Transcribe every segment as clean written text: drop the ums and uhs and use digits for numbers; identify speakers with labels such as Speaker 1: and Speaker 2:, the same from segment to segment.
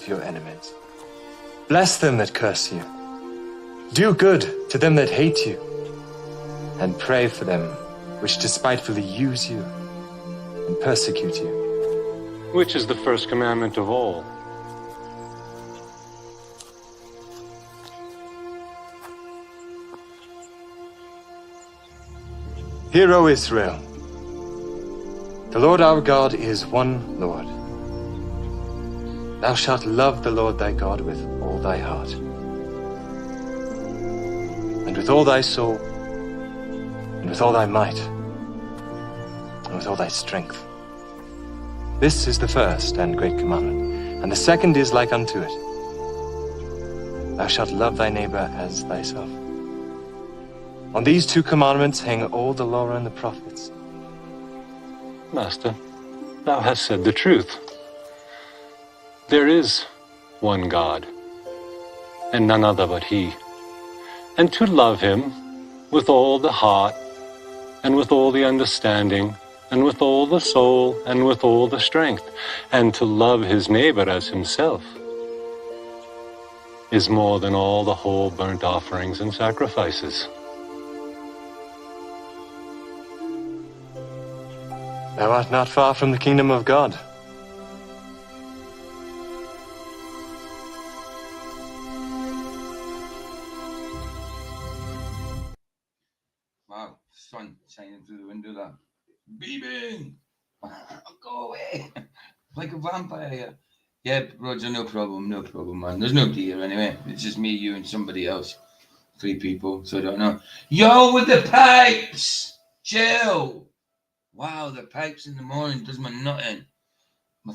Speaker 1: love your enemies. Bless them that curse you. Do good to them that hate you. And pray for them which despitefully use you and persecute you.
Speaker 2: Which is the first commandment of all?
Speaker 1: Hear, O Israel, the Lord our God is one Lord. Thou shalt love the Lord thy God with all thy heart, and with all thy soul, and with all thy might, and with all thy strength. This is the first and great commandment, and the second is like unto it. Thou shalt love thy neighbor as thyself. On these two commandments hang all the law and the prophets.
Speaker 2: Master, thou hast said the truth. There is one God, and none other but He. And to love Him with all the heart, and with all the understanding, and with all the soul, and with all the strength, and to love his neighbor as himself, is more than all the whole burnt offerings and sacrifices.
Speaker 1: Thou art not far from the kingdom of God.
Speaker 3: Wow, sun shining through the window there. Beaming! Go away! Like a vampire. Yeah, Roger, no problem, man. There's nobody here anyway. It's just me, you, and somebody else. 3 people, so I don't know. Yo, with the pipes! Chill! Wow, the pipes in the morning does my nut in. My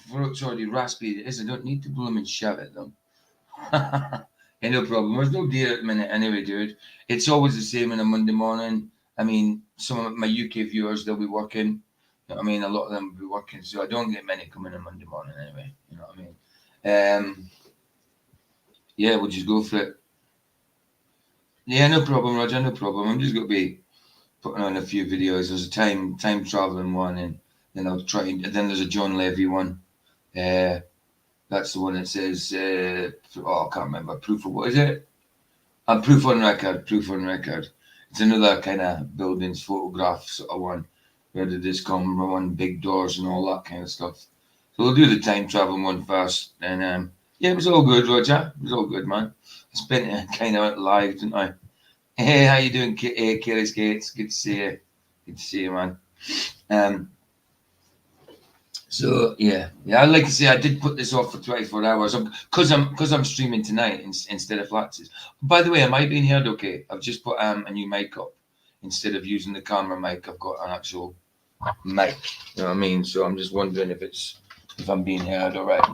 Speaker 3: throat's already raspy. It is. I don't need to blow them and shout at them. Yeah, no problem. There's no deal at the minute anyway, dude. It's always the same on a Monday morning. I mean, some of my UK viewers, they'll be working. You know what I mean? A lot of them will be working, so I don't get many coming on Monday morning anyway. You know what I mean? Yeah, we'll just go for it. Yeah, no problem, Roger. No problem. I'm just going to be putting on a few videos. There's a time traveling one, and then I'll try. And then there's a Jon Levi one. That's the one that says, I can't remember. Proof of what is it? Proof on record. Proof on record. It's another kind of buildings photograph sort of one, where they just come one big doors and all that kind of stuff. So we'll do the time traveling one first, and yeah, it was all good, Roger. It was all good, man. I spent it kind of live, didn't I? Hey, how you doing, Kerry Skates? Good to see you. Good to see you, man. So yeah, I'd like to say I did put this off for 24 hours because I'm streaming tonight instead of Flaxes. By the way, am I being heard okay? I've just put a new mic up instead of using the camera mic. I've got an actual mic. You know what I mean? So I'm just wondering if I'm being heard all right.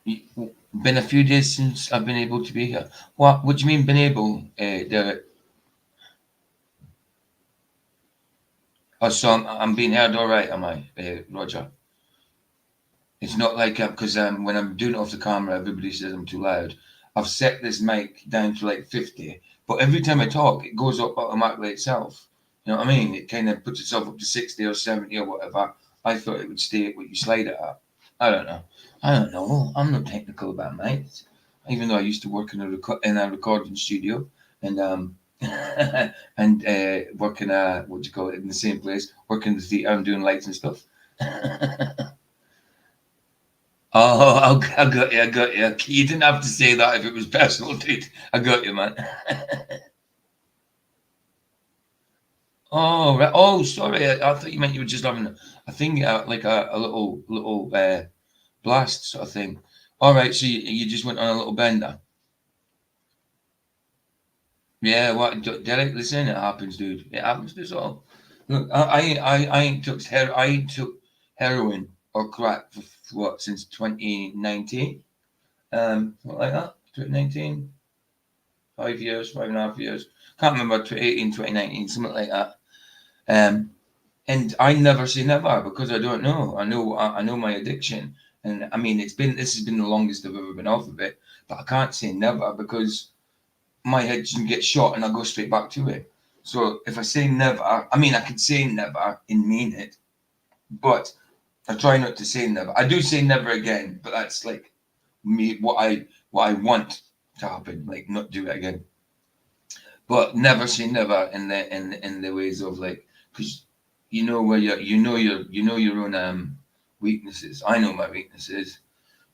Speaker 3: Been a few days since I've been able to be here. What do you mean been able, Derek? Oh, so I'm being heard all right, am I, Roger? It's not like because when I'm doing it off the camera, everybody says I'm too loud. I've set this mic down to like 50, but every time I talk, it goes up automatically itself. You know what I mean? It kind of puts itself up to 60 or 70 or whatever. I thought it would stay at what you slide it at. I don't know. I'm not technical about mics, even though I used to work in a recording studio and and work in what do you call it, in the same place, working in the theater and doing lights and stuff. Oh, I got you. You didn't have to say that if it was personal, dude. I got you, man. Oh, right. Oh, sorry. I thought you meant you were just having a thing, like a little blast sort of thing. All right, so you just went on a little bender. Yeah, what, Derek? Listen, it happens, dude. It happens to us all. Look, I ain't took heroin or crack for what, since 2019, something like that. 2019, 5 years, 5.5 years. Can't remember, 2018, 2019, something like that. And I never say never because I don't know. I know my addiction, and I mean this has been the longest I've ever been off of it. But I can't say never because my head can get shot and I'll go straight back to it. So if I say never, I mean I could say never and mean it, but I try not to say never. I do say never again, but that's like me, what I want to happen, like not do it again. But never say never in the ways of like, because you know where you know your own weaknesses. I know my weaknesses.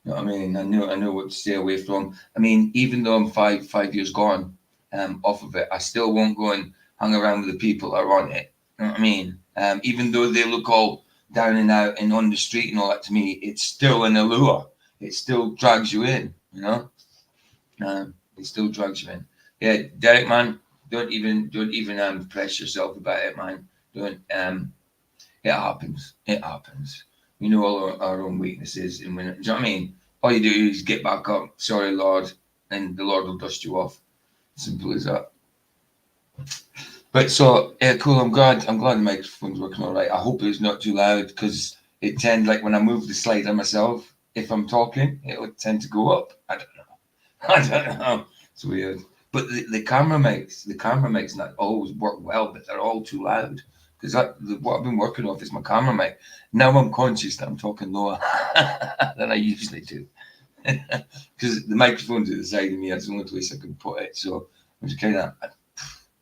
Speaker 3: You know what I mean? I know what to stay away from. I mean, even though I'm five years gone off of it, I still won't go and hang around with the people that are on it. You know what I mean? Even though they look all down and out and on the street and all that, to me, it's still an allure. It still drags you in, you know? It still drags you in. Yeah, Derek, man, don't even press yourself about it, man. Don't it happens. It happens. We know all our own weaknesses, and when, do you know what I mean? All you do is get back up. Sorry, Lord, and the Lord will dust you off. Simple as that. But so yeah, cool. I'm glad the microphone's working all right. I hope it's not too loud, because it tends, like when I move the slider myself, if I'm talking, it would tend to go up. I don't know. It's weird. But the camera mics not always work well, but they're all too loud. Because what I've been working off is my camera mic. Now I'm conscious that I'm talking lower than I usually do. Because the microphone's at the side of me, that's the only place I can put it. So I'm just kind of...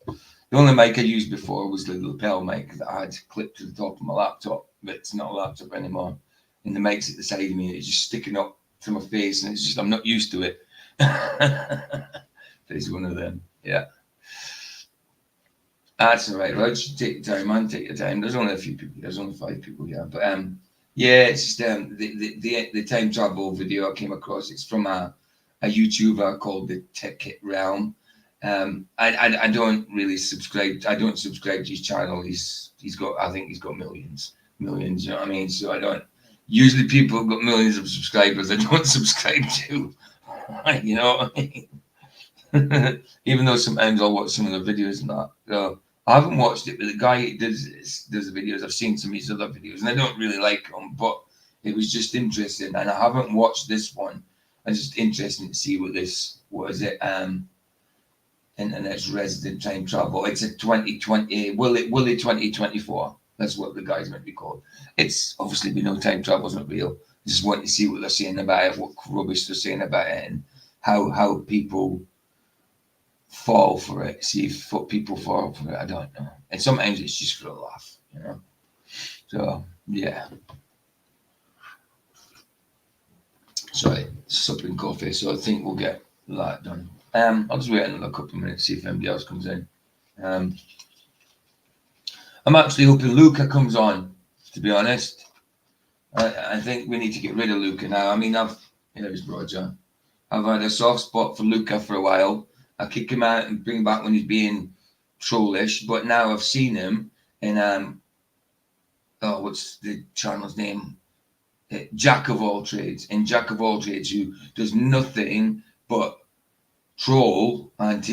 Speaker 3: The only mic I used before was the lapel mic that I had clipped to the top of my laptop, but it's not a laptop anymore. And the mic's at the side of me, and it's just sticking up to my face, and it's just, I'm not used to it. There's one of them, yeah. That's all right, Rog. Take your time, man. Take your time. There's only a few people. There's only 5 people here, but yeah, it's just the time travel video I came across. It's from a YouTuber called the Ticket Realm. I don't really subscribe. I don't subscribe to his channel. I think he's got millions. You know what I mean? So I don't. Usually, people have got millions of subscribers I don't subscribe to. You know what I mean? Even though sometimes I'll watch some of the videos and that. So I haven't watched it, but the guy who does the videos, I've seen some of his other videos, and I don't really like them, but it was just interesting. And I haven't watched this one. It's just interesting to see what is it? Internet's resident time travel. It's a 2020, Willie 2024. That's what the guy's meant to be called. It's obviously, we know time travel's not real. I just want to see what they're saying about it, what rubbish they're saying about it, and how people fall for it. See if people fall for it. I don't know. And sometimes it's just for a laugh, you know. So yeah. Sorry, supping coffee. So I think we'll get that done. I'll just wait another couple of minutes, see if anybody else comes in. I'm actually hoping Luca comes on, to be honest. I think we need to get rid of Luca now. I mean, here's Roger. I've had a soft spot for Luca for a while. I kick him out and bring him back when he's being trollish, but now I've seen him in, what's the channel's name? Jack of all trades. In Jack of all trades, who does nothing but troll and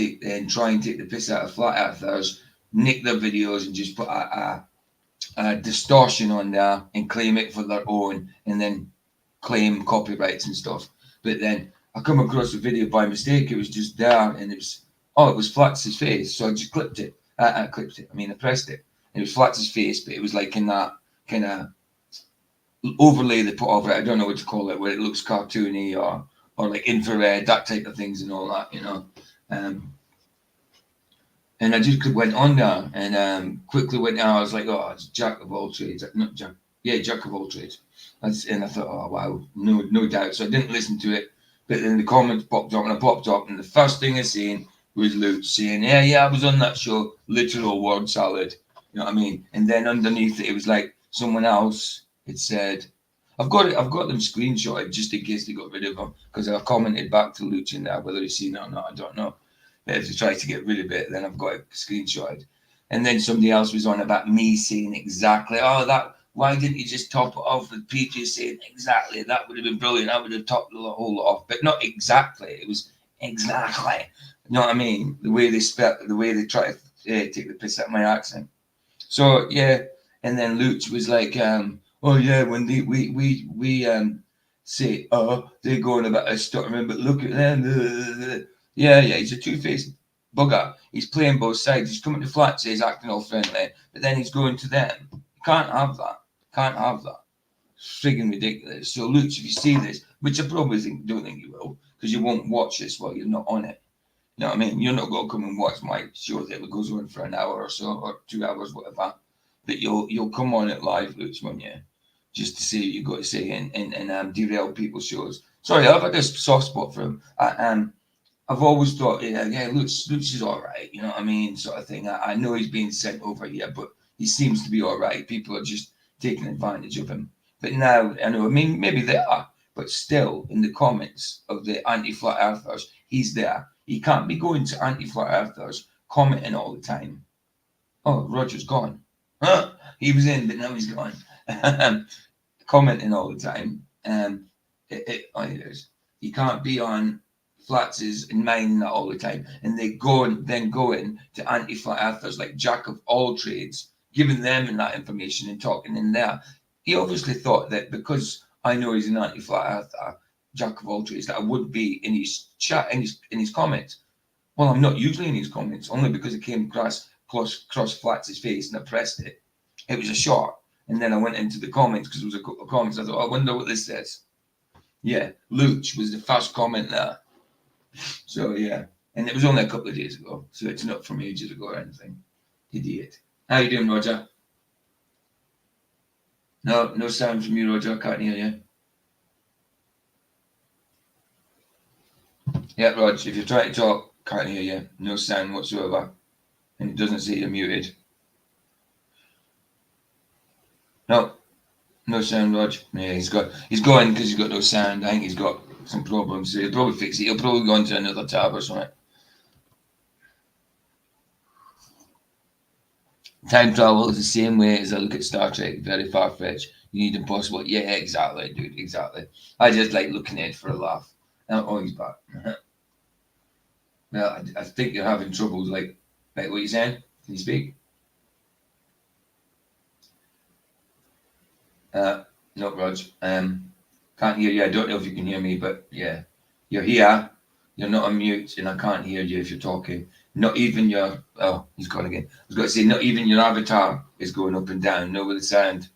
Speaker 3: try and take the piss out of flat earthers, nick their videos and just put a distortion on there and claim it for their own, and then claim copyrights and stuff. But then I come across a video by mistake. It was just there, and it was Flax's face. So I just clipped it. I pressed it. And it was Flax's face, but it was like in that kind of overlay they put over it. I don't know what to call it, where it looks cartoony or like infrared, that type of things and all that, you know. And I just went on there and quickly went down. I was like, oh, it's Jack of all trades. Not Jack. Yeah, Jack of all trades. And I thought, oh, wow, no doubt. So I didn't listen to it. But then the comments popped up, and I popped up, and the first thing I seen was Luke saying, yeah, I was on that show, literal word salad. You know what I mean? And then underneath it was like someone else had said, I've got them screenshotted just in case they got rid of them, because I commented back to Luch in there, whether he's seen it or not, I don't know. But if they try to get rid of it, then I've got it screenshotted. And then somebody else was on about me saying exactly, why didn't you just top it off with PJ saying exactly? That would have been brilliant. I would have topped the whole lot off, but not exactly. It was exactly. You know what I mean? The way they spell, the way they try to take the piss out of my accent. So yeah, and then Luch was like, oh yeah, when we say they're going about a stuttering, but look at them. Yeah, he's a two-faced bugger. He's playing both sides. He's coming to Flats, he's acting all friendly, but then he's going to them. You can't have that. Can't have that. frigging ridiculous. So, Luke, if you see this, which I probably don't think you will, because you won't watch this while you're not on it. You know what I mean? You're not going to come and watch my show that goes on for an hour or so, or 2 hours, whatever. But you'll come on it live, Luke, won't you? Just to say what you've got to say and derail people's shows. Sorry, I've had this soft spot for him. I've always thought, yeah, Luch is all right, you know what I mean, sort of thing. I know he's being sent over here, but he seems to be all right. People are just taking advantage of him. But now, I know, I mean, maybe they are, but still, in the comments of the anti-flat earthers, he's there. He can't be going to anti-flat earthers commenting all the time. Oh, Roger's gone. Huh? He was in, but now he's gone. Commenting all the time. He can't be on Flats's and mine that all the time, and they then going to anti-flat earthers like Jack of all trades, giving them that information and talking in there. He obviously thought that because I know he's an anti-flat earther, Jack of all trades, that I would be in his chat, in his comments. Well, I'm not usually in his comments, only because it came across Flats's face and I pressed it. It was a shot, and then I went into the comments because it was a couple of comments. I thought, I wonder what this says. Yeah, Luch was the first comment there. So yeah, and it was only a couple of days ago, so it's not from ages ago or anything. Idiot. How you doing, Roger? No sound from you, Roger. I can't hear you. Yeah, Roger, if you're trying to talk, can't hear you. No sound whatsoever, and it doesn't say you're muted. No sound, Roger. Yeah, he's going because he's got no sound. I think he's got some problems. So he'll probably fix it. He'll probably go into another tab or something. Time travel is the same way as I look at Star Trek. Very far-fetched. You need impossible. Yeah, exactly, dude. Exactly. I just like looking at it for a laugh. Oh, he's back. Well, I think you're having troubles. Like what you saying? Can you speak? No, Rog. Can't hear you. I don't know if you can hear me, but yeah, you're here. You're not on mute, and I can't hear you if you're talking. Not even your. Oh, he's gone again. I was going to say, not even your avatar is going up and down. No, with the sound,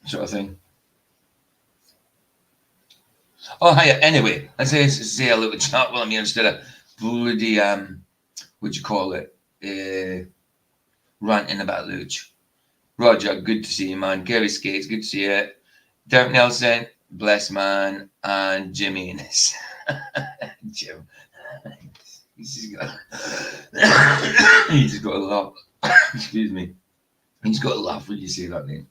Speaker 3: sort of thing. Oh, hiya. Anyway, let's say a little chat while I'm here instead of bloody what you call it, ranting about Luch. Roger, good to see you, man. Kerry Skates, good to see you. Derek Nelson, bless man, and Jimmy Innes. Jim. He's just got a laugh. Excuse me. He's got a laugh when you say that name.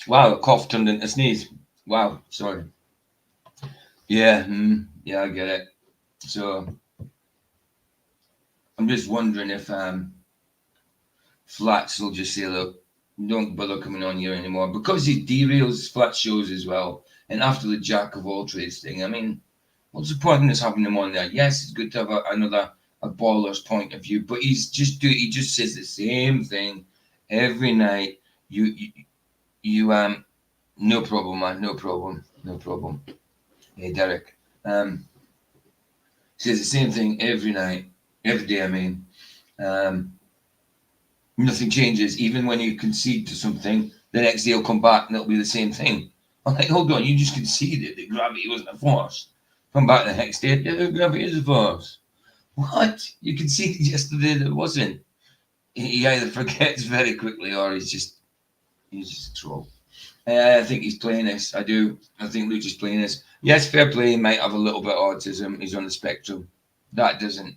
Speaker 3: Wow, a cough turned into a sneeze. Wow, sorry. Yeah, I get it. So I'm just wondering if Flats will just say, look, don't bother coming on here anymore, because he derails Flat shows as well. And after the Jack of all trades thing, I mean, what's the point in us having him on there? Yes, it's good to have a baller's point of view, but he just says the same thing every night. You no problem, man, no problem. Hey, Derek, says the same thing every night, every day. I mean, nothing changes. Even when you concede to something, the next day he'll come back and it'll be the same thing. I'm like, hold on, you just conceded that gravity wasn't a force. Come back the next day, yeah, gravity is a force. What? You conceded yesterday that it wasn't. He either forgets very quickly or he's just a troll. I think he's playing this. I do. I think Luch is playing this. Yes, fair play. He might have a little bit of autism. He's on the spectrum. That doesn't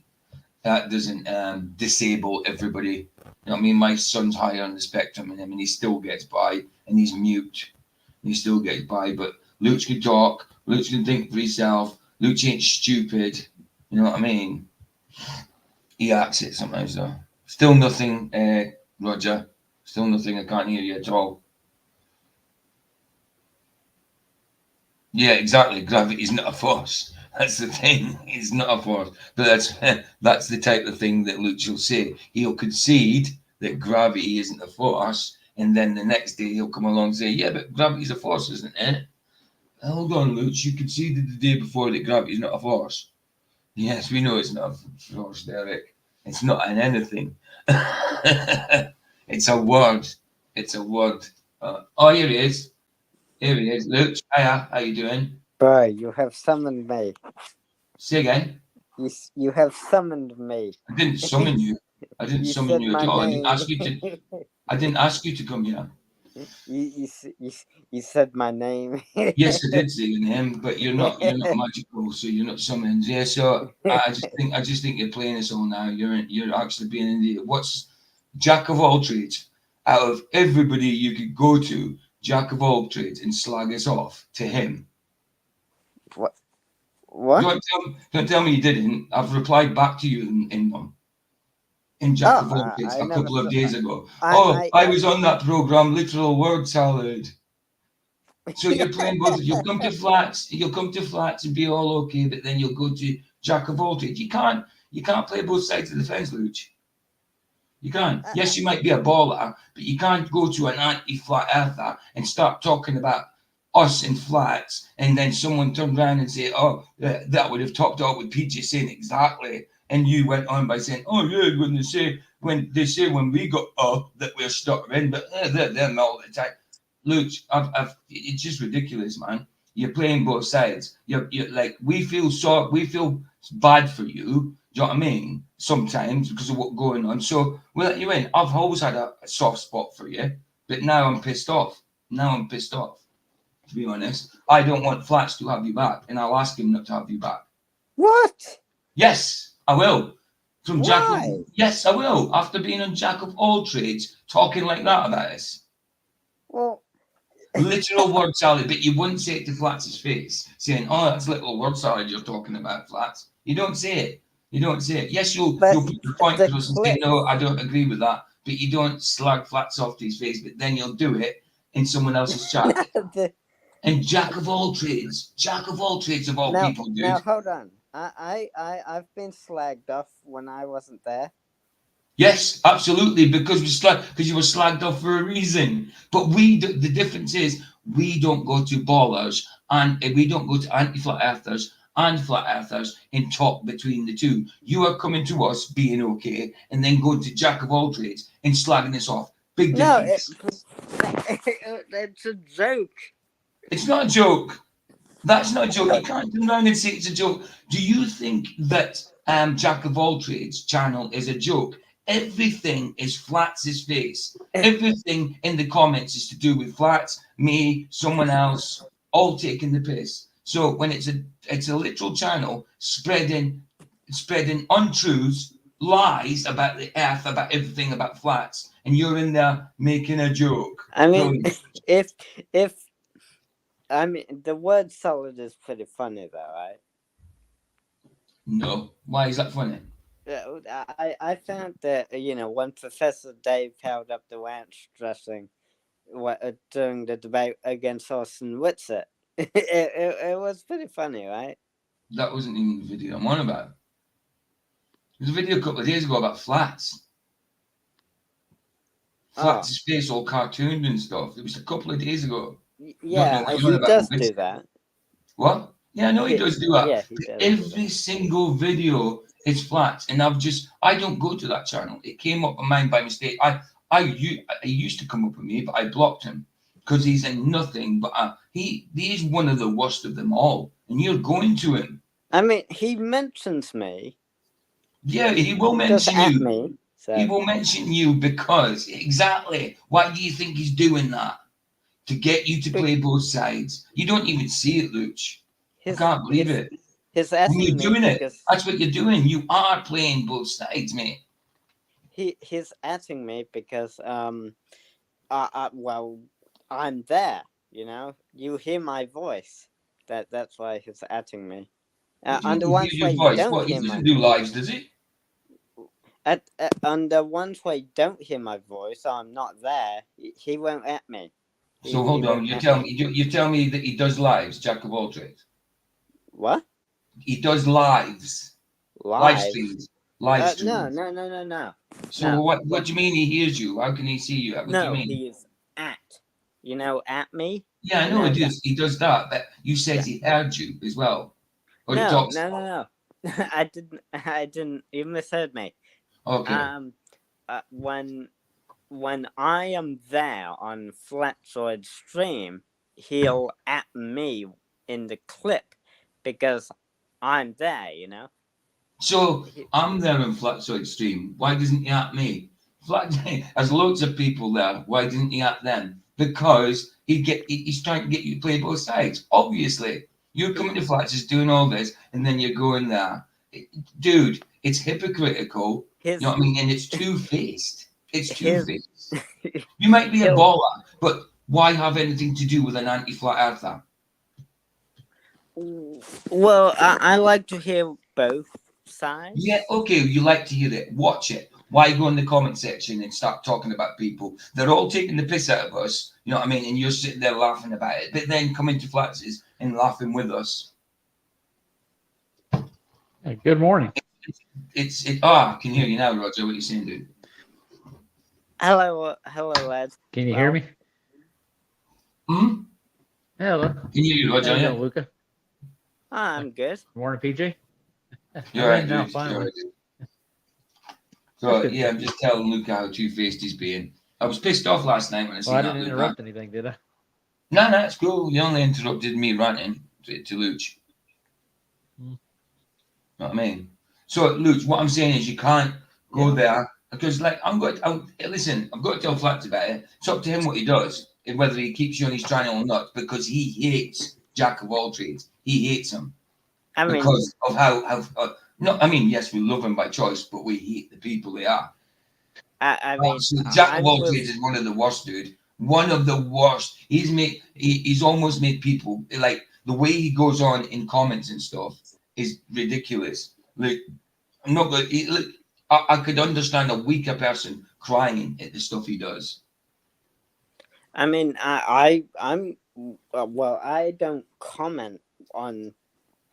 Speaker 3: disable everybody. You know what I mean? My son's higher on the spectrum than him, and he still gets by, and he's mute. He still gets by, but Luch can talk. Luch can think for himself. Luch ain't stupid. You know what I mean? He acts it sometimes, though. Still nothing, Roger. Still nothing. I can't hear you at all. Yeah, exactly. Gravity is not a force. That's the thing. It's not a force. But that's the type of thing that Luch will say. He'll concede that gravity isn't a force, and then the next day he'll come along and say, yeah, but gravity's a force, isn't it? Hold on, Luch. You conceded the day before that gravity is not a force. Yes, we know it's not a force, Derek. It's not an anything. It's a word. It's a word. Oh, here he is. Here he is. Luke, hiya. How you doing?
Speaker 4: Bro, you have summoned me.
Speaker 3: Say again.
Speaker 4: You have summoned me.
Speaker 3: I didn't summon you. I didn't
Speaker 4: You
Speaker 3: summon
Speaker 4: said
Speaker 3: you at
Speaker 4: my
Speaker 3: all.
Speaker 4: name.
Speaker 3: I didn't ask you to come here.
Speaker 4: You said my name.
Speaker 3: Yes, I did say your name, but you're not magical, so you're not summoned. Yeah, so I just think you're playing us all now. You're actually being an idiot. What's Jack of all trades? Out of everybody you could go to, Jack of all trades, and slag us off to him.
Speaker 4: What?
Speaker 3: Don't tell me you didn't. I've replied back to you in Jack of all trades a couple of days ago. I was on that program, Literal Word Salad. So you're playing both. You'll come to flats and be all okay, but then you'll go to Jack of all trades. You can't play both sides of the fence, Luch. You can't. Yes, you might be a baller, but you can't go to an anti-flat earther and start talking about us in flats, and then someone turned around and say, "Oh, that would have topped out with PJ saying exactly," and you went on by saying, "Oh yeah, when they say when we got that we're stuttering, but they're them all the time." Luke, it's just ridiculous, man. You're playing both sides. You're like, we feel bad for you. Do you know what I mean? Sometimes because of what's going on. So we'll let you in. I've always had a soft spot for you, but now I'm pissed off. To be honest. I don't want Flats to have you back, and I'll ask him not to have you back.
Speaker 4: What?
Speaker 3: Yes, I will. From
Speaker 4: Why?
Speaker 3: Yes, I will. After being on Jack of all trades, talking like that about us.
Speaker 4: Well,
Speaker 3: literal word salad, but you wouldn't say it to Flats' face, saying, "Oh, that's literal word salad you're talking about, Flats." You don't say it. Yes, you'll put the point across and say, "No, I don't agree with that," but you don't slag Flats off to his face. But then you'll do it in someone else's chat. And Jack of all trades of all people, dude.
Speaker 4: Now hold on. I've been slagged off when I wasn't there.
Speaker 3: Yes, absolutely, because you were slagged off for a reason. But the difference is we don't go to ballers and we don't go to anti-flat earthers and flat earthers and talk between the two. You are coming to us being okay and then going to Jack of all trades and slagging us off. Big difference.
Speaker 4: No, it's a joke.
Speaker 3: It's not a joke. That's not a joke. You can't come around and say it's a joke. Do you think that Jack of all trades channel is a joke? Everything is Flats' face. Everything in the comments is to do with Flats, me, someone else, all taking the piss. So when it's a literal channel spreading untruths, lies about the earth, about everything, about Flats, and you're in there making a joke.
Speaker 4: I mean, if the word salad is pretty funny though, right?
Speaker 3: No, why is that funny?
Speaker 4: I found that when Professor Dave held up the ranch dressing during the debate against Austin Whitsitt, it was pretty funny, right?
Speaker 3: That wasn't even the video I'm on about. There was a video a couple of days ago about Flats. Flats' face all cartooned and stuff. It was a couple of days ago.
Speaker 4: Yeah, he does do that.
Speaker 3: What? Yeah, I know he does do that.
Speaker 4: Yeah, he does.
Speaker 3: Every single video is Flats, and I don't go to that channel. It came up on mine by mistake. He used to come up with me, but I blocked him because he's in nothing. But he is one of the worst of them all, and you're going to him.
Speaker 4: I mean, he mentions me.
Speaker 3: Yeah, he will mention you.
Speaker 4: Me, so.
Speaker 3: He will mention you because exactly. Why do you think he's doing that? To get you to play both sides. You don't even see it, Luch. I can't believe it. When you're doing it, that's what you're doing. You are playing both sides, mate.
Speaker 4: He's atting me because well, I'm there. You hear my voice. That's why he's atting me. On the ones where you don't hear my
Speaker 3: voice, do lives, does he?
Speaker 4: On the ones where you don't hear my voice, I'm not there. He won't at me.
Speaker 3: So hold on, you tell me that he does lives, Jack of all trades.
Speaker 4: What?
Speaker 3: He does lives. Live streams. Live streams.
Speaker 4: No.
Speaker 3: So no. What do you mean he hears you? How can he see you? What do you mean?
Speaker 4: He is at. At me.
Speaker 3: Yeah, I know he does. He does that. But you said he heard you as well. Or
Speaker 4: no. I didn't. You misheard me.
Speaker 3: Okay.
Speaker 4: When I am there on Flatzoid's stream, he'll at me in the clip because I'm there, you know.
Speaker 3: So I'm there in Flatzoid stream. Why doesn't he at me? There's loads of people there. Why didn't he at them? Because he's trying to get you to play both sides. Obviously, you're coming to Flats is doing all this, and then you're going there, dude. It's hypocritical. You know what I mean? And it's two-faced. It's two-faced. You might be a baller, but why have anything to do with an anti-flat earther?
Speaker 4: Well, I like to hear both sides.
Speaker 3: Yeah, okay, you like to hear it. Watch it. Why go in the comment section and start talking about people? They're all taking the piss out of us, you know what I mean? And you're sitting there laughing about it, but then coming to Flatses and laughing with us.
Speaker 5: Hey, good morning.
Speaker 3: I can hear you now, Roger. What are you saying, dude?
Speaker 4: Hello, lads.
Speaker 5: Can you hear me?
Speaker 3: Hmm?
Speaker 5: Hello.
Speaker 3: Can you hear you, Roger?
Speaker 5: How you
Speaker 3: Yeah.
Speaker 5: doing, Luca?
Speaker 4: I'm good.
Speaker 5: Good morning, PJ.
Speaker 3: You're right,
Speaker 5: now,
Speaker 3: dude.
Speaker 5: finally.
Speaker 3: You're right, dude. So, yeah, I'm just telling Luca how two-faced he's being. I was pissed off last night when I seen
Speaker 5: Well, I
Speaker 3: that,
Speaker 5: didn't
Speaker 3: Luca.
Speaker 5: interrupt anything, did I?
Speaker 3: No, it's cool. You only interrupted me ranting to Luch. Know what I mean? So, Luch, what I'm saying is you can't go there because, like, listen, I've got to tell Flats about it. It's up to him what he does, and whether he keeps you on his channel or not, because he hates Jack of all trades. He hates him because of how no, I mean, yes, we love him by choice, but we hate the people they are.
Speaker 4: I mean,
Speaker 3: So Jack of all trades is one of the worst, dude. One of the worst. He's almost made people, like, the way he goes on in comments and stuff is ridiculous. Like, I'm not good. I could understand a weaker person crying at the stuff he does.
Speaker 4: I mean, I'm well, I don't comment on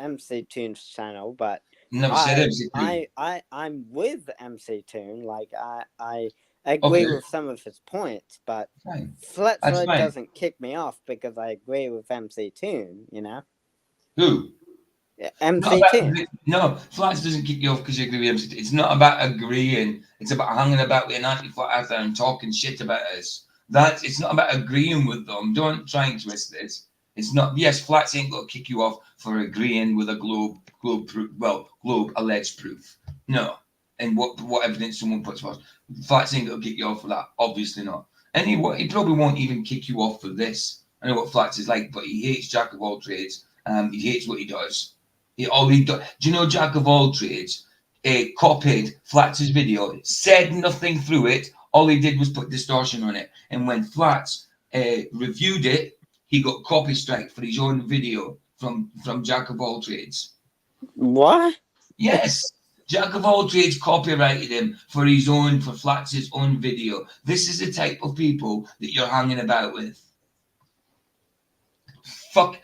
Speaker 4: MC Toon's channel, but
Speaker 3: Never said MC Toon.
Speaker 4: I'm with MC Toon. Like I agree with some of his points, but Flatfoot doesn't kick me off because I agree with MC Toon. You know.
Speaker 3: Who?
Speaker 4: MC Toon.
Speaker 3: No, Flats doesn't kick you off because you agree with MC Toon. It's not about agreeing. It's about hanging about with an anti-flat out there and talking shit about us. It's not about agreeing with them. Don't try and twist this. It's not. Yes, Flats ain't gonna kick you off for agreeing with a globe alleged proof. No, and what evidence someone puts forth. Flats ain't gonna kick you off for that. Obviously not. And he probably won't even kick you off for this. I know what Flats is like, but he hates Jack of all trades. He hates what he does. Do you know Jack of all trades? Copied Flats' video, said nothing through it. All he did was put distortion on it. And when Flats reviewed it, he got copy strike for his own video from Jack of all trades.
Speaker 4: What?
Speaker 3: Yes. Jack of all trades copyrighted him for Flats' own video. This is the type of people that you're hanging about with.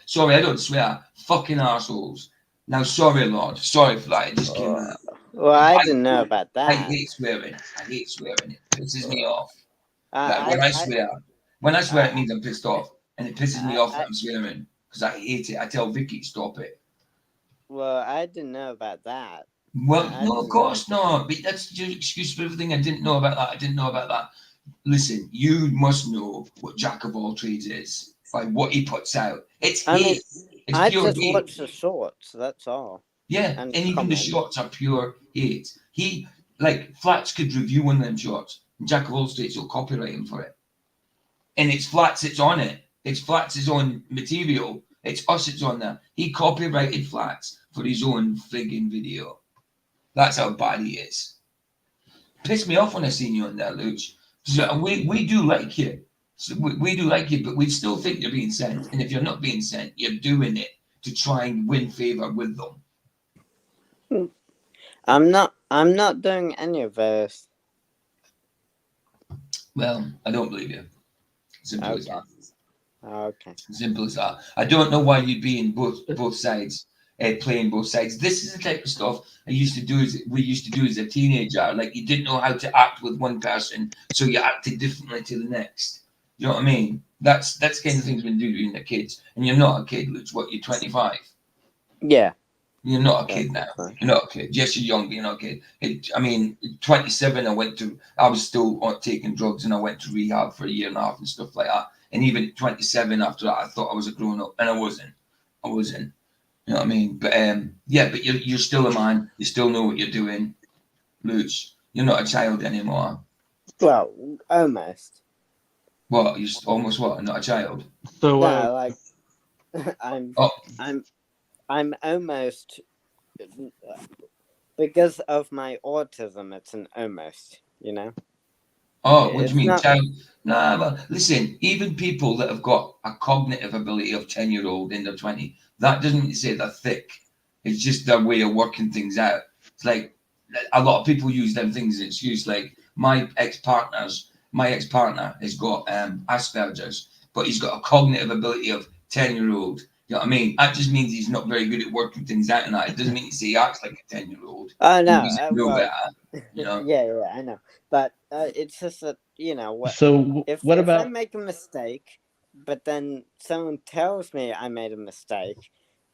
Speaker 3: Sorry, I don't swear. Fucking assholes. Now, sorry, Lord. Sorry for that. It just came out.
Speaker 4: Well, I didn't know about that.
Speaker 3: I hate swearing. It pisses me off. When I swear, it means I'm pissed off. And it pisses me off that I'm swearing. Because I hate it. I tell Vicky to stop it.
Speaker 4: Well, I didn't know about that.
Speaker 3: Well, no, of course not. But that's your excuse for everything. I didn't know about that. Listen, you must know what Jack of all trades is by what he puts out. It's hate.
Speaker 4: I just watch the shorts, that's all.
Speaker 3: Yeah, and even the shorts are pure hate. Flats could review one of them shorts, and Jack of all trades will copyright him for it. And it's Flats that's on it. It's Flats' own material. It's us that's on there. He copyrighted Flats for his own frigging video. That's how bad he is. Pissed me off when I seen you on there, Luch. So we do like you. So we do like you, but we still think you're being sent. And if you're not being sent, you're doing it to try and win favor with them.
Speaker 4: I'm not doing any of this.
Speaker 3: Well, I don't believe you. Simple as that.
Speaker 4: Okay.
Speaker 3: Simple as that. I don't know why you'd be in both sides, playing both sides. This is the type of stuff we used to do as a teenager. Like, you didn't know how to act with one person, so you acted differently to the next. You know what I mean? That's the kind of things we do when you're kids. And you're not a kid, Luch. What, you're 25?
Speaker 4: Yeah.
Speaker 3: You're not a kid now.
Speaker 4: That's fine.
Speaker 3: You're not a kid. Yes, you're young, but you're not a kid. I mean, 27, I was still taking drugs and I went to rehab for a year and a half and stuff like that. And even at 27, after that, I thought I was a grown up, and I wasn't. You know what I mean? But yeah, but you're still a man. You still know what you're doing, Luch. You're not a child anymore.
Speaker 4: Well, almost.
Speaker 3: What? You're almost what? Not a child?
Speaker 5: So,
Speaker 4: No, like I'm
Speaker 3: Oh,
Speaker 4: I'm almost, because of my autism. It's an almost, you know.
Speaker 3: what do
Speaker 4: It's
Speaker 3: you mean,
Speaker 4: not.
Speaker 3: child? Nah, well, listen. Even people that have got a cognitive ability of 10-year-old in their 20s, that doesn't mean to say they're thick. It's just their way of working things out. It's like a lot of people use them things as an excuse. Like my ex-partner has got Asperger's, but he's got a cognitive ability of 10-year-old. You know what I mean? That just means he's not very good at working things out, and that it doesn't mean to say he acts like a 10-year-old.
Speaker 4: Oh no.
Speaker 3: He doesn't know
Speaker 4: Well,
Speaker 3: better, you know.
Speaker 4: yeah, I know. But it's just that, you know, what
Speaker 5: so
Speaker 4: if
Speaker 5: what
Speaker 4: if I
Speaker 5: about
Speaker 4: make a mistake, but then someone tells me I made a mistake,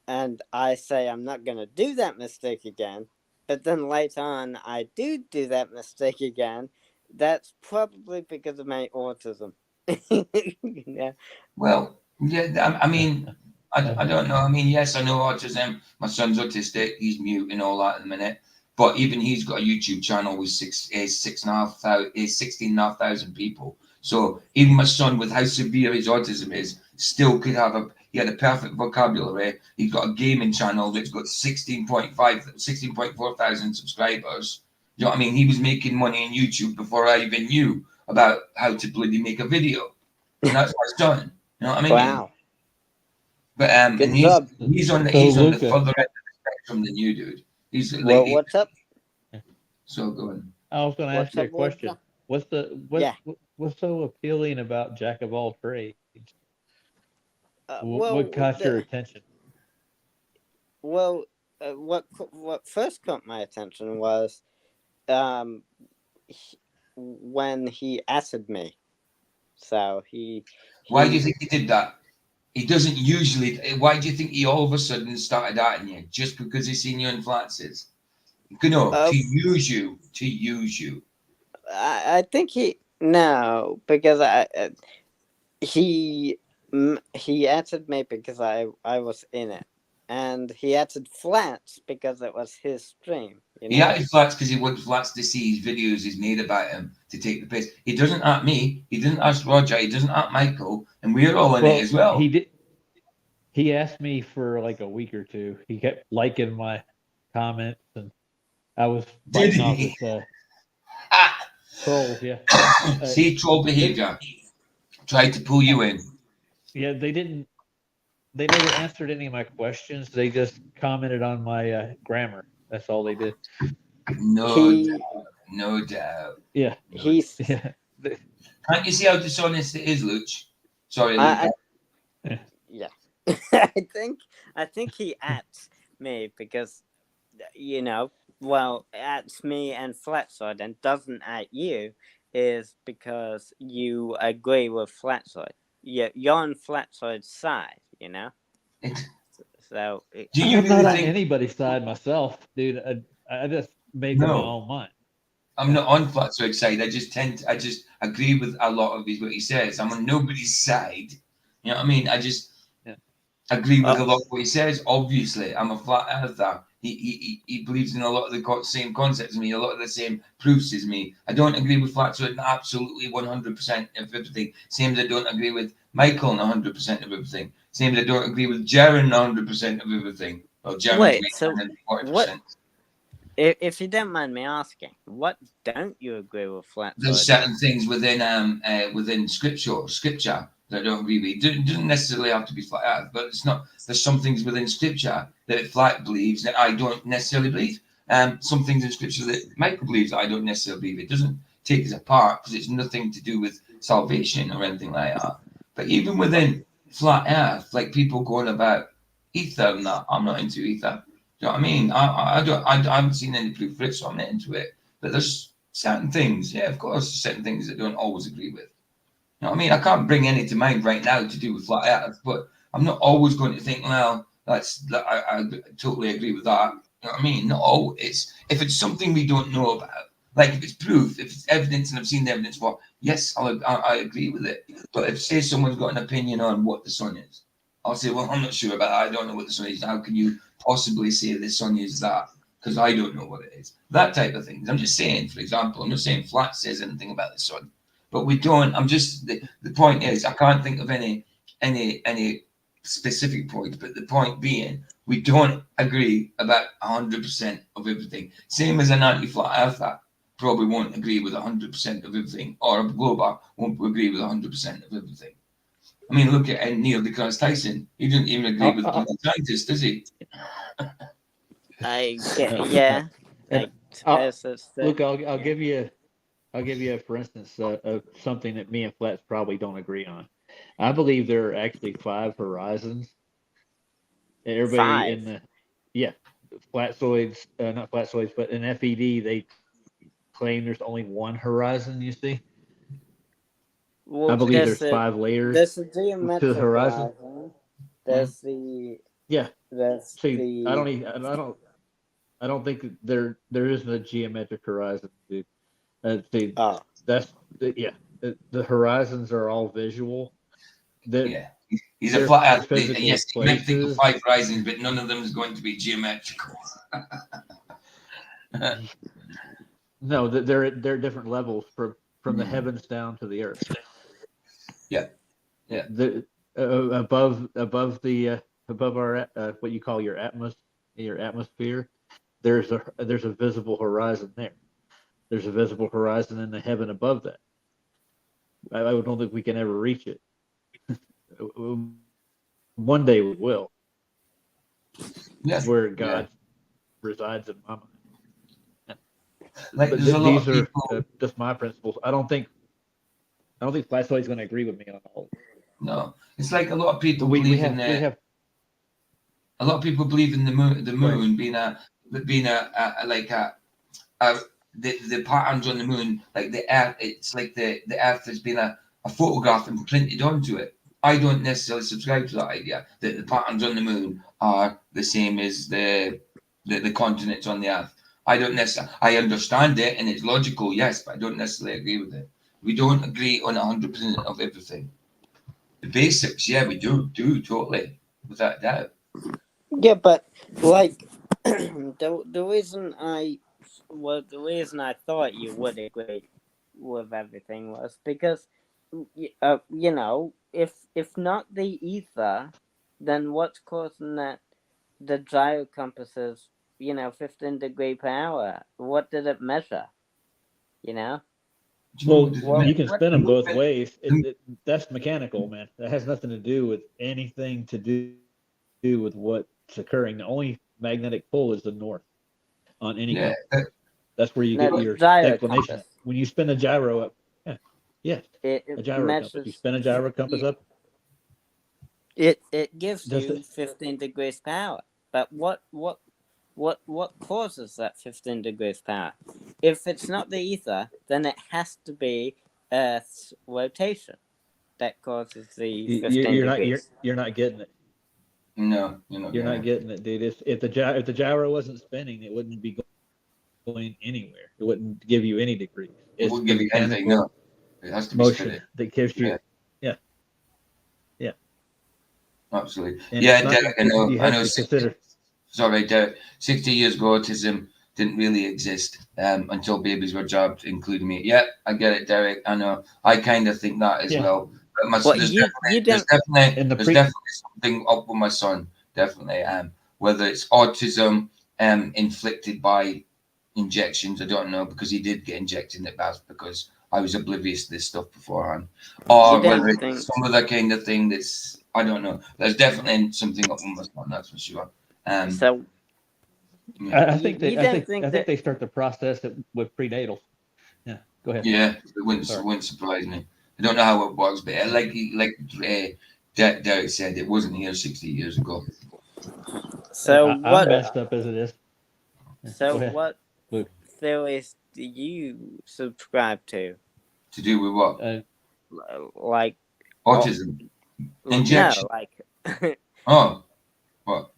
Speaker 4: and I say I'm not going to do that mistake again, but then later on I do that mistake again, that's probably because of my autism. Yeah.
Speaker 3: Well, yeah, I mean, I don't know. I mean, yes, I know autism. My son's autistic. He's mute and all that in a minute. But even he's got a YouTube channel with 16,500 people. So even my son, with how severe his autism is, still could have he had a perfect vocabulary. He's got a gaming channel that's got 16.4 thousand subscribers. You know what I mean? He was making money on YouTube before I even knew about how to bloody make a video. And that's my son. You know what I mean?
Speaker 4: Wow.
Speaker 3: But
Speaker 4: Good
Speaker 3: and
Speaker 4: job.
Speaker 3: he's on the
Speaker 5: So,
Speaker 3: further
Speaker 5: Luca,
Speaker 3: end of the spectrum than you, dude. He's
Speaker 4: Well,
Speaker 3: like
Speaker 4: what's up?
Speaker 3: so good.
Speaker 5: I was going to ask
Speaker 4: What's
Speaker 5: you a
Speaker 4: up,
Speaker 5: question.
Speaker 4: Luca?
Speaker 5: What's
Speaker 4: Yeah.
Speaker 5: what's so appealing about Jack of all trades?
Speaker 4: Well,
Speaker 5: What caught your attention?
Speaker 4: Well, what first caught my attention was um, when he asked me. So
Speaker 3: Why do you think he did that? He doesn't usually. Why do you think he all of a sudden started at you just because he's seen you in flats? You know,
Speaker 4: uh,
Speaker 3: to use you, to use you.
Speaker 4: I think no, because he asked me because I was in it, and he asked flats because it was his stream. You
Speaker 3: He
Speaker 4: know.
Speaker 3: added flats because he wants flats to see his videos he's made about him to take the piss. He doesn't at me. He didn't ask Roger. He doesn't at Michael, and we're all in it as well.
Speaker 5: He did. He asked me for like a week or two. He kept liking my comments, and I was fighting off his trolls. Yeah.
Speaker 3: See, troll behavior. Tried to pull you in.
Speaker 5: Yeah, they never answered any of my questions. They just commented on my grammar. That's all they did.
Speaker 3: No doubt.
Speaker 5: Yeah.
Speaker 4: He's.
Speaker 5: Yeah.
Speaker 3: Can't you see how dishonest it is, Luch? Sorry,
Speaker 4: Yeah.
Speaker 5: Yeah.
Speaker 4: I think he at me because, you know, well, at me and Flatside and doesn't at you is because you agree with Flatside. You're on Flatside's side, you know. So
Speaker 3: Do you
Speaker 5: I'm
Speaker 3: really
Speaker 5: not on
Speaker 3: think?
Speaker 5: anybody's side myself, dude. I just make up my
Speaker 3: No,
Speaker 5: own mind.
Speaker 3: I'm not on Flatsoid's side. I just agree with a lot of what he says. I'm on nobody's side. You know what I mean? I just agree with a lot of what he says. Obviously, I'm a flat earther. He believes in a lot of the same concepts as me, a lot of the same proofs as me. I don't agree with Flatsoid in absolutely 100% of everything. Same as I don't agree with Michael in 100% of everything. Same as I don't agree with Jaren 100% of everything. Well, Jaren's
Speaker 4: wait,
Speaker 3: maybe
Speaker 4: so
Speaker 3: 40%.
Speaker 4: what? If you don't mind me asking, what don't you agree with Flatside?
Speaker 3: There's certain things within scripture that I don't agree with. It doesn't necessarily have to be flat earth, but it's not. There's some things within scripture that Flat believes that I don't necessarily believe. Some things in scripture that Michael believes that I don't necessarily believe. It doesn't take us apart because it's nothing to do with salvation or anything like that. But even within flat earth, like people going about ether and that, I'm not into ether. Do you know what I mean? I haven't seen any proof for it, so I'm not into it. But there's certain things, yeah, of course, certain things that don't always agree with. You know what I mean? I can't bring any to mind right now to do with flat earth, but I'm not always going to think, well, I totally agree with that. You know what I mean? Not always. If it's something we don't know about, like if it's proof, if it's evidence, and I've seen the evidence for, yes, I agree with it. But if say someone's got an opinion on what the sun is, I'll say, well, I'm not sure about that. I don't know what the sun is. How can you possibly say the sun is that? Because I don't know what it is. That type of thing. I'm just saying, for example, I'm not saying flat says anything about the sun, but we don't. I'm just the point is I can't think of any specific point, but the point being we don't agree about 100% of everything. Same as an anti-flat earther probably won't agree with 100% of everything, or a glober won't agree with 100% of everything. I mean, look at Neil deGrasse Tyson. He didn't even agree with the scientists, does he?
Speaker 4: Yeah.
Speaker 5: And
Speaker 4: I suppose that's
Speaker 5: look, I'll give you for instance of something that me and Flats probably don't agree on. I believe there are actually 5 horizons. Everybody in
Speaker 4: 5.
Speaker 5: the flatsoids, not flatsoids, but in FED they claim there's only one horizon. You see,
Speaker 4: Well,
Speaker 5: I believe there's 5 layers
Speaker 4: there's a
Speaker 5: to the
Speaker 4: geometric
Speaker 5: horizon.
Speaker 4: horizon. There's
Speaker 5: Yeah.
Speaker 4: there's
Speaker 5: See,
Speaker 4: the
Speaker 5: I don't think that there isn't a geometric horizon, dude. See,
Speaker 4: oh
Speaker 5: that's the horizons are all visual.
Speaker 3: Yeah. He's a
Speaker 5: They're
Speaker 3: flat earth.
Speaker 5: physical
Speaker 3: Yes, you might think of
Speaker 5: places.
Speaker 3: 5 horizons, but none of them is going to be geometrical.
Speaker 5: No, they're different levels from the heavens down to the earth.
Speaker 3: Yeah.
Speaker 5: The above our what you call your atmosphere, there's a visible horizon there. There's a visible horizon in the heaven above that. I don't think we can ever reach it. One day we will.
Speaker 3: Yes.
Speaker 5: Where God resides in my mind.
Speaker 3: Like
Speaker 5: But
Speaker 3: there's a lot of
Speaker 5: these
Speaker 3: people.
Speaker 5: are just my principles. I don't think Flasoid's going to agree with me on all.
Speaker 3: No, it's like a lot of people
Speaker 5: We
Speaker 3: believe
Speaker 5: have
Speaker 3: a lot of people believe in the moon being the patterns on the moon, like the earth. It's like the earth has been a photograph and printed onto it. I don't necessarily subscribe to that idea that the patterns on the moon are the same as the continents on the earth. I don't necessarily. I understand it and it's logical, yes, but I don't necessarily agree with it. We don't agree on 100% of everything. The basics, yeah, we do totally, without doubt.
Speaker 4: yeah, but like the reason I thought you would agree with everything was because if not the ether, then what's causing that the gyro compasses 15 degree per hour? What did it measure?
Speaker 5: well,
Speaker 4: Well,
Speaker 5: you can spin them both ways. That's mechanical, man. That has nothing to do with anything to do with what's occurring. The only magnetic pull is the north on any compass. That's where you get your declination.
Speaker 4: compass.
Speaker 5: When you spin a gyro up, a
Speaker 4: It
Speaker 5: gyro compass. You spin a gyro compass up.
Speaker 4: It gives
Speaker 5: Does
Speaker 4: you
Speaker 5: it?
Speaker 4: 15 degrees per hour. But what causes that 15 degrees per hour? If it's not the ether, then it has to be Earth's rotation that causes the 15 degrees.
Speaker 5: You're not getting it.
Speaker 3: No,
Speaker 5: You're not getting it, dude. If the gyro wasn't spinning, it wouldn't be going anywhere. It wouldn't give you any degrees.
Speaker 3: It wouldn't give you anything. No, it has to be
Speaker 5: motion
Speaker 3: spinning.
Speaker 5: that gives you.
Speaker 3: Absolutely.
Speaker 5: And
Speaker 3: Yeah, Derek, I know.
Speaker 5: You have to consider.
Speaker 3: Sorry, Derek. 60 years ago, autism didn't really exist until babies were jabbed, including me. Yeah, I get it, Derek. I know. I kind of think that as well. But there's definitely something up with my son. Definitely. Whether it's autism inflicted by injections, I don't know, because he did get injected in it, because I was oblivious to this stuff beforehand, or whether it's some other kind of thing that's, I don't know. There's definitely something up with my son, that's for sure.
Speaker 4: So
Speaker 5: I think they start to process it with prenatals. Yeah, go ahead.
Speaker 3: Yeah, it wouldn't surprise me. I don't know how it works, but like Derek said, it wasn't here 60 years ago.
Speaker 4: So
Speaker 5: I'm messed up as it is.
Speaker 4: So what theories do you subscribe to?
Speaker 3: To do with what?
Speaker 4: Like
Speaker 3: autism. Injection.
Speaker 4: No, like
Speaker 3: oh, what?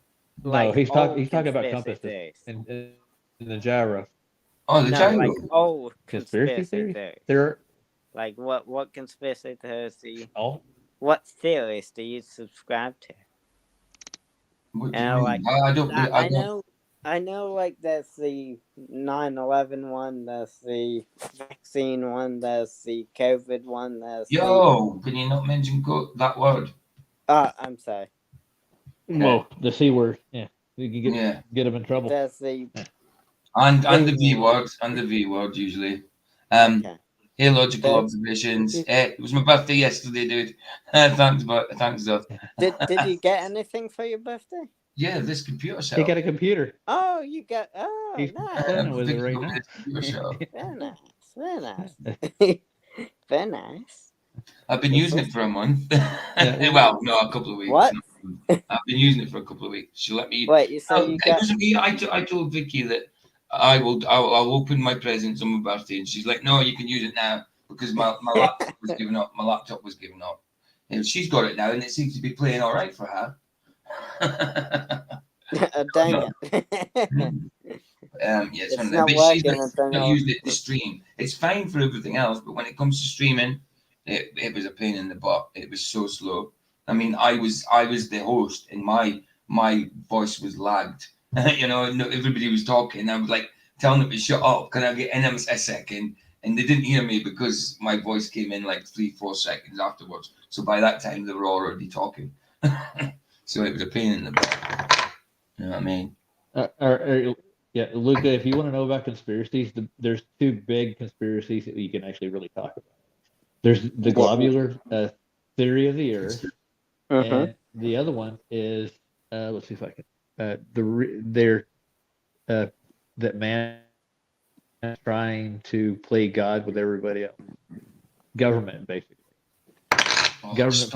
Speaker 5: No, he's
Speaker 4: old
Speaker 5: talking about
Speaker 4: conspiracy
Speaker 5: compasses
Speaker 4: theories.
Speaker 5: and the gyro.
Speaker 3: Oh, the
Speaker 4: No, like
Speaker 3: gyro.
Speaker 4: old
Speaker 5: Conspiracy
Speaker 4: conspiracy
Speaker 5: theories?
Speaker 4: theories.
Speaker 5: There are
Speaker 4: Like what conspiracy theories do you?
Speaker 5: all.
Speaker 4: What theories do you subscribe to?
Speaker 3: What do you
Speaker 4: And
Speaker 3: mean?
Speaker 4: like
Speaker 3: I don't. I don't.
Speaker 4: I know like there's the 9/11 one, there's the vaccine one, there's the COVID one, there's the
Speaker 3: Yo, can you not mention that word?
Speaker 4: I'm sorry.
Speaker 3: Okay.
Speaker 5: Well, the C word. Yeah, you can
Speaker 3: Yeah.
Speaker 5: get them in trouble.
Speaker 4: There's the
Speaker 3: And the V
Speaker 4: the
Speaker 3: word, and the V word usually.
Speaker 4: okay.
Speaker 3: Illogical
Speaker 4: There's,
Speaker 3: observations. It was my birthday yesterday, dude. Thanks, Doc.
Speaker 4: did you get anything for your birthday?
Speaker 3: Yeah, this computer
Speaker 5: He
Speaker 3: setup.
Speaker 5: got a computer.
Speaker 4: Oh, you got
Speaker 5: He's
Speaker 4: nice.
Speaker 5: playing with it
Speaker 3: Thinking
Speaker 5: right
Speaker 3: about
Speaker 5: now.
Speaker 3: this computer setup.
Speaker 4: Very nice. Very nice. Very nice.
Speaker 3: I've been
Speaker 4: That's
Speaker 3: using it for a month.
Speaker 5: Yeah.
Speaker 3: Well, no, a couple of weeks.
Speaker 4: What?
Speaker 3: I've been using it for a couple of weeks. She let me.
Speaker 4: Wait, you say you
Speaker 3: It
Speaker 4: got
Speaker 3: wasn't me. I told Vicky that I'll open my presents on my birthday, and she's like, "No, you can use it now because my laptop was giving up. My laptop was giving up. And she's got it now, and it seems to be playing all right for her."
Speaker 4: dang it.
Speaker 3: Yeah, it's one of them.
Speaker 4: not
Speaker 3: But she's
Speaker 4: working.
Speaker 3: not used it to stream. It's fine for everything else, but when it comes to streaming, it was a pain in the butt. It was so slow. I mean, I was the host, and my voice was lagged. Everybody was talking. I was like telling them to shut up. Can I get in a second? And they didn't hear me because my voice came in like 3-4 seconds afterwards. So by that time, they were already talking. So it was a pain in the butt. You know what I mean?
Speaker 5: Yeah, Luca, if you want to know about conspiracies, there's two big conspiracies that you can actually really talk about. There's the globular theory of the Earth, and the other one is let's see if I can that man is trying to play God with everybody else. Government, basically. Government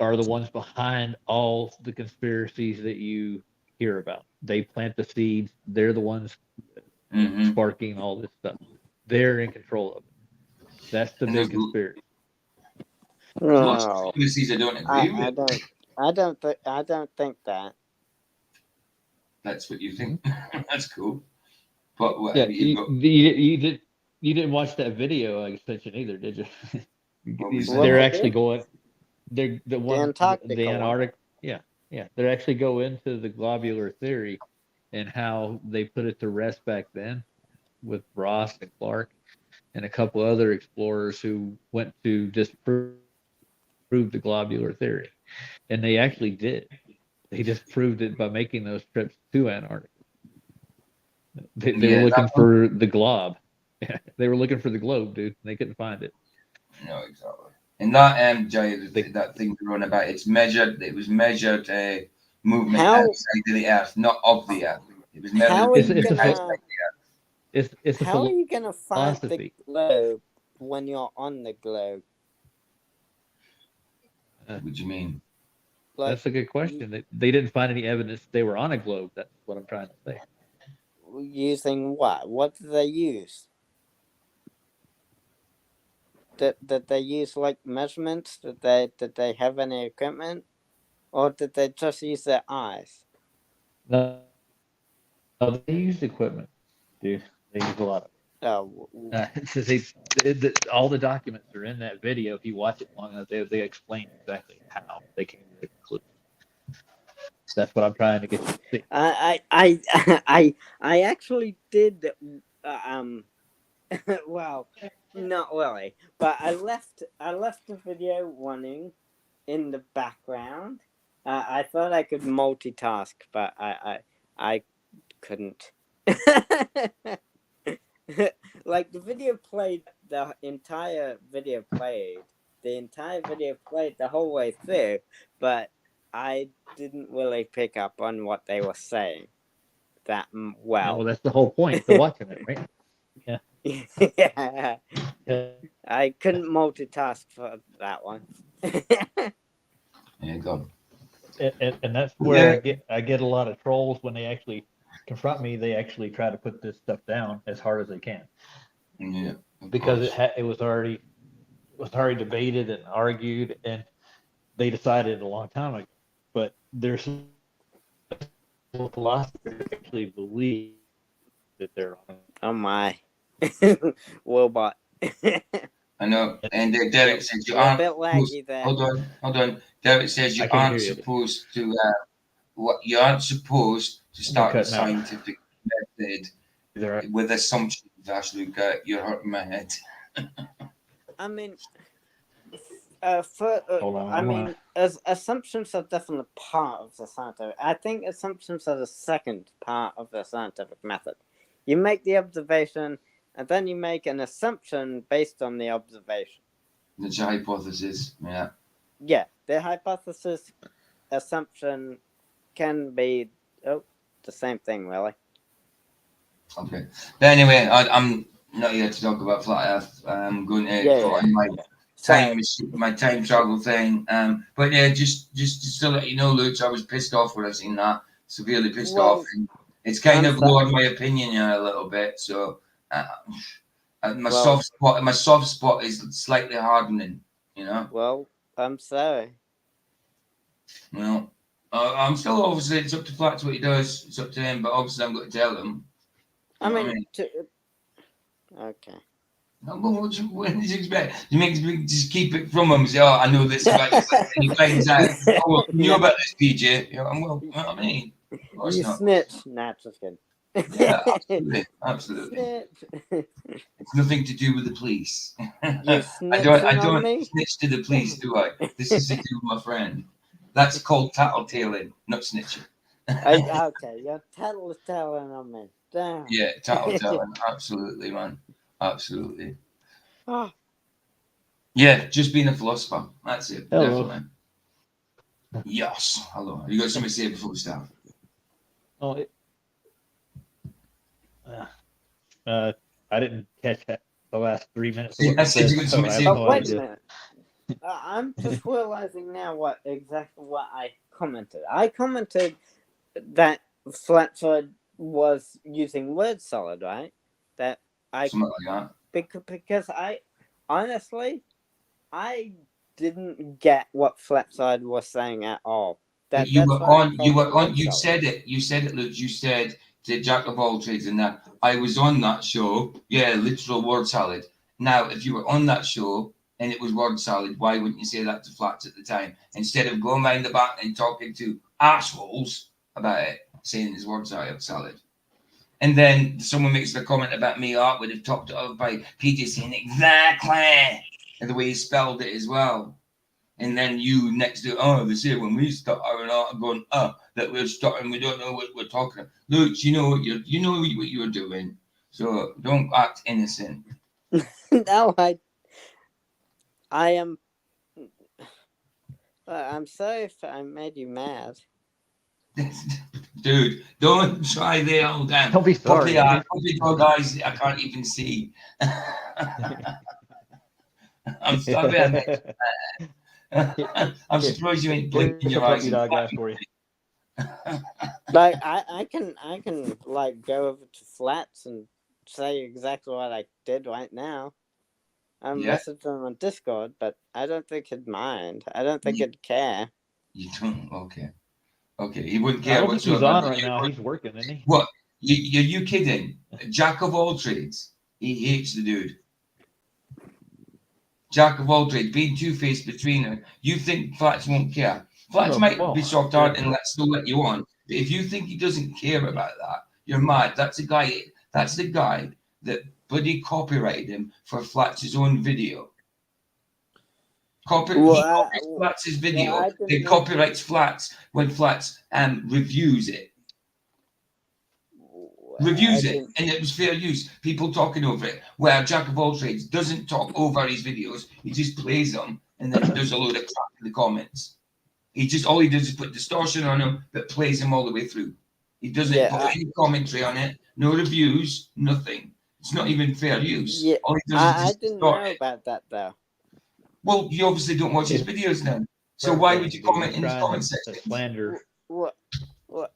Speaker 5: are the ones behind all the conspiracies that you hear about. They plant the seeds. They're the ones sparking all this stuff. They're in control of it. That's the big conspiracy.
Speaker 3: Lots of
Speaker 4: No,
Speaker 3: conspiracies I don't agree with.
Speaker 4: I don't think that.
Speaker 3: That's what you think. That's cool. But what
Speaker 5: Yeah,
Speaker 3: you
Speaker 5: you didn't watch that video I sent you either, did you?
Speaker 3: was
Speaker 5: They're
Speaker 3: that?
Speaker 5: actually going. They're the
Speaker 4: Antarctica
Speaker 5: Antarctic. Yeah. They actually go into the globular theory and how they put it to rest back then with Ross and Clark and a couple other explorers who went to disprove the globular theory, and they actually did. They just proved it by making those trips to Antarctica. They were looking for the glob. They were looking for the globe, dude. They couldn't find it.
Speaker 3: No, exactly. And that Jay, that thing you're on about, it's measured. It was measured movement outside of the Earth, not of the Earth. It was measured movement outside the Earth.
Speaker 5: It's
Speaker 4: how are you gonna find the
Speaker 5: philosophy.
Speaker 4: globe when you're on the globe?
Speaker 3: What do you mean?
Speaker 4: Like,
Speaker 5: That's a good question. They didn't find any evidence they were on a globe. That's what I'm trying to say.
Speaker 4: using what? What did they use? Did they use like measurements? Did they have any equipment, or did they just use their eyes?
Speaker 5: No, they used equipment, dude. They used a lot of.
Speaker 4: Oh,
Speaker 5: All the documents are in that video. If you watch it long enough, they explain exactly how they came to the conclusion. That's what I'm trying to get you to see.
Speaker 4: I actually did. Well, not really, but I left the video running in the background. I thought I could multitask, but I couldn't. Like the video played, the entire video played the whole way through, but I didn't really pick up on what they were saying that well.
Speaker 5: Yeah, well, that's the whole point to watching it, right?
Speaker 4: Yeah. I couldn't multitask for that one.
Speaker 3: Yeah, go.
Speaker 5: And that's where I get a lot of trolls when they actually confront me. They actually try to put this stuff down as hard as they can.
Speaker 3: Yeah.
Speaker 5: Because it was already debated and argued, and they decided a long time ago. But there's philosophers actually believe that they're on.
Speaker 4: Oh my. Wilbot.
Speaker 3: I know. And Derek says you
Speaker 4: You're a
Speaker 3: aren't
Speaker 4: bit
Speaker 3: supposed.
Speaker 4: laggy there.
Speaker 3: Hold on. Derek says you
Speaker 5: I can't
Speaker 3: aren't
Speaker 5: hear you.
Speaker 3: supposed to. You aren't supposed to start a
Speaker 5: cutting out.
Speaker 3: scientific method
Speaker 5: They're
Speaker 3: with assumptions. Ash Luca, you're hurting my head.
Speaker 4: I mean,
Speaker 5: Hold on,
Speaker 4: as assumptions are definitely part of the scientific. I think assumptions are the second part of the scientific method. You make the observation, and then you make an assumption based on the observation.
Speaker 3: It's a hypothesis. Yeah.
Speaker 4: Yeah, the hypothesis, assumption can be the same thing, really.
Speaker 3: Okay. But anyway, I'm not here to talk about flat Earth. I'm going to go on my time travel thing. But yeah, just to let you know, Luke, I was pissed off when I seen that. Severely pissed off. And it's kind of lowered my opinion here a little bit. So my soft spot is slightly hardening. You know.
Speaker 4: Well, I'm sorry.
Speaker 3: Well, I'm still obviously it's up to Flats what he does. It's up to him, but obviously I'm going to tell him.
Speaker 4: Okay.
Speaker 3: What did you expect? You make just keep it from him and say, "Oh, I know this about you." And he finds out, "Oh, well, you know about this, PJ." You know, well, you know what I mean?
Speaker 4: You snitch. Nah, just kidding.
Speaker 3: Yeah, absolutely. It's nothing to do with the police. I don't snitch to the police, do I? This is to do with my friend. That's called tattletaling, not snitching.
Speaker 4: Okay, you're tattletelling on me. Damn.
Speaker 3: Yeah, tattletelling. Absolutely, man. Absolutely.
Speaker 4: Oh.
Speaker 3: Yeah, just being a philosopher. That's it.
Speaker 5: Hello.
Speaker 3: Definitely. Yes. Hello. You got something to say before we start?
Speaker 5: Oh, I didn't catch the last 3 minutes.
Speaker 3: Wait a
Speaker 4: minute. I'm just realizing now what I commented. I commented that Flatfoot was using word solid, right? That I
Speaker 3: something like that.
Speaker 4: Because honestly didn't get what Flipside was saying at all.
Speaker 3: You said it, Luke. You said the Jack of all trades and that. I was on that show. Yeah, literal word salad. Now, if you were on that show and it was word salad, why wouldn't you say that to Flats at the time? Instead of going behind the back and talking to assholes about it, saying it's word salad. And then someone makes the comment about me, Art would have topped it up by PJ saying exactly, and the way he spelled it as well. And then you next to, they say when we start out going, that we're starting, we don't know what we're talking about. Luke, you know what you're doing. So don't act innocent.
Speaker 4: No, I am. I'm sorry if I made you mad.
Speaker 3: Dude, don't try the old damn.
Speaker 5: Don't be sorry.
Speaker 3: Puppy dog eyes, I can't even see. I'm sorry. I'm surprised you ain't blinking your eyes.
Speaker 5: For you.
Speaker 4: Like I can like go over to Flats and say exactly what I did right now. I'm messaging him on Discord, but I don't think he'd mind. I don't think he'd care.
Speaker 3: You don't? Okay, he wouldn't care.
Speaker 5: He's on right now. He's working, isn't he?
Speaker 3: What? You kidding? Jack of all trades. He hates the dude. Jack of all trades, being two-faced between them. You think Flats won't care? Flats might be soft-hearted and still let you on. But if you think he doesn't care about that, you're mad. That's the guy that bloody copyrighted him for Flats' own video. He copyrights Flats' video. It copyrights Flats when Flats reviews it. And it was fair use. People talking over it. Where Jack of all trades doesn't talk over his videos, he just plays them and then does a load of crap in the comments. All he does is put distortion on them, but plays them all the way through. He doesn't put any commentary on it, no reviews, nothing. It's not even fair use.
Speaker 4: Yeah,
Speaker 3: all he does
Speaker 4: I didn't know about that though.
Speaker 3: Well, you obviously don't watch his videos now. So why would you comment in his comment section?
Speaker 5: Slander.
Speaker 4: Well,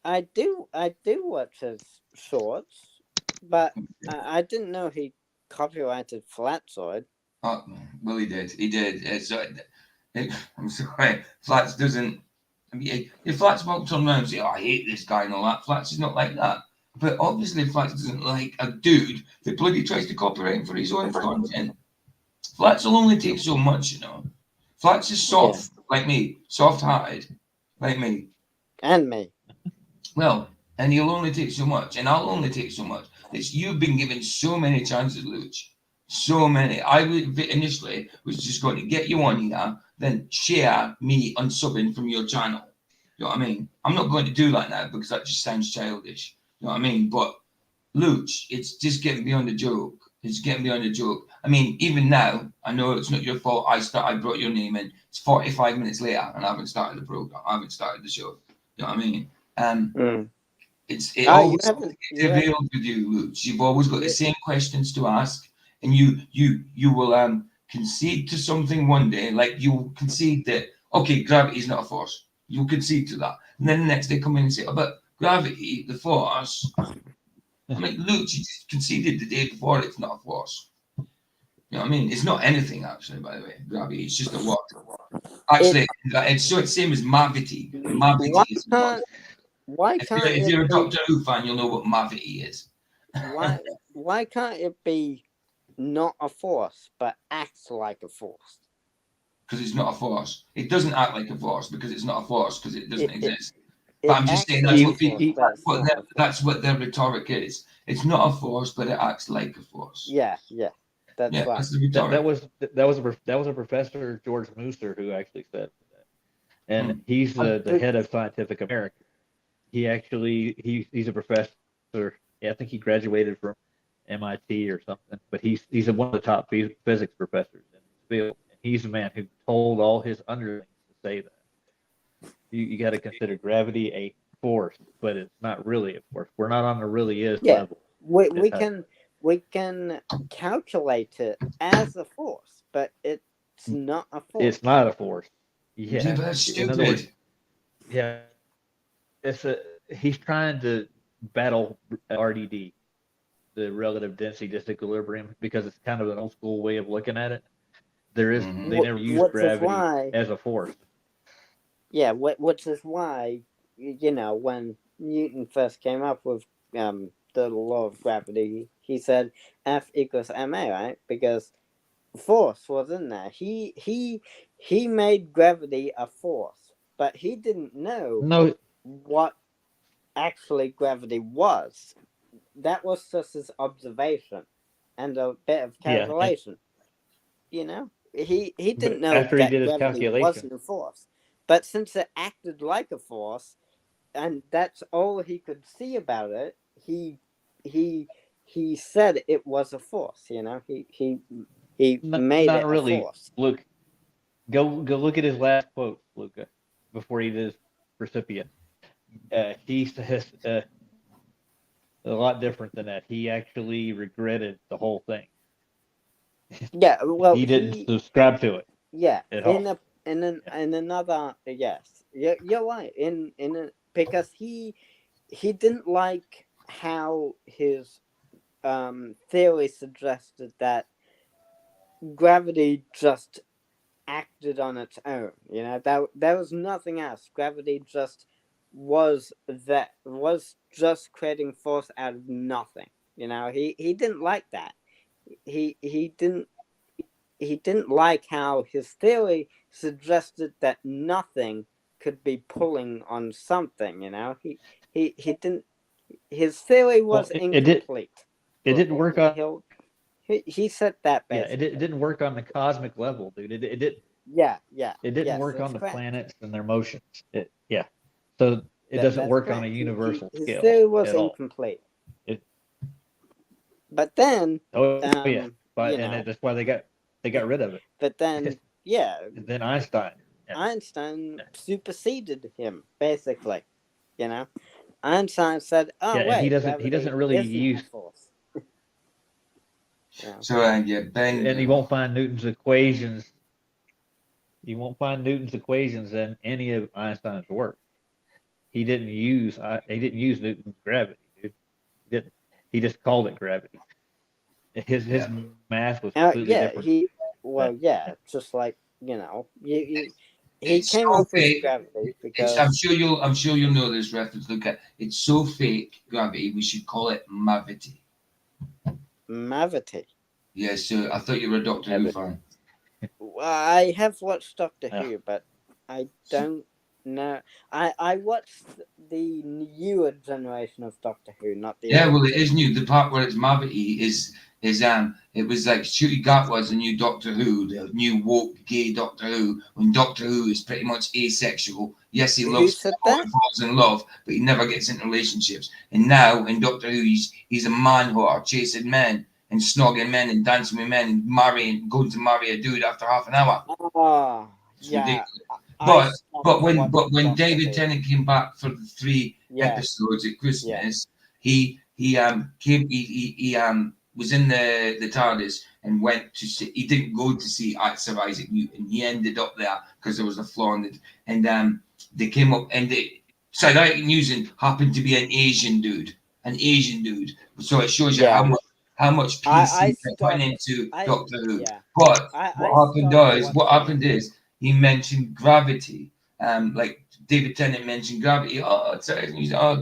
Speaker 4: I do watch his shorts, but I didn't know he copyrighted Flatsoid.
Speaker 3: Oh, well, he did. I'm sorry. Flats doesn't. mean, if Flats walked on around and say, "Oh, I hate this guy" and all that, Flats is not like that. But obviously, Flats doesn't like a dude that bloody tries to copyright him for his own content. Flats will only take so much, you know. Flats is soft, like me, soft-hearted, like me.
Speaker 4: And me.
Speaker 3: Well, and he'll only take so much, and I'll only take so much. It's you've been given so many chances, Luch. So many. I initially was just going to get you on here, then share me unsubbing from your channel. You know what I mean? I'm not going to do that now because that just sounds childish. You know what I mean? But Luch, it's just getting beyond the joke. It's getting beyond the joke. I mean, even now, I know it's not your fault. I brought your name in. It's 45 minutes later, and I haven't started the program. I haven't started the show. You know what I mean? It always prevails with you, Luch. You've always got the same questions to ask, and you will concede to something one day, like you'll concede that okay, gravity is not a force. You'll concede to that, and then the next day come in and say, oh, but gravity, the force. I mean, Luch, you just conceded the day before it's not a force. You know what I mean? It's not anything actually, by the way. Gravity, it's just a what? Actually, it's the same as mavity. Mavity is what?
Speaker 4: Why can't
Speaker 3: if you're a Doctor Who fan, you'll know what mavity is.
Speaker 4: Why can't it be not a force but acts like a force?
Speaker 3: Because it's not a force. It doesn't act like a force because it's not a force because it doesn't exist. But I'm just saying that's what their rhetoric is. It's not a force, but it acts like a force.
Speaker 4: Yeah, that's right.
Speaker 3: That's the rhetoric.
Speaker 5: That was a professor, George Mooser, who actually said that, and he's the head of Scientific American. He's a professor. Yeah, I think he graduated from MIT or something, but he's one of the top physics professors in his field. And he's the man who told all his underlings to say that. You got to consider gravity a force, but it's not really a force. We're not on the really is level.
Speaker 4: We can calculate it as a force, but it's not a force.
Speaker 5: It's not a force.
Speaker 3: Yeah, but that's stupid.
Speaker 5: In other words, yeah, he's trying to battle RDD, the relative density disequilibrium, because it's kind of an old school way of looking at it. They never use gravity as a force.
Speaker 4: Yeah, which is why, when Newton first came up with the law of gravity, he said F equals ma, right? Because force was in there. He made gravity a force, but he didn't know what actually gravity was. That was just his observation and a bit of calculation. He didn't know that gravity wasn't a force. But since it acted like a force, and that's all he could see about it, he said it was a force. He made it a force.
Speaker 5: Luke, go look at his last quote, Luca, before he did his recipient. He says a lot different than that. He actually regretted the whole thing.
Speaker 4: Yeah, well,
Speaker 5: he didn't subscribe to it.
Speaker 4: Yeah, in another, yes, you're right. Because he didn't like how his theory suggested that gravity just acted on its own. There was nothing else. Gravity just was just creating force out of nothing. He didn't like that. He didn't like how his theory suggested that nothing could be pulling on something. He didn't. His theory was incomplete.
Speaker 5: It didn't work on.
Speaker 4: He said that.
Speaker 5: Basically. Yeah, it didn't work on the cosmic level, dude. It did.
Speaker 4: Yeah.
Speaker 5: It didn't work on the planets and their motions. So it doesn't work on a universal scale.
Speaker 4: His theory was incomplete. But then.
Speaker 5: And that's why they got rid of it.
Speaker 4: But then,
Speaker 5: then Einstein.
Speaker 4: Yeah. Einstein superseded him, basically. Einstein said, "Oh, wait,
Speaker 5: he doesn't really use
Speaker 4: force."
Speaker 3: So Ben,
Speaker 5: and you won't find Newton's equations. You won't find Newton's equations in any of Einstein's work. He didn't use Newton's gravity, dude. He didn't. He just called it gravity. His math was completely different.
Speaker 4: Just like he
Speaker 3: It's
Speaker 4: came
Speaker 3: so
Speaker 4: up with
Speaker 3: fake.
Speaker 4: gravity
Speaker 3: It's,
Speaker 4: because
Speaker 3: I'm sure you'll know this reference. Look at it's so fake, gravity. We should call it mavity.
Speaker 4: gravity.
Speaker 3: Yeah, so I thought you were a Doctor Who fan.
Speaker 4: Well, I have watched Doctor
Speaker 5: Yeah.
Speaker 4: Who, but I don't know. I watched the newer generation of Doctor Who, not the
Speaker 3: Yeah,
Speaker 4: old.
Speaker 3: well, it is new. The part where it's mavity is it was like Shooty Gatwa's the new Doctor Who, the new woke gay Doctor Who, when Doctor Who is pretty much asexual. Yes, he
Speaker 4: Who
Speaker 3: loves
Speaker 4: said
Speaker 3: people
Speaker 4: that?
Speaker 3: and falls in love, but he never gets into relationships. And now in Doctor Who, he's a man whore, chasing men and snogging men and dancing with men and going to marry a dude after half an hour.
Speaker 4: Oh,
Speaker 3: It's
Speaker 4: yeah.
Speaker 3: ridiculous.
Speaker 4: I
Speaker 3: But
Speaker 4: stopped watching
Speaker 3: when
Speaker 4: Doctor
Speaker 3: David
Speaker 4: Who.
Speaker 3: Tennant came back for the 3
Speaker 4: Yeah,
Speaker 3: episodes at Christmas, he was in the TARDIS and went to see. He didn't go to see Sir Isaac Newton. He ended up there because there was a flaw in it, and they came up and Sir Isaac Newton happened to be an Asian dude. So it shows you
Speaker 4: yeah.
Speaker 3: how much
Speaker 4: I
Speaker 3: PC they're putting
Speaker 4: stopped.
Speaker 3: into
Speaker 4: I
Speaker 3: Doctor Who.
Speaker 4: yeah.
Speaker 3: But
Speaker 4: I
Speaker 3: what
Speaker 4: stopped
Speaker 3: happened
Speaker 4: watching.
Speaker 3: is he mentioned gravity. Like David Tennant mentioned gravity. Oh, it's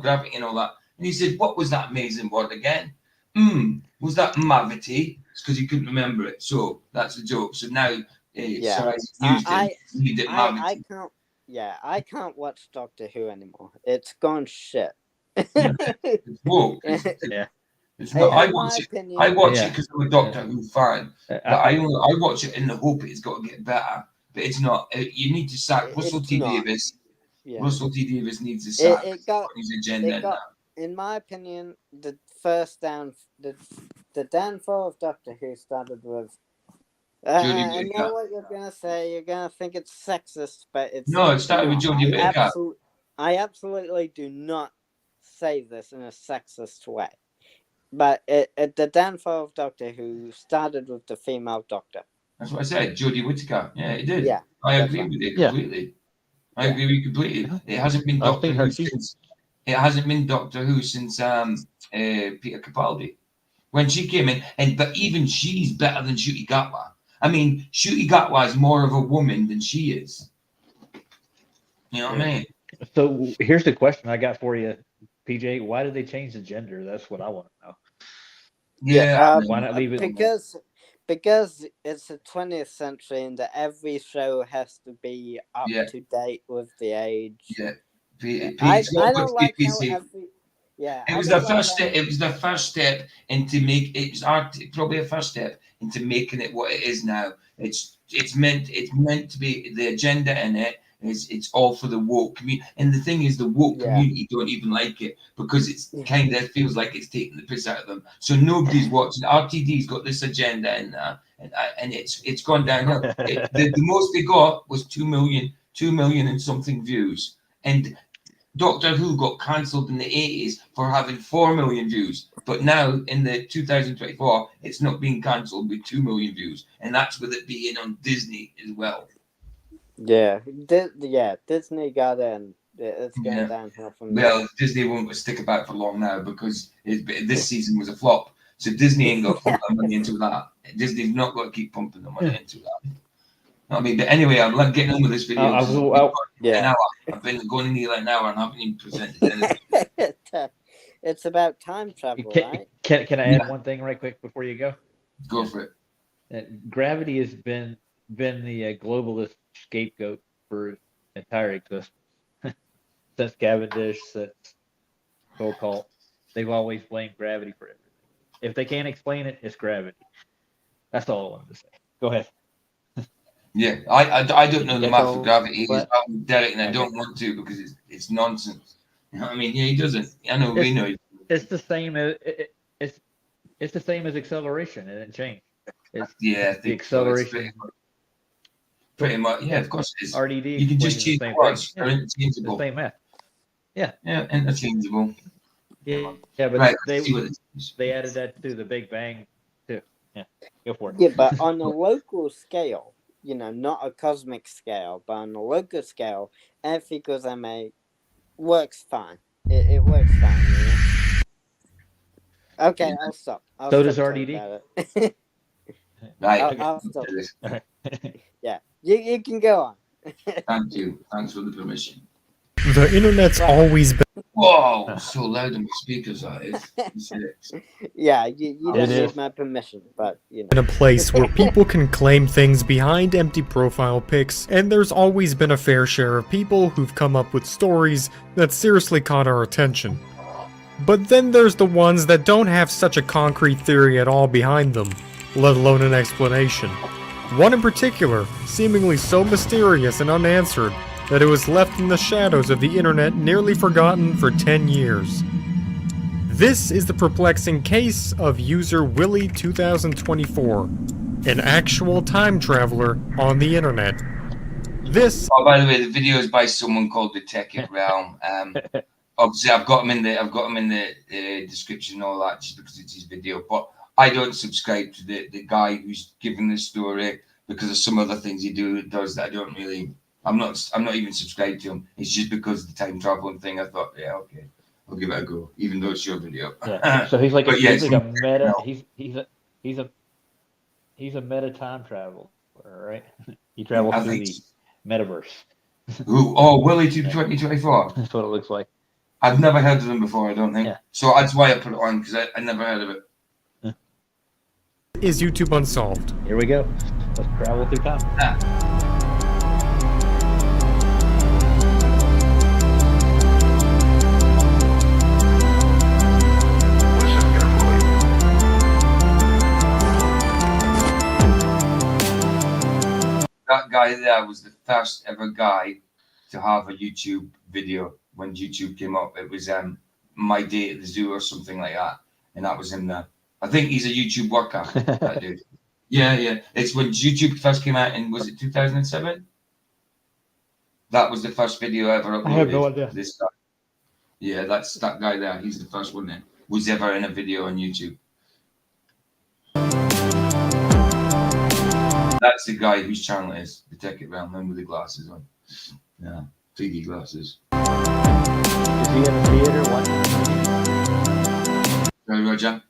Speaker 3: gravity and all that. And he said, "What was that amazing word again? Was that mavity?" It's because he couldn't remember it. So that's the joke. So now
Speaker 4: Yeah,
Speaker 3: Sir Isaac Newton used it
Speaker 4: I
Speaker 3: mavity.
Speaker 4: can't. Yeah, I can't watch Doctor Who anymore. It's gone shit.
Speaker 3: Yeah, it's woke.
Speaker 5: Yeah.
Speaker 3: It's not. I
Speaker 4: In my
Speaker 3: watch it. I
Speaker 4: opinion,
Speaker 3: watch it
Speaker 5: Yeah.
Speaker 3: because I'm a Doctor Who fan. But
Speaker 5: I,
Speaker 3: I watch it in the hope it's got to get better. But it's not. You need to sack Russell
Speaker 4: it's
Speaker 3: T
Speaker 4: not.
Speaker 3: Davis.
Speaker 4: Yeah,
Speaker 3: Russell T Davis needs to
Speaker 4: it,
Speaker 3: sack
Speaker 4: it got
Speaker 3: on his agenda
Speaker 4: it
Speaker 3: and that.
Speaker 4: got. In my opinion, the first the downfall of Doctor Who started with.
Speaker 3: Jodie
Speaker 4: I
Speaker 3: Whittaker.
Speaker 4: know what you're gonna say. You're gonna think it's sexist, but it's
Speaker 3: No, it started with
Speaker 4: not.
Speaker 3: Jodie Whittaker.
Speaker 4: I absolutely do not say this in a sexist way. But the downfall of Doctor Who started with the female Doctor.
Speaker 3: That's what I said. Jodie Whittaker. Yeah, it did.
Speaker 4: Yeah,
Speaker 3: I
Speaker 4: that's
Speaker 3: agree
Speaker 4: right.
Speaker 3: with it
Speaker 5: Yeah.
Speaker 3: completely. I
Speaker 4: Yeah.
Speaker 3: agree with you completely.
Speaker 5: Yeah.
Speaker 3: It hasn't been
Speaker 5: I've
Speaker 3: Doctor
Speaker 5: seen her.
Speaker 3: Who since. It hasn't been Doctor Who since Peter Capaldi when she came in, but even she's better than Shooty Gatwa. I mean, Shooty Gatwa is more of a woman than she is. You know what I mean?
Speaker 5: So here's the question I got for you, PJ. Why did they change the gender? That's what I want to know.
Speaker 3: Yeah.
Speaker 5: Why not leave it?
Speaker 4: Because it's the 20th century and that every show has to be up
Speaker 3: Yeah.
Speaker 4: to date with the age.
Speaker 3: Yeah.
Speaker 4: I don't
Speaker 3: It's
Speaker 4: like how
Speaker 3: PC.
Speaker 4: every. Yeah,
Speaker 3: It
Speaker 4: I
Speaker 3: was
Speaker 4: don't
Speaker 3: the
Speaker 4: like
Speaker 3: first
Speaker 4: how.
Speaker 3: step. It was the first step probably a first step into making it what it is now. It's meant to be the agenda in it is it's all for the woke community. And the thing is, the woke
Speaker 4: Yeah.
Speaker 3: community don't even like it because it's kind of feels like it's taking the piss out of them. So nobody's watching. RTD's got this agenda in there, and it's gone downhill. The most they got was 2 million and something views, and Doctor Who got cancelled in the 80s for having 4 million views, but now in the 2024, it's not being cancelled with 2 million views, and that's with it being on Disney as well.
Speaker 4: Yeah, Disney got in. It's going
Speaker 3: Yeah.
Speaker 4: downhill from there.
Speaker 3: Well, Disney won't stick about for long now because this season was a flop, so Disney ain't got to pump their money into that. Disney's not got to keep pumping the money into that. I mean, but anyway, I'm getting on with this video.
Speaker 4: Yeah.
Speaker 3: An hour. I've been going nearly an hour and I haven't even presented anything.
Speaker 4: It's about time travel, right?
Speaker 5: Can I add one thing right quick before you go?
Speaker 3: Go for
Speaker 5: it. Gravity has been the globalist scapegoat for entire existence since Cavendish, since Foucault. They've always blamed gravity for everything. If they can't explain it, it's gravity. That's all I wanted to say. Go ahead.
Speaker 3: Yeah, I don't know the math of gravity.
Speaker 5: But,
Speaker 3: Derek, and I don't want to because it's nonsense. You know what I mean? Yeah, he doesn't. I know we know.
Speaker 5: It's the same as it's the same as acceleration. It didn't change. It's the acceleration.
Speaker 3: So pretty much. Yeah, of course it is.
Speaker 5: RDD.
Speaker 3: You can just change the words. They're interchangeable.
Speaker 5: The same math. Yeah.
Speaker 3: Yeah, interchangeable.
Speaker 5: Yeah, but
Speaker 3: right,
Speaker 5: they added that to the Big Bang too. Yeah, go for it.
Speaker 4: Yeah, but on a local scale, not a cosmic scale, but on a local scale, F equals MA works fine. It works fine. Okay, I'll stop.
Speaker 5: So does RDD.
Speaker 3: Right.
Speaker 4: I'll stop. Yeah, you can go on.
Speaker 3: Thank you. Thanks for the permission.
Speaker 6: The internet's always been
Speaker 3: Whoa, so loud on my speakers, that is.
Speaker 4: Yeah, you
Speaker 5: It
Speaker 4: don't
Speaker 5: is.
Speaker 4: need my permission, but you
Speaker 6: a
Speaker 4: know.
Speaker 6: place where people can claim things behind empty profile pics, and there's always been a fair share of people who've come up with stories that seriously caught our attention. But then there's the ones that don't have such a concrete theory at all behind them, let alone an explanation. One in particular, seemingly so mysterious and unanswered that it was left in the shadows of the internet, nearly forgotten for 10 years. This is the perplexing case of user Willie2024, an actual time traveler on the internet. This
Speaker 3: Oh, by the way, the video is by someone called the Tech It Realm. Obviously, I've got him in the description and all that just because it's his video. But I don't subscribe to the guy who's giving the story because of some other things he does that I don't really. I'm not even subscribed to him. It's just because of the time traveling thing. I thought, yeah, okay, I'll give it a go, even though it's your video.
Speaker 5: Yeah. So he's like
Speaker 3: But yes,
Speaker 5: he's like a meta. He's a meta time traveler, right? He travels
Speaker 3: I
Speaker 5: through
Speaker 3: think
Speaker 5: the metaverse.
Speaker 3: Who? Oh, Willie2024.
Speaker 5: That's what it looks like.
Speaker 3: I've never heard of them before, I don't think.
Speaker 5: Yeah.
Speaker 3: So that's why I put it on, because I never heard of it.
Speaker 6: is YouTube Unsolved.
Speaker 5: Here we go. Let's travel through time.
Speaker 3: That guy there was the first ever guy to have a YouTube video when YouTube came up. It was My Day at the Zoo or something like that, and that was him there. I think he's a YouTube worker, that dude. Yeah. It's when YouTube first came out, and was it 2007? That was the first video ever uploaded.
Speaker 5: I have no idea.
Speaker 3: This guy. Yeah, that's that guy there. He's the first one that was ever in a video on YouTube. That's the guy whose channel it is, the Tech It Realm, man with the glasses on. Yeah, 3D glasses.
Speaker 5: Is he in the theater watching?
Speaker 3: Sorry, Roger.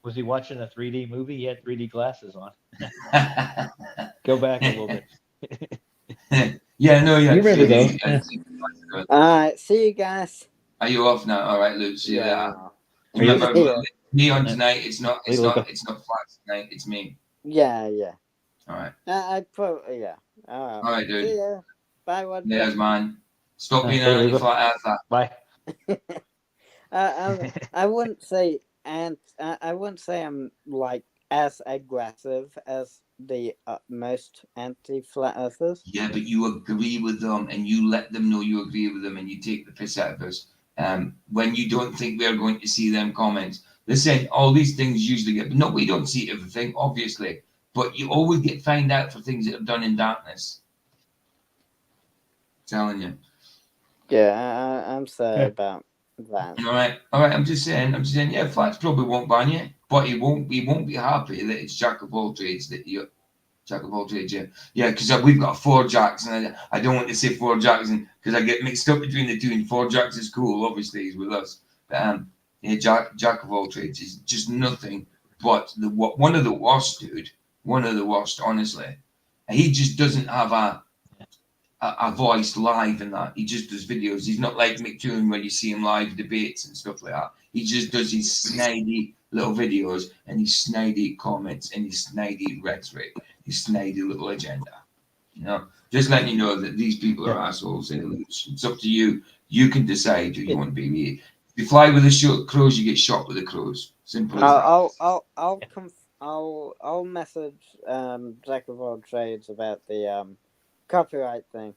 Speaker 5: Was he watching a 3D movie? He had 3D glasses on. Go back a little bit.
Speaker 3: Yeah.
Speaker 5: You ready to go?
Speaker 4: Alright, see you guys.
Speaker 3: Are you off now? All right, Luke. See you
Speaker 4: Yeah.
Speaker 3: later.
Speaker 5: Are
Speaker 3: Remember, me on tonight. It's not flat tonight. It's me.
Speaker 4: Yeah.
Speaker 3: All right.
Speaker 4: I put yeah.
Speaker 3: All right,
Speaker 4: See
Speaker 3: dude.
Speaker 4: ya. Bye, what?
Speaker 3: There's man. Stop being
Speaker 5: Hey,
Speaker 3: an
Speaker 5: Luke.
Speaker 3: flat earther.
Speaker 5: Bye.
Speaker 4: I wouldn't say I wouldn't say I'm like as aggressive as the most anti-flat earthers.
Speaker 3: Yeah, but you agree with them, and you let them know you agree with them, and you take the piss out of us. When you don't think we're going to see them comments. Listen, all these things usually get. No, we don't see everything, obviously, but you always get found out for things that are done in darkness. I'm telling you.
Speaker 4: Yeah, I'm sorry about that.
Speaker 3: All right. I'm just saying. Yeah, Flats probably won't ban you, but he won't be happy that it's Jack of all trades that you. Jack of all trades, yeah, because we've got 4 Jacks, and I don't want to say 4 Jacks, because I get mixed up between the two. And 4 Jacks is cool, obviously he's with us. But yeah, Jack of all trades is just nothing but one of the worst, dude. One of the worst, honestly. He just doesn't have a voice live in that. He just does videos. He's not like McToon where you see him live debates and stuff like that. He just does his snidey little videos and his snidey comments and his snidey rhetoric, his snidey little agenda. You know, just letting you know that these people are assholes. It's up to you. You can decide who you want to be. If you fly with the crows, you get shot with the crows. Simple as that.
Speaker 4: I'll message Jack of all trades about the copyright thing.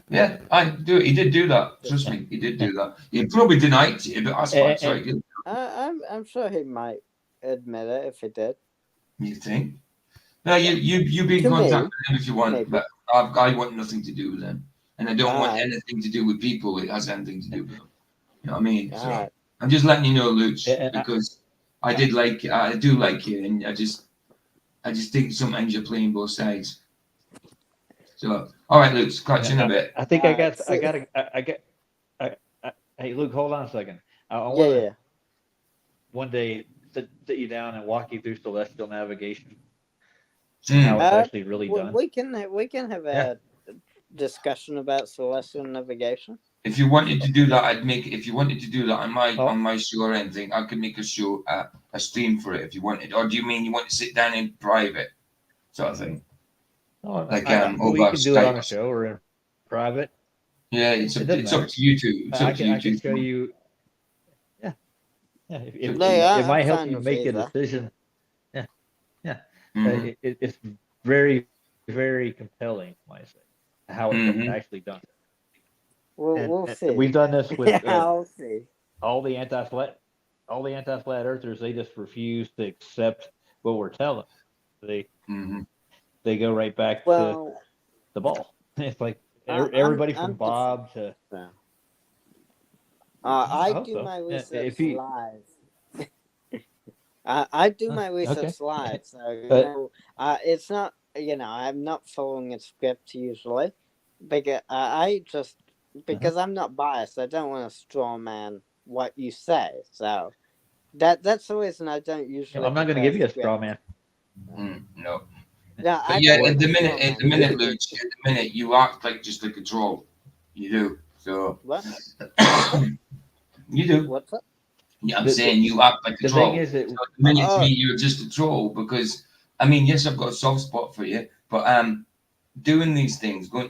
Speaker 3: Yeah, I do. He did do that. Trust me, he did do that. He probably denied it, but that's fine. Sorry,
Speaker 4: I'm sure he might admit it if he did.
Speaker 3: you think? No, you be in contact with him if you want, but I want nothing to do with him, and I don't want anything to do with people that has anything to do with them. You know what I mean? So I'm just letting you know, Luke, because I do like you, and I just think sometimes you're playing both sides. So, all right, Luke, catch you in a bit.
Speaker 5: I think I got. Hey, Luke, hold on a second. I want to one day sit you down and walk you through celestial navigation. how it's
Speaker 4: Uh,
Speaker 5: actually really done.
Speaker 4: we can have
Speaker 3: Yeah.
Speaker 4: a discussion about celestial navigation.
Speaker 3: If you wanted to do that, I'd make. If you wanted to do that
Speaker 5: Oh.
Speaker 3: on my show or anything, I could make a show, a stream for it if you wanted. Or do you mean you want to sit down in private, sort of thing?
Speaker 5: Oh,
Speaker 3: Like
Speaker 5: we
Speaker 3: over
Speaker 5: can do it on
Speaker 3: Skype.
Speaker 5: a show or in private.
Speaker 3: Yeah,
Speaker 5: It doesn't
Speaker 3: it's up
Speaker 5: matter.
Speaker 3: to you two. It's
Speaker 5: I
Speaker 3: up to
Speaker 5: can
Speaker 3: you
Speaker 5: I can
Speaker 3: two.
Speaker 5: show you. Yeah,
Speaker 3: No,
Speaker 5: it might
Speaker 4: I'm
Speaker 5: help
Speaker 4: fine
Speaker 5: you
Speaker 4: with
Speaker 5: make a
Speaker 4: either.
Speaker 5: decision. Yeah, yeah.
Speaker 3: Mhm.
Speaker 5: It's very, very compelling, might I say, how it's
Speaker 3: Mhm.
Speaker 5: actually done.
Speaker 4: We'll
Speaker 5: And
Speaker 4: see.
Speaker 5: we've done this with
Speaker 4: I'll see.
Speaker 5: all the anti-flat earthers. They just refuse to accept what we're telling them.
Speaker 3: Mhm.
Speaker 5: They go right back to
Speaker 4: Well,
Speaker 5: the ball. It's like
Speaker 4: I'm
Speaker 5: everybody from
Speaker 4: I'm
Speaker 5: Bob to.
Speaker 4: different.
Speaker 5: I
Speaker 4: I
Speaker 5: hope
Speaker 4: do
Speaker 5: so.
Speaker 4: my
Speaker 5: Yeah,
Speaker 4: research
Speaker 5: if you
Speaker 4: live. I do my
Speaker 5: okay,
Speaker 4: research live, so
Speaker 5: but
Speaker 4: it's not I'm not following a script usually, because I just because I'm not biased. I don't want to straw man what you say, so that's the reason I don't usually.
Speaker 5: I'm not going to
Speaker 4: prepare
Speaker 5: give you a straw
Speaker 4: scripts.
Speaker 5: man.
Speaker 3: No.
Speaker 4: Yeah,
Speaker 3: But
Speaker 4: I
Speaker 3: yeah,
Speaker 4: don't want to straw
Speaker 3: at the
Speaker 4: man
Speaker 3: minute,
Speaker 4: you.
Speaker 3: Luch, at the minute, you act like just like a troll. You do. So
Speaker 4: What? What's up?
Speaker 3: you do.
Speaker 4: What's up?
Speaker 3: Yeah, I'm
Speaker 5: The,
Speaker 3: saying you act like a
Speaker 5: the thing
Speaker 3: troll.
Speaker 5: is that
Speaker 3: So at the minute, to
Speaker 4: Oh,
Speaker 3: me, you're just a troll because I mean, yes, I've got a soft spot for you, but doing these things, going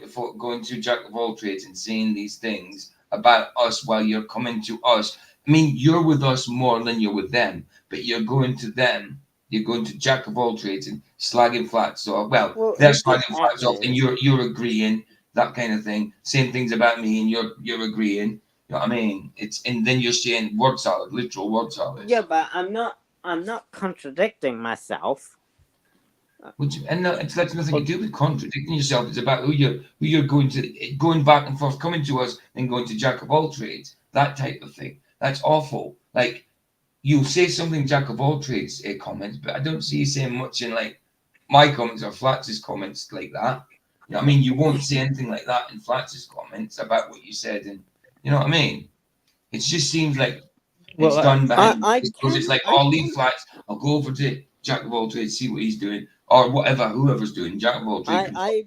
Speaker 3: to Jack of all trades and saying these things about us while you're coming to us. I mean, you're with us more than you're with them, but you're going to them. You're going to Jack of all trades and slagging flats off. Well,
Speaker 4: well,
Speaker 3: they're
Speaker 4: he did
Speaker 3: slagging
Speaker 4: at
Speaker 3: flats off,
Speaker 4: me.
Speaker 3: and you're agreeing that kind of thing. Same things about me, and you're agreeing. You know what I mean? It's and then you're saying word salad, literal word salad.
Speaker 4: Yeah, but I'm not contradicting myself.
Speaker 3: And no, it's that's nothing to do with contradicting yourself. It's about who you're going back and forth, coming to us and going to Jack of all trades. That type of thing. That's awful. Like you say something Jack of all trades comments, but I don't see you saying much in like my comments or Flats's comments like that. You know what I mean? You won't say anything like that in Flats's comments about what you said, and you know what I mean? It just seems like it's
Speaker 5: well,
Speaker 3: done behind
Speaker 4: I
Speaker 3: because it's
Speaker 4: can
Speaker 3: like
Speaker 4: I
Speaker 3: I'll leave
Speaker 4: can
Speaker 3: Flats, I'll go over to Jack of all trades, see what he's doing, or whatever, whoever's doing Jack of all trades.
Speaker 4: I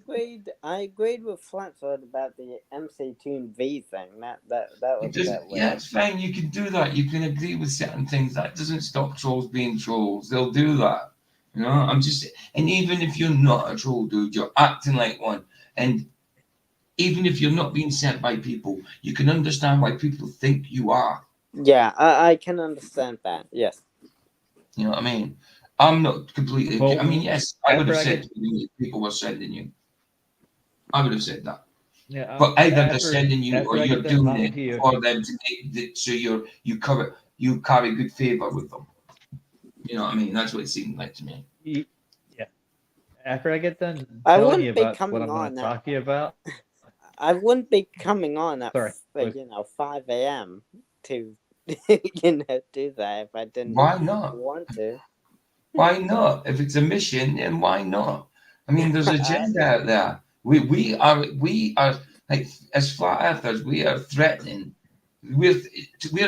Speaker 4: agreed with Flatfoot about the MC Tune V thing. That was
Speaker 3: It
Speaker 4: a bit
Speaker 3: doesn't. Yeah,
Speaker 4: weird.
Speaker 3: it's fine. You can do that. You can agree with certain things. That doesn't stop trolls being trolls. They'll do that. You know, I'm just. And even if you're not a troll, dude, you're acting like one. And even if you're not being sent by people, you can understand why people think you are.
Speaker 4: Yeah, I can understand that. Yes.
Speaker 3: You know what I mean? I'm not completely. I mean,
Speaker 5: well,
Speaker 3: yes, I would
Speaker 5: after
Speaker 3: have
Speaker 5: I
Speaker 3: said
Speaker 5: get
Speaker 3: to you if people were sending you. I would have said that.
Speaker 5: yeah
Speaker 3: But either they're sending you or
Speaker 5: after I
Speaker 3: you're
Speaker 5: get done
Speaker 3: doing
Speaker 5: talking
Speaker 3: it
Speaker 5: to you,
Speaker 3: for them to make that so you carry good favor with them. You know what I mean? That's what it seemed like to me.
Speaker 5: yeah, after I get done
Speaker 4: I
Speaker 5: telling you
Speaker 4: wouldn't be
Speaker 5: about what
Speaker 4: coming
Speaker 5: I'm going
Speaker 4: on
Speaker 5: to
Speaker 4: at
Speaker 5: talk to you about.
Speaker 4: I wouldn't be coming on at
Speaker 5: Sorry, look.
Speaker 4: 5 a.m. to do that if I didn't
Speaker 3: Why not?
Speaker 4: want to.
Speaker 3: Why not? If it's a mission, then why not? I mean, there's agenda out there. We are like as flat earthers, we are threatening. We're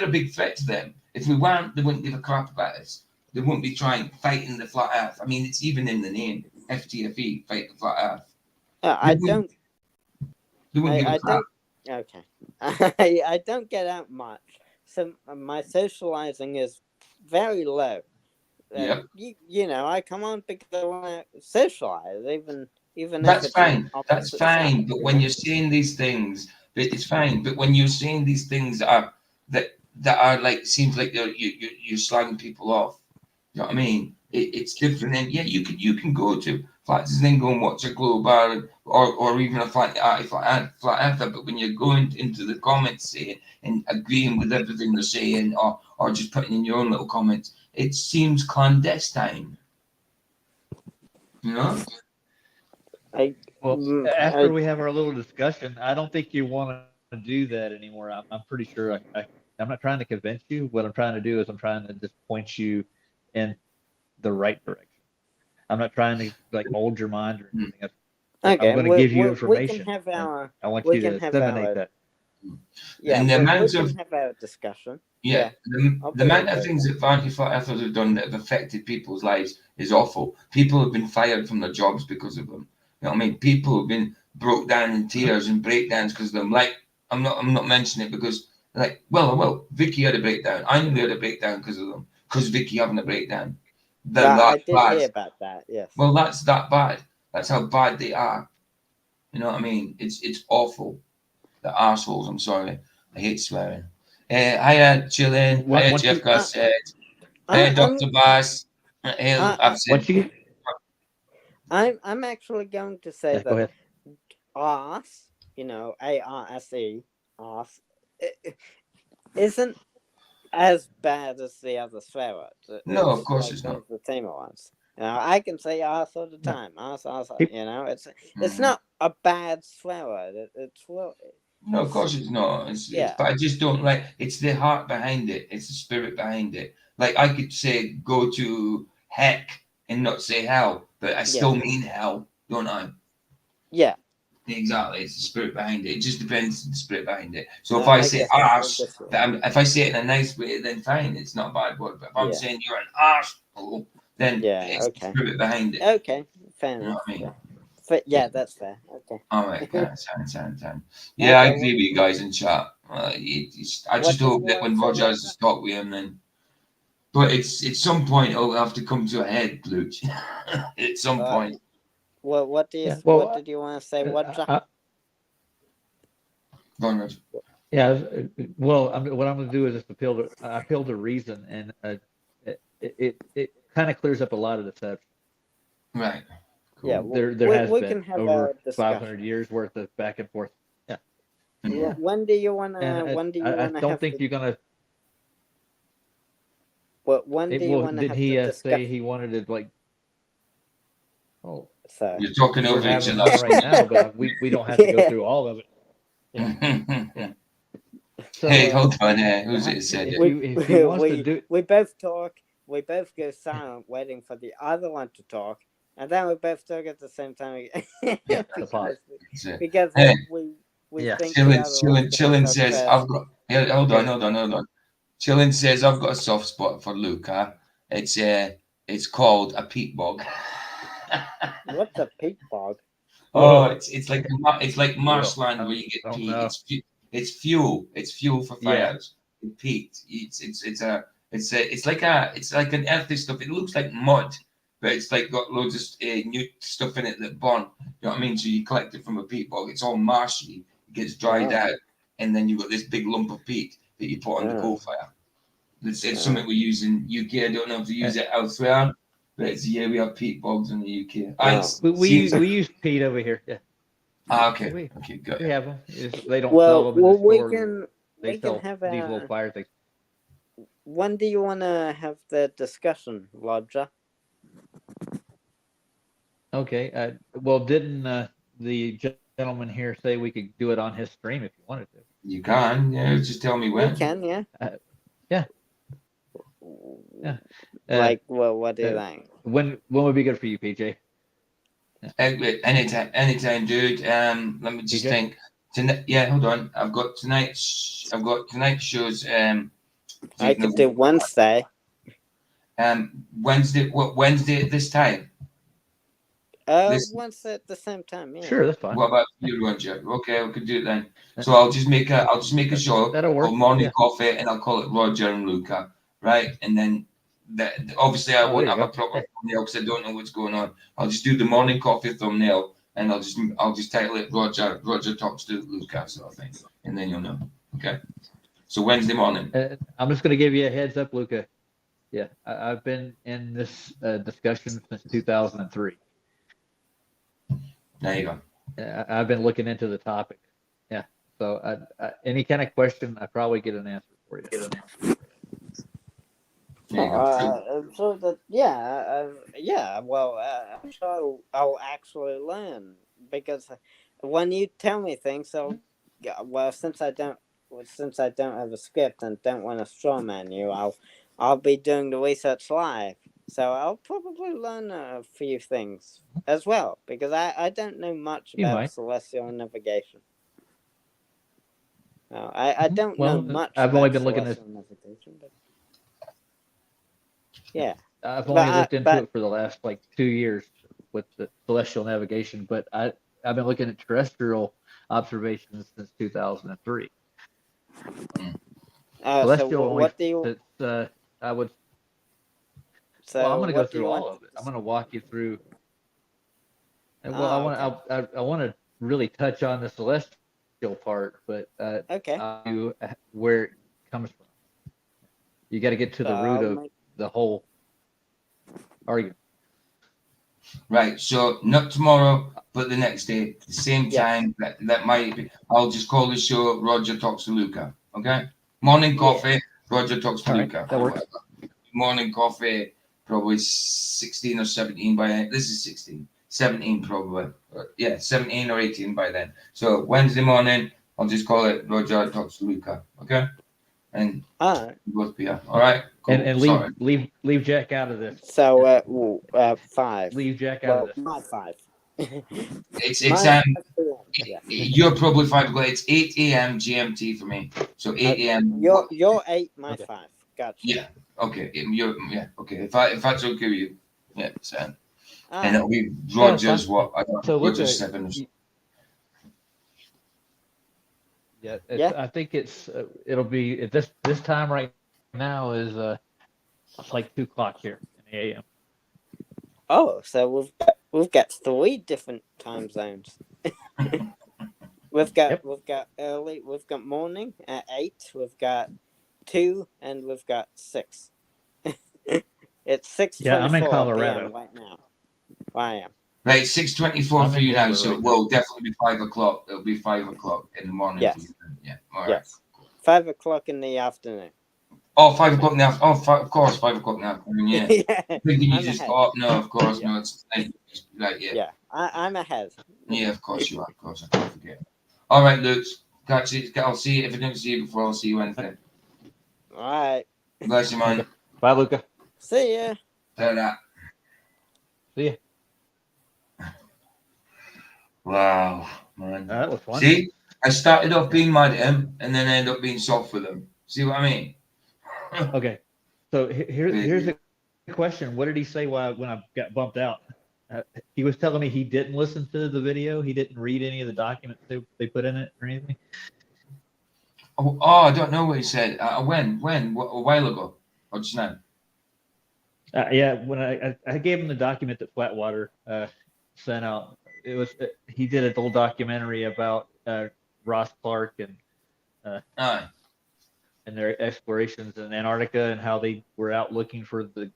Speaker 3: a big threat to them. If we weren't, they wouldn't give a crap about us. They wouldn't be fighting the flat earth. I mean, it's even in the name, FTFE, fight the flat earth.
Speaker 4: I don't.
Speaker 3: They wouldn't give a
Speaker 4: I
Speaker 3: crap.
Speaker 4: don't. Okay. I don't get out much, so my socializing is very low.
Speaker 3: Yep.
Speaker 4: You know, I come on because I want to socialize, even if
Speaker 3: That's
Speaker 4: it's
Speaker 3: fine.
Speaker 4: an
Speaker 3: That's
Speaker 4: opposite
Speaker 3: fine.
Speaker 4: side,
Speaker 3: But
Speaker 4: you
Speaker 3: when
Speaker 4: know?
Speaker 3: you're saying these things, it's fine. But when you're saying these things that are like seems like you're slagging people off. You know what I mean? It's different. And yeah, you can go to flats and then go and watch a glow bar or even a flat earther. But when you're going into the comments saying and agreeing with everything they're saying or just putting in your own little comments, it seems clandestine. You know?
Speaker 5: Well,
Speaker 4: I
Speaker 5: after we have our little discussion, I don't think you want to do that anymore. I'm pretty sure I'm not trying to convince you. What I'm trying to do is I'm trying to just point you in the right direction. I'm not trying to like mold your mind or anything.
Speaker 4: okay.
Speaker 5: I'm going to give you
Speaker 4: We can
Speaker 5: information.
Speaker 4: have
Speaker 5: And
Speaker 4: our.
Speaker 5: I want
Speaker 4: We
Speaker 5: you to
Speaker 4: can have
Speaker 5: disseminate
Speaker 4: our.
Speaker 5: that.
Speaker 4: Yeah,
Speaker 3: And the
Speaker 4: we
Speaker 3: amount
Speaker 4: can
Speaker 3: of
Speaker 4: have our discussion.
Speaker 3: yeah,
Speaker 4: I'll
Speaker 3: the amount
Speaker 4: believe
Speaker 3: of
Speaker 4: it.
Speaker 3: things that Vanity Flat Earthers have done that have affected people's lives is awful. People have been fired from their jobs because of them. You know what I mean? People have been broke down in tears and breakdowns because of them. Like I'm not mentioning it because like well, Vicky had a breakdown. I nearly had a breakdown because of them. Because Vicky having a breakdown. Then
Speaker 4: I
Speaker 3: that's
Speaker 4: did
Speaker 3: bad.
Speaker 4: hear about that. Yes.
Speaker 3: Well, that's that bad. That's how bad they are. You know what I mean? It's awful. The arseholes, I'm sorry. I hate swearing. Hiya, chilling. Hiya,
Speaker 5: Once
Speaker 3: Jeff
Speaker 5: you
Speaker 3: Gossett. Hiya,
Speaker 4: I'm
Speaker 3: Dr. Bass. Hey, I've said,
Speaker 5: once you
Speaker 4: I'm actually going to say
Speaker 5: yeah, go
Speaker 4: that
Speaker 5: ahead.
Speaker 4: arse, ARSE, arse, isn't as bad as the other swear words.
Speaker 3: no, of
Speaker 4: It's
Speaker 3: course
Speaker 4: like
Speaker 3: it's
Speaker 4: one
Speaker 3: not.
Speaker 4: of the tamer ones. I can say arse all the
Speaker 5: No.
Speaker 4: time. Arse.
Speaker 5: Peop-
Speaker 4: It's
Speaker 3: Mm.
Speaker 4: not a bad swear word. It's well.
Speaker 3: No, of
Speaker 4: It's
Speaker 3: course it's not. It's,
Speaker 4: yeah.
Speaker 3: but I just don't like. It's the heart behind it. It's the spirit behind it. Like I could say, go to heck and not say hell, but I still mean hell, don't I?
Speaker 4: Yeah.
Speaker 3: Exactly. It's the spirit behind it. It just depends on the spirit behind it. So if I
Speaker 4: I
Speaker 3: say
Speaker 4: guess
Speaker 3: arse,
Speaker 4: this way.
Speaker 3: if I say it in a nice way, then fine. It's not a bad word. But if I'm
Speaker 4: Yeah.
Speaker 3: saying you're an arsehole, then
Speaker 4: Yeah.
Speaker 3: it's the
Speaker 4: Okay.
Speaker 3: spirit behind it.
Speaker 4: Okay. Fair
Speaker 3: You know
Speaker 4: enough.
Speaker 3: what I mean?
Speaker 4: Yeah, that's fair. Okay.
Speaker 3: All right, guys. Sound. Yeah, I
Speaker 4: Okay.
Speaker 3: agree with you guys in chat. I
Speaker 4: What
Speaker 3: just
Speaker 4: did
Speaker 3: hope
Speaker 4: you
Speaker 3: that
Speaker 4: want
Speaker 3: when
Speaker 4: to say,
Speaker 3: Roger has to
Speaker 4: Roger?
Speaker 3: talk with him, then. But it's at some point it'll have to come to a head, Luke. At some point.
Speaker 4: Well, what do you?
Speaker 5: Yeah, well,
Speaker 4: What did you want to say, Roger?
Speaker 3: Go on, Roger.
Speaker 5: yeah. Well, what I'm going to do is just appeal to reason, and it kind of clears up a lot of deception.
Speaker 3: Right. Cool.
Speaker 4: Yeah,
Speaker 5: There has
Speaker 4: we
Speaker 5: been
Speaker 4: can have
Speaker 5: over
Speaker 4: a
Speaker 5: 500
Speaker 4: discussion.
Speaker 5: years worth of back and forth. Yeah,
Speaker 3: Yeah.
Speaker 4: When do you wanna?
Speaker 5: and
Speaker 4: When do you
Speaker 5: I
Speaker 4: wanna
Speaker 5: don't
Speaker 4: have
Speaker 5: think
Speaker 4: the?
Speaker 5: you're gonna.
Speaker 4: When do you
Speaker 5: Well,
Speaker 4: wanna
Speaker 5: did
Speaker 4: have the
Speaker 5: he say
Speaker 4: discussion?
Speaker 5: he wanted to like? Oh,
Speaker 4: So.
Speaker 3: You're talking
Speaker 5: we're
Speaker 3: over each
Speaker 5: having
Speaker 3: other.
Speaker 5: one right now, but we don't have to go through all of it. Yeah. So
Speaker 3: Hey, hold on. Who's it said it?
Speaker 5: if he wants to do,
Speaker 4: we both talk. We both go silent, waiting for the other one to talk, and then we both talk at the same time.
Speaker 5: yeah, the pause.
Speaker 4: because
Speaker 3: Hey,
Speaker 4: we
Speaker 5: Yeah.
Speaker 4: think the other one's gonna
Speaker 3: Chillin
Speaker 4: talk
Speaker 3: says,
Speaker 4: first.
Speaker 3: I've got. Yeah, hold on. Chillin says, I've got a soft spot for Luca. It's called a peat bog.
Speaker 4: What's a peat bog?
Speaker 3: Oh, it's like marshland where you get
Speaker 5: I don't
Speaker 3: peat.
Speaker 5: know.
Speaker 3: It's fuel. It's fuel for
Speaker 5: Yeah.
Speaker 3: fires. Peat. It's like an earthy stuff. It looks like mud, but it's like got loads of new stuff in it that burn. You know what I mean? So you collect it from a peat bog. It's all marshy. It gets dried
Speaker 4: Oh.
Speaker 3: out, and then you got this big lump of peat that you put on the
Speaker 4: Oh.
Speaker 3: coal fire. It's something we use in UK. I don't know if they use it elsewhere, but we have peat bogs in the UK.
Speaker 5: We use peat over here. Yeah.
Speaker 3: Okay.
Speaker 5: We
Speaker 3: Good.
Speaker 5: have them. They don't sell them in the store. They sell
Speaker 4: have
Speaker 5: these little fire things.
Speaker 4: When do you want to have the discussion, Roger?
Speaker 5: Okay. Well, didn't the gentleman here say we could do it on his stream if you wanted to?
Speaker 3: You can. Yeah, just tell me when.
Speaker 4: We can, yeah.
Speaker 5: Yeah.
Speaker 4: Like, well, what do you think?
Speaker 5: When would be good for you, PJ?
Speaker 3: Anytime, dude. Let me just
Speaker 5: PJ?
Speaker 3: think. Tonight, yeah, hold on. I've got tonight's shows.
Speaker 4: I could do Wednesday.
Speaker 3: Wednesday. What Wednesday at this time?
Speaker 4: Wednesday at the same time. Yeah.
Speaker 5: Sure, that's fine.
Speaker 3: What about you, Roger? Okay, we could do it then. So I'll just make a show.
Speaker 5: That'll work.
Speaker 3: Called Morning
Speaker 5: Yeah.
Speaker 3: Coffee, and I'll call it Roger and Luca, right? And then obviously I won't
Speaker 5: there you
Speaker 3: have a
Speaker 5: go.
Speaker 3: proper thumbnail because I don't know what's going on. I'll just do the Morning Coffee thumbnail, and I'll just title it Roger talks to Luca, sort of thing, and then you'll know. Okay. So Wednesday morning.
Speaker 5: I'm just going to give you a heads up, Luca. Yeah, I've been in this discussion since 2003.
Speaker 3: There you go.
Speaker 5: I've been looking into the topic. Yeah. So any kind of question, I probably get an answer for you.
Speaker 3: There you go.
Speaker 4: So that yeah. Well, I'm sure I'll actually learn because when you tell me things, so well, since I don't have a script and don't want to strawman you, I'll be doing the research live. So I'll probably learn a few things as well because I don't know much
Speaker 5: You
Speaker 4: about
Speaker 5: might.
Speaker 4: celestial navigation. I don't know
Speaker 5: Well,
Speaker 4: much
Speaker 5: I've
Speaker 4: about
Speaker 5: only been looking at.
Speaker 4: celestial navigation, but yeah.
Speaker 5: I've
Speaker 4: But
Speaker 5: only looked into it for the last like 2 years with the celestial navigation, but I've been looking at terrestrial observations since 2003.
Speaker 4: So
Speaker 5: Celestial only
Speaker 4: what do you?
Speaker 5: I would. Well, I'm
Speaker 4: So
Speaker 5: going to go
Speaker 4: what do
Speaker 5: through
Speaker 4: you want?
Speaker 5: all of it. I'm going to walk you through. Well,
Speaker 4: Okay.
Speaker 5: I want to really touch on the celestial part, but
Speaker 4: Okay.
Speaker 5: where it comes from. You got to get to the root of the whole argument.
Speaker 3: Right. So not tomorrow, but the next day, the same
Speaker 4: Yes.
Speaker 3: time. That might be. I'll just call the show Roger Talks to Luca. Okay. Morning coffee. Roger Talks to
Speaker 5: All right,
Speaker 3: Luca.
Speaker 5: that works.
Speaker 3: Morning coffee. Probably 16 or 17 by then. This is 16. 17 probably. Yeah, 17 or 18 by then. So Wednesday morning, I'll just call it Roger Talks to Luca. Okay. And
Speaker 4: All right.
Speaker 3: both be here. All right. Cool.
Speaker 5: And
Speaker 3: Sorry.
Speaker 5: leave Jack out of this.
Speaker 4: So 5.
Speaker 5: Leave Jack out of this.
Speaker 4: My 5.
Speaker 3: It's
Speaker 4: Yeah.
Speaker 3: you're probably 5 o'clock. It's 8 a.m. GMT for me. So 8 a.m.
Speaker 4: You're 8, my
Speaker 5: Okay.
Speaker 4: 5. Gotcha.
Speaker 3: Yeah. Okay. Okay. If that's okay with you. Yeah. So,
Speaker 4: All
Speaker 3: and
Speaker 4: right.
Speaker 3: it'll be Roger's what?
Speaker 5: So look
Speaker 3: Roger's
Speaker 5: at
Speaker 3: 7.
Speaker 5: Yeah,
Speaker 4: Yeah.
Speaker 5: I think it'll be at this time right now is it's like 2 o'clock here in the AM.
Speaker 4: Oh, so we've got 3 different time zones. we've got early, we've got morning at 8, we've got 2, and we've got 6. It's 6:24
Speaker 5: Yeah, I'm in Colorado
Speaker 4: PM right now. I am.
Speaker 3: Right, 6:24 for you now. So it
Speaker 5: right
Speaker 3: will definitely be 5 o'clock. It'll be 5 o'clock in the morning.
Speaker 4: Yes.
Speaker 3: For you. Yeah. All right.
Speaker 4: Yes. 5 o'clock in the afternoon.
Speaker 3: Oh, 5 o'clock in the afternoon. Oh, of course, 5 o'clock in the afternoon. Yeah.
Speaker 4: Yeah.
Speaker 3: Thinking you
Speaker 4: I'm
Speaker 3: just
Speaker 4: ahead.
Speaker 3: got up. No, of course,
Speaker 4: Yeah.
Speaker 3: no. It's like yeah.
Speaker 4: Yeah. I'm ahead.
Speaker 3: Yeah, of course you are. Of course, I can't forget. All right, Luke. Catch you. I'll see you. If I don't see you before, I'll see you Wednesday.
Speaker 4: All right.
Speaker 3: Bless you, man.
Speaker 5: Bye, Luca.
Speaker 4: See ya.
Speaker 3: Ta-da.
Speaker 5: See ya.
Speaker 3: Wow, man.
Speaker 5: That was fun.
Speaker 3: See, I started off being mad at him, and then I ended up being soft with him. See what I mean?
Speaker 5: Okay, so here's the question. What did he say when I got bumped out? He was telling me he didn't listen to the video. He didn't read any of the documents they put in it or anything.
Speaker 3: Oh, I don't know what he said. When? A while ago? Or just now?
Speaker 5: Yeah, when I gave him the document that Flatwater sent out. It was he did a whole documentary about Ross Clark and
Speaker 3: Aye.
Speaker 5: and their explorations in Antarctica and how they were out looking for the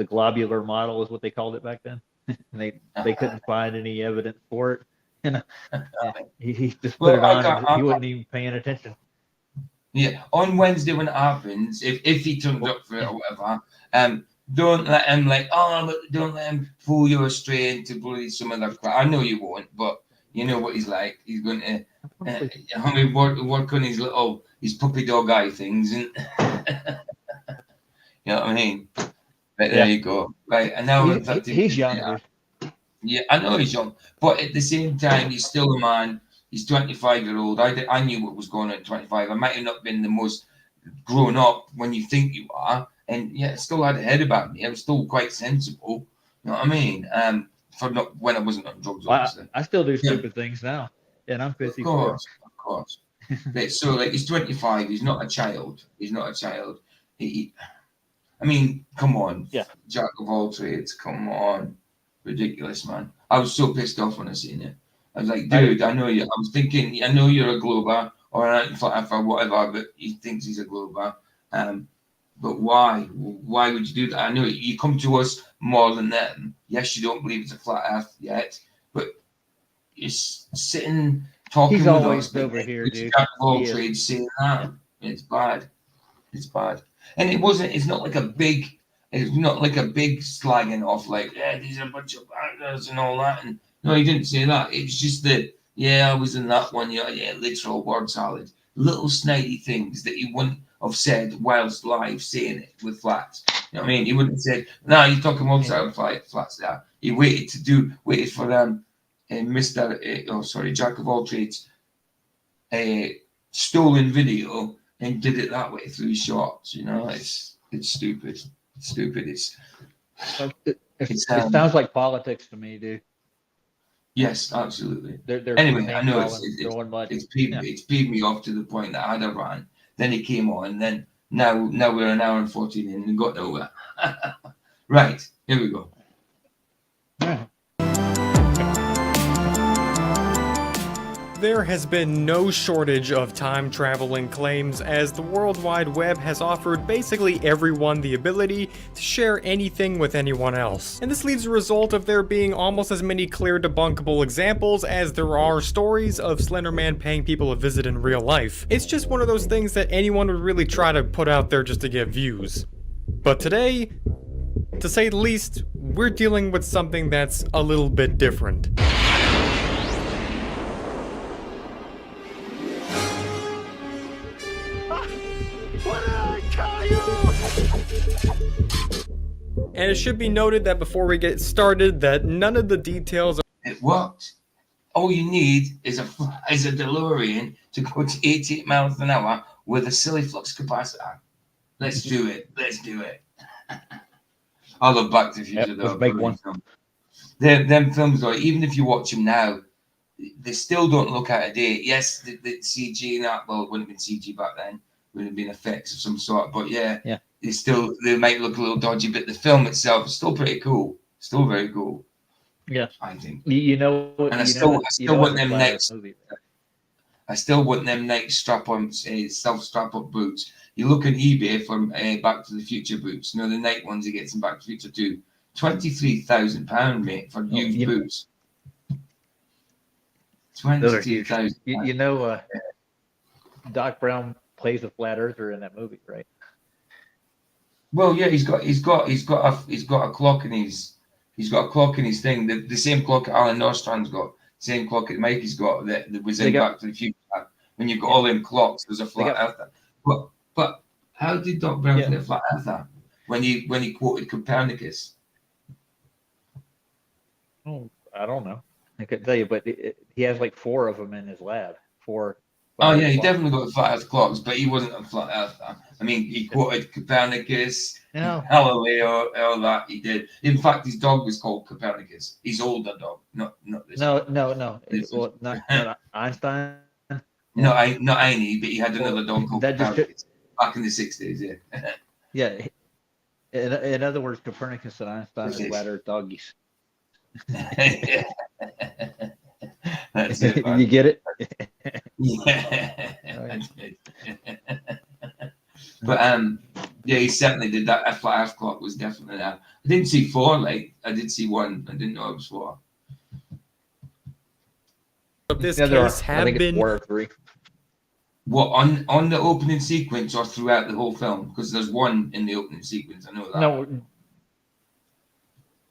Speaker 5: globular model is what they called it back then. And they couldn't find any evidence for it. And he just put it on. And he wasn't even paying attention.
Speaker 3: Yeah, on Wednesday when it happens, if he turns up for it or whatever, don't let him don't let him pull you astray into bloody some other crap. I know you won't, but you know what he's like. He's going to work on his puppy dog eye things, and you know what I mean. Right, there you go. Right, and now
Speaker 5: he's young.
Speaker 3: Yeah, I know he's young, but at the same time, he's still a man. He's 25-year-old. I knew what was going on at 25. I might have not been the most grown up when you think you are, and yeah, still had a head about me. I was still quite sensible. You know what I mean? For not when I wasn't on drugs, obviously.
Speaker 5: I still do stupid things now, and I'm 54.
Speaker 3: Of course. Right, so like he's 25. He's not a child. I mean, come on.
Speaker 5: Yeah.
Speaker 3: Jack of all trades. Come on. Ridiculous, man. I was so pissed off when I seen it. I was like, dude, I know you. I was thinking, I know you're a Glober or an for whatever, but he thinks he's a Glober. But why? Why would you do that? I know you come to us more than them. Yes, you don't believe it's a flat Earth yet, but you're sitting talking
Speaker 5: He's
Speaker 3: with
Speaker 5: always
Speaker 3: us.
Speaker 5: over here, dude.
Speaker 3: Jack of all trades saying that. It's bad. It's bad. And it's not like a big slagging off like, yeah, these are a bunch of bankers and all that. And no, he didn't say that. It was just that, yeah, I was in that one. Yeah, literal word salad. Little snidey things that he wouldn't have said whilst live saying it with flats. You know what I mean? He wouldn't have said, no, you're talking one side flats there. He waited for Jack of all trades stolen video and did it that way through shots. You know, it's stupid. It's stupid.
Speaker 5: It sounds like politics to me, dude.
Speaker 3: Yes, absolutely.
Speaker 5: They're
Speaker 3: Anyway, I
Speaker 5: name
Speaker 3: know
Speaker 5: calling, throwing mud.
Speaker 3: it's peeved me off to the point that I had a rant. Then he came on, and then now we're an hour and 14 in and got nowhere. Right, here we go.
Speaker 5: Yeah.
Speaker 6: There has been no shortage of time traveling claims, as the World Wide Web has offered basically everyone the ability to share anything with anyone else. And this leaves a result of there being almost as many clear debunkable examples as there are stories of Slender Man paying people a visit in real life. It's just one of those things that anyone would really try to put out there just to get views. But today, to say the least, we're dealing with something that's a little bit different. And it should be noted that before we get started, that none of the details are...
Speaker 3: It worked. All you need is a DeLorean to go to 88 miles an hour with a silly flux capacitor. Let's do it. Let's do it. I love Back to the Future, though.
Speaker 5: Let's make one.
Speaker 3: Them films, though, even if you watch them now, they still don't look out of date. Yes, the CG and that, well, it wouldn't have been CG back then. It would have been effects of some sort. But yeah. They might look a little dodgy, but the film itself is still pretty cool. Still very cool.
Speaker 5: Yeah,
Speaker 3: I think.
Speaker 5: You know,
Speaker 3: and I still want them next. I still want them next strap-on, self-strap-up boots. You look on eBay for Back to the Future boots. You know the night ones he gets in Back to the Future 2. £23,000, mate, for used boots. 23,000.
Speaker 5: You know, Doc Brown plays a flat earther in that movie, right?
Speaker 3: Well, yeah, he's got a clock in his thing. The same clock Alan Norstrand's got, same clock that Mikey's got that was in Back to the Future. When you've got all them clocks, there's a flat earther. But how did Doc Brown get a flat earther when he quoted Copernicus?
Speaker 5: Oh, I don't know. I couldn't tell you, but he has like 4 of them in his lab. 4.
Speaker 3: Oh yeah, he definitely got flat Earth clocks, but he wasn't a flat earther. I mean, he quoted Copernicus, Galileo, all that he did. In fact, his dog was called Copernicus. His older dog, not this.
Speaker 5: No. Well, not Einstein.
Speaker 3: Not Einie, but he had another dog called Copernicus back in the 60s. Yeah.
Speaker 5: Yeah. In other words, Copernicus and Einstein are flat Earth doggies.
Speaker 3: That's it, man.
Speaker 5: You get it?
Speaker 3: Yeah. But yeah, he certainly did that. A flat Earth clock was definitely there. I didn't see 4, like I did see 1. I didn't know it was 4.
Speaker 6: Of this case have been
Speaker 5: 4 or 3.
Speaker 3: What on the opening sequence or throughout the whole film? Because there's 1 in the opening sequence. I know that.
Speaker 5: No.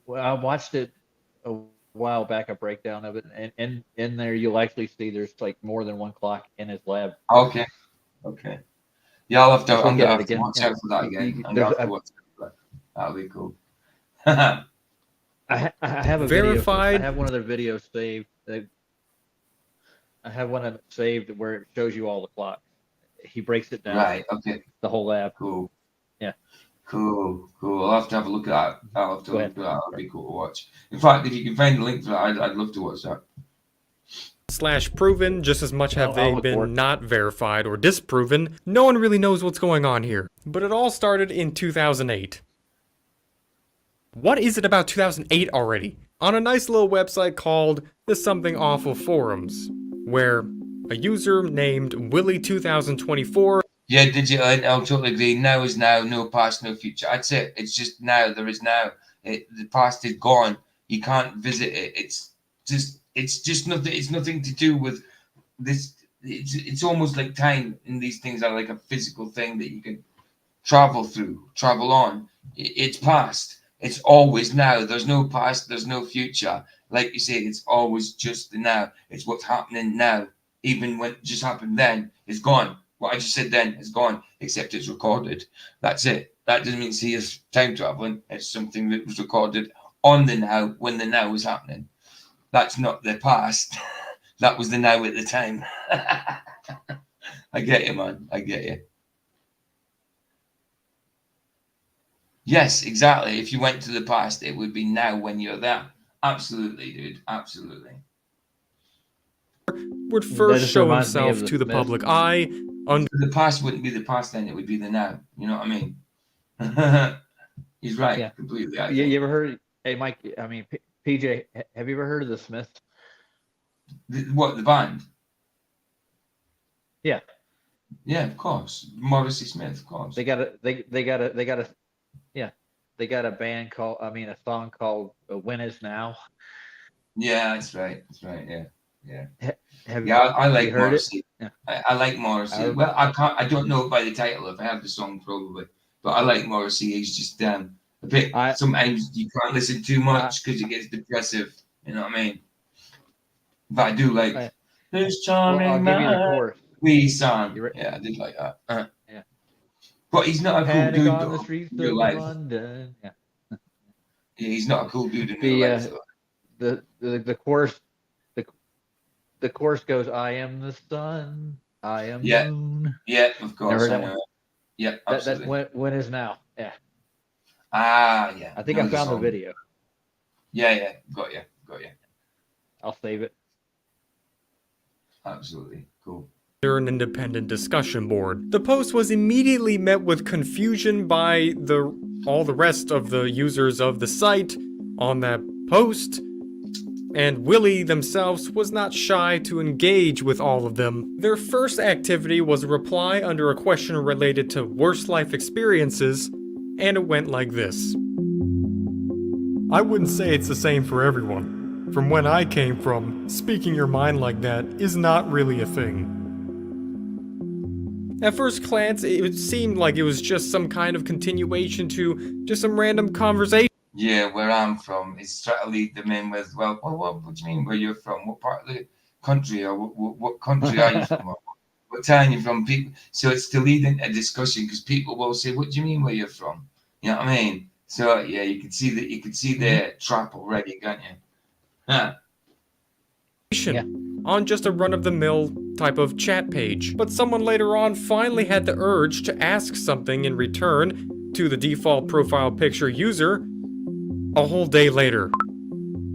Speaker 5: Well, I watched it a while back, a breakdown of it, and in there you'll actually see there's like more than 1 clock in his lab.
Speaker 3: Okay. Yeah, I'm gonna have to watch out for that again. That'll be cool.
Speaker 5: I have a
Speaker 6: verified.
Speaker 5: Video. I have one of their videos saved. I have one of them saved where it shows you all the clocks. He breaks it down.
Speaker 3: Right. Okay.
Speaker 5: The whole lab.
Speaker 3: Cool.
Speaker 5: Yeah.
Speaker 3: Cool. I'll have to have a look at that. I'll have to look at that. That'll be cool to watch. In fact, if you can find the link for that, I'd love to watch that.
Speaker 6: /proven, just as much have they been not verified or disproven. No one really knows what's going on here. But it all started in 2008. What is it about 2008 already? On a nice little website called the Something Awful Forums, where a user named Willie2024.
Speaker 3: Yeah, I'll totally agree. Now is now, no past, no future. That's it. It's just now. There is now. The past is gone. You can't visit it. It's just nothing. It's nothing to do with this. It's almost like time. And these things are like a physical thing that you can travel on. It's past. It's always now. There's no past. There's no future. Like you say, it's always just the now. It's what's happening now. Even what just happened then is gone. What I just said then is gone, except it's recorded. That's it. That doesn't mean see as time traveling. It's something that was recorded on the now when the now was happening. That's not the past. That was the now at the time. I get you, man. I get you. Yes, exactly. If you went to the past, it would be now when you're there. Absolutely, dude. Absolutely.
Speaker 6: Would
Speaker 5: That
Speaker 6: first
Speaker 5: just
Speaker 6: show
Speaker 5: reminds me of
Speaker 6: himself
Speaker 5: the
Speaker 6: to the
Speaker 5: Smiths.
Speaker 6: public eye under
Speaker 3: The past wouldn't be the past then, it would be the now. You know what I mean? He's right,
Speaker 5: Yeah.
Speaker 3: completely. I
Speaker 5: You
Speaker 3: think.
Speaker 5: ever heard? Hey, Mike. I mean, PJ. Have you ever heard of the Smiths?
Speaker 3: What, the band?
Speaker 5: Yeah.
Speaker 3: Yeah, of course. Morrissey Smith, of course.
Speaker 5: They got a yeah. They got a band called. I mean, a song called "When Is Now."
Speaker 3: Yeah, that's right. That's right. Yeah, yeah.
Speaker 5: Have
Speaker 3: Yeah, I
Speaker 5: you
Speaker 3: like
Speaker 5: heard it?
Speaker 3: Morrissey.
Speaker 5: Yeah.
Speaker 3: I like Morrissey.
Speaker 5: I-
Speaker 3: Well, I can't. I don't know it by the title. If I have the song, probably. But I like Morrissey. He's just a bit.
Speaker 5: I-
Speaker 3: Sometimes you can't listen too much because it gets depressive. You know what I mean? But I do like
Speaker 5: Right.
Speaker 3: this
Speaker 5: Well, I'll
Speaker 3: charming
Speaker 5: give you the
Speaker 3: man.
Speaker 5: chorus.
Speaker 3: Wee song.
Speaker 5: You re-
Speaker 3: Yeah, I did like that.
Speaker 5: Yeah.
Speaker 3: But he's not a cool
Speaker 5: Panic
Speaker 3: dude
Speaker 5: on
Speaker 3: though.
Speaker 5: the streets
Speaker 3: In
Speaker 5: of
Speaker 3: real life.
Speaker 5: London. Yeah.
Speaker 3: Yeah, he's not a cool dude in
Speaker 5: The,
Speaker 3: real life. Though.
Speaker 5: The chorus the chorus goes, "I am the sun, I am
Speaker 3: Yeah.
Speaker 5: the moon."
Speaker 3: Yeah, of course.
Speaker 5: heard
Speaker 3: I
Speaker 5: that
Speaker 3: know.
Speaker 5: one?
Speaker 3: Yeah,
Speaker 5: That's
Speaker 3: absolutely.
Speaker 5: when is now. Yeah.
Speaker 3: Yeah.
Speaker 5: I think
Speaker 3: know
Speaker 5: I
Speaker 3: the
Speaker 5: found the
Speaker 3: song.
Speaker 5: video.
Speaker 3: Yeah. Got you.
Speaker 5: I'll save it.
Speaker 3: Absolutely. Cool.
Speaker 6: an independent discussion board. The post was immediately met with confusion by all the rest of the users of the site on that post, and Willie themselves was not shy to engage with all of them. Their first activity was a reply under a question related to worst life experiences, and it went like this. I wouldn't say it's the same for everyone. From when I came from, speaking your mind like that is not really a thing. At first glance, it seemed like it was just some kind of continuation to just some random conversation.
Speaker 3: Yeah, where I'm from, is try to lead them in with, well, what do you mean where you're from? What part of the country, or what country are you from? Or what town you're from? People, so it's to lead into a discussion because people will say, "What do you mean where you're from?" You know what I mean? So yeah, you could see that. You could see the trap already, can't you? Huh.
Speaker 5: Yeah.
Speaker 6: On just a run-of-the-mill type of chat page. But someone later on finally had the urge to ask something in return to the default profile picture user a whole day later.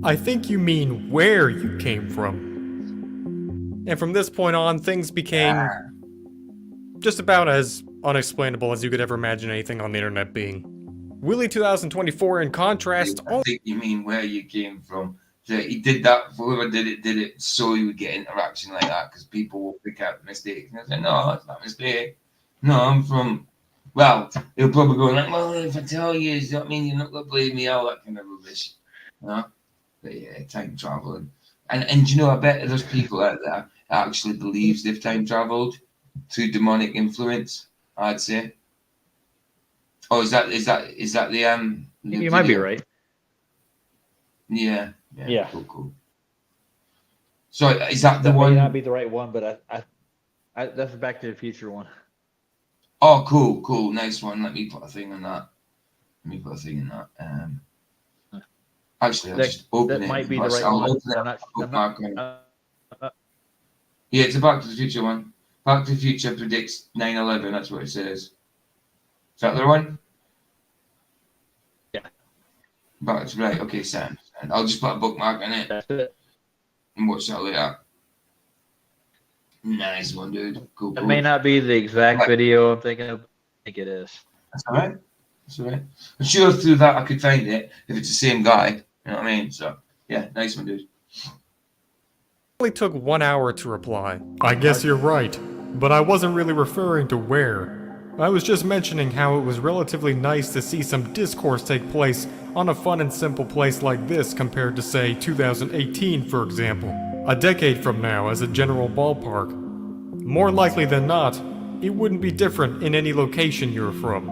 Speaker 6: I think you mean where you came from. And from this point on, things became just about as unexplainable as you could ever imagine anything on the internet being. Willie2024, in contrast,
Speaker 3: I think you mean where you came from. So he did that. Whoever did it so he would get interaction like that because people will pick out mistakes. And I said, no, that's not a mistake. No, I'm from. Well, he'll probably go like, well, if I tell you, does that mean you're not gonna believe me? All that kind of rubbish, you know. But yeah, time traveling, and you know, I bet there's people out there that actually believes they've time traveled through demonic influence. I'd say. Oh, is that the
Speaker 5: You might be
Speaker 3: video?
Speaker 5: right.
Speaker 3: Yeah.
Speaker 5: Yeah.
Speaker 3: Cool. So is that the
Speaker 5: That
Speaker 3: one?
Speaker 5: may not be the right one, but I that's a Back to the Future one.
Speaker 3: Oh, cool, nice one. Let me put a thing on that. Actually, I'll just open
Speaker 5: That
Speaker 3: it.
Speaker 5: might be the right
Speaker 3: I'll
Speaker 5: one.
Speaker 3: open it.
Speaker 5: I'm not,
Speaker 3: Bookmark on it. Yeah, it's a Back to the Future one. Back to the Future predicts 9/11. That's what it says. Is that the one?
Speaker 5: Yeah.
Speaker 3: But right. Okay, Sam. And I'll just put a bookmark on it
Speaker 5: that's it.
Speaker 3: and watch that later. Nice one, dude. Cool.
Speaker 5: It may not be the exact
Speaker 3: Right.
Speaker 5: video I'm thinking of. I think it is.
Speaker 3: That's all right. I'm sure through that I could find it if it's the same guy. You know what I mean? So yeah, nice one, dude.
Speaker 6: only took 1 hour to reply. I guess you're right, but I wasn't really referring to where. I was just mentioning how it was relatively nice to see some discourse take place on a fun and simple place like this compared to, say, 2018, for example. A decade from now as a general ballpark. More likely than not, it wouldn't be different in any location you're from.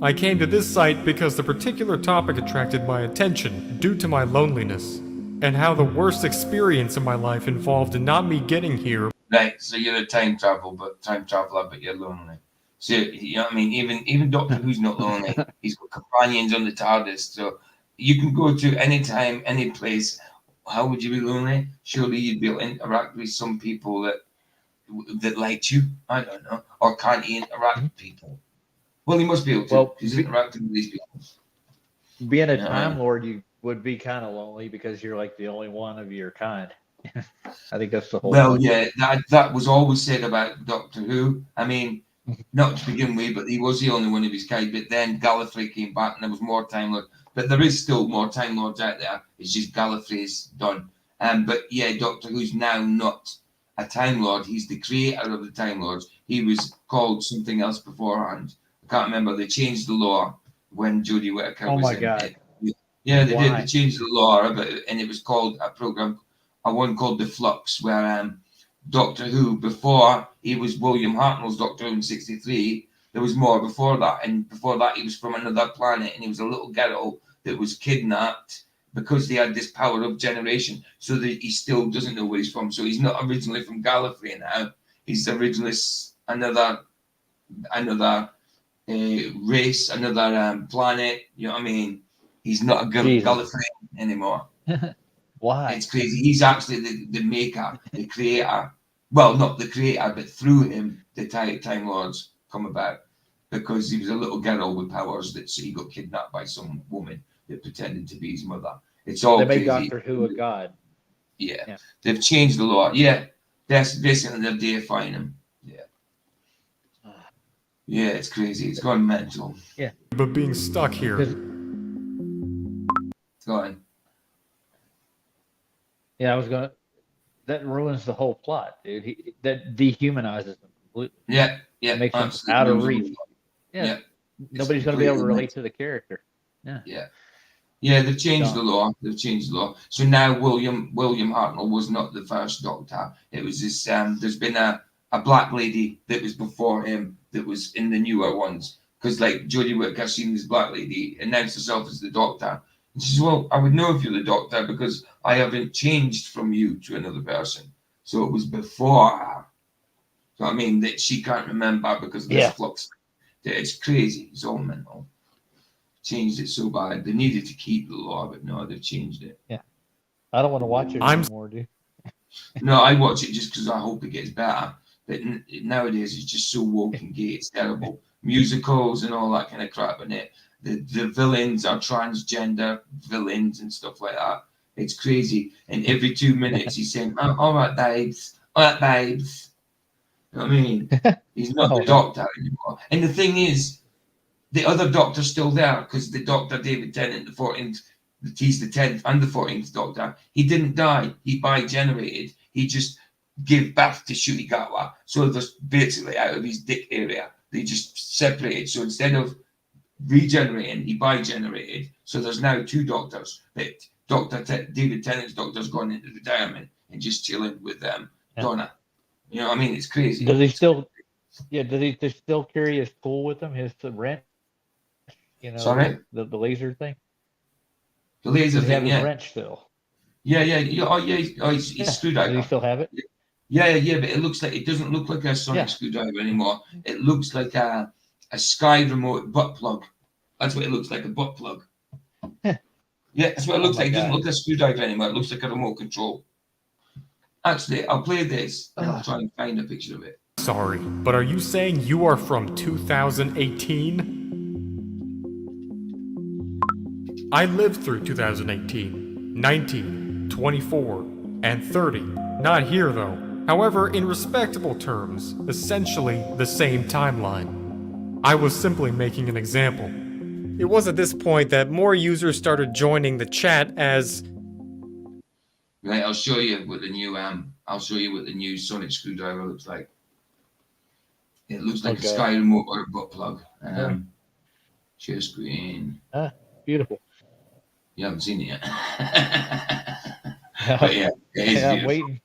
Speaker 6: I came to this site because the particular topic attracted my attention due to my loneliness, and how the worst experience in my life involved in not me getting here.
Speaker 3: Right, so you're a time traveler, but you're lonely. So you know what I mean? Even Doctor Who's not lonely. He's got companions on the TARDIS, so you can go to any time, any place. How would you be lonely? Surely you'd be able to interact with some people that that liked you. I don't know, or can't he interact with people? Well, he must be able to.
Speaker 5: Well,
Speaker 3: He's interacting with these people.
Speaker 5: being a
Speaker 3: Yeah.
Speaker 5: Time Lord, you would be kind of lonely because you're like the only one of your kind. I think that's the whole
Speaker 3: Well,
Speaker 5: point.
Speaker 3: yeah, that was always said about Doctor Who. I mean, not to begin with, but he was the only one of his kind. But then Gallifrey came back, and there was more Time Lords. But there is still more Time Lords out there. It's just Gallifrey's done. But yeah, Doctor Who's now not a Time Lord. He's the creator of the Time Lords. He was called something else beforehand. I can't remember. They changed the law when Jodie Whittaker
Speaker 5: Oh
Speaker 3: was
Speaker 5: my
Speaker 3: in
Speaker 5: God.
Speaker 3: it. Yeah, they did.
Speaker 5: Why?
Speaker 3: They changed the law, and it was called a one called The Flux, where Doctor Who, before he was William Hartnell's Doctor Who in '63, there was more before that. And before that, he was from another planet, and he was a little girl that was kidnapped because they had this power of generation, so that he still doesn't know where he's from. So he's not originally from Gallifrey now. He's originally another race, another planet. You know what I mean? He's not a Gallifreyan anymore.
Speaker 5: Why?
Speaker 3: It's crazy. He's actually the maker, the creator. Well, not the creator, but through him, the Time Lords come about, because he was a little girl with powers that he got kidnapped by some woman that pretended to be his mother. It's all
Speaker 5: They made
Speaker 3: crazy.
Speaker 5: Doctor Who a god.
Speaker 3: Yeah. They've changed the law. Yeah, that's basically they're deifying him. Yeah, it's crazy. It's gone mental.
Speaker 5: Yeah.
Speaker 6: But being stuck here.
Speaker 3: Go on.
Speaker 5: Yeah, that ruins the whole plot, dude. That dehumanizes them completely.
Speaker 3: Yeah,
Speaker 5: It makes them out of reach. Yeah. Nobody's going to be able to relate to the character.
Speaker 3: Yeah, they've changed the law. So now William Hartnell was not the first Doctor. It was this. There's been a black lady that was before him that was in the newer ones. Because like Jodie Whittaker, seen this black lady, announced herself as the Doctor. And she says, "Well, I would know if you're the Doctor because I haven't changed from you to another person." So it was before her. So I mean that she can't remember because of this flux. It's crazy. It's all mental. Changed it so bad. They needed to keep the law, but no, they've changed it.
Speaker 5: Yeah. I don't want to watch it anymore, dude.
Speaker 3: No, I watch it just because I hope it gets better. But nowadays it's just so woke and gay. It's terrible. Musicals and all that kind of crap in it. The villains are transgender villains and stuff like that. It's crazy. And every 2 minutes he's saying, "Oh, all right, babes. All right, babes." You know what I mean? He's not the Doctor anymore. And the thing is, the other Doctor's still there because the Doctor, David Tennant, the 14th, he's the 10th and the 14th Doctor. He didn't die. He bi-generated. He just gave birth to Shuigawa. So there's basically out of his dick area, they just separated. So instead of regenerating, he bi-generated. So there's now 2 Doctors. But David Tennant's Doctor's gone into retirement and just chilling with Donna. You know what I mean? It's crazy.
Speaker 5: Does he still? Yeah. Does he still carry his tool with him? His wrench? You know,
Speaker 3: sorry?
Speaker 5: The laser thing.
Speaker 3: The laser thing.
Speaker 5: His wrench still.
Speaker 3: Yeah. Oh, yeah. He's screwdriver.
Speaker 5: Does he still have it?
Speaker 3: Yeah. But it doesn't look like a sonic screwdriver anymore. It looks like a Sky remote butt plug. That's what it looks like, a butt plug. Yeah, that's what it looks like. It doesn't look like a screwdriver anymore. It looks like a remote control. Actually, I'll play this and I'll try and find a picture of it.
Speaker 6: Sorry, but are you saying you are from 2018? I lived through 2018, 19, 24, and 30. Not here, though. However, in respectable terms, essentially the same timeline. I was simply making an example. It was at this point that more users started joining the chat as...
Speaker 3: Right, I'll show you what the new sonic screwdriver looks like. It looks like a Sky remote or a butt plug. Share screen.
Speaker 5: Beautiful.
Speaker 3: You haven't seen it yet. But yeah, it is
Speaker 5: I'm waiting.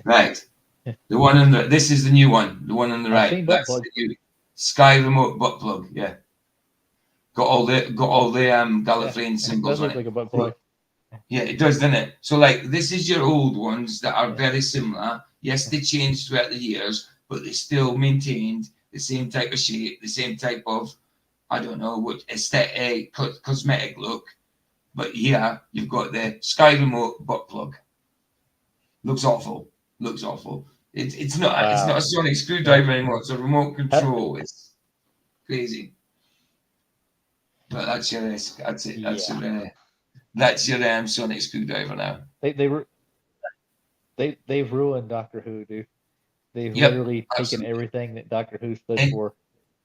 Speaker 3: Right. The one on this is the new one. The one on the right. That's the new Sky remote butt plug. Yeah. Got all the Gallifreyan symbols on it.
Speaker 5: Like a butt plug.
Speaker 3: Yeah, it does, doesn't it? So like this is your old ones that are very similar. Yes, they changed throughout the years, but they still maintained the same type of shape, the same type of, I don't know, what aesthetic, cosmetic look. But here you've got the Sky remote butt plug. Looks awful. It's not
Speaker 5: Wow.
Speaker 3: a sonic screwdriver anymore. It's a remote control. It's crazy. But that's your that's it. That's your sonic screwdriver now.
Speaker 5: They've ruined Doctor Who, dude. They've
Speaker 3: Yep,
Speaker 5: literally taken
Speaker 3: absolutely.
Speaker 5: everything that Doctor Who stood
Speaker 3: And-
Speaker 5: for,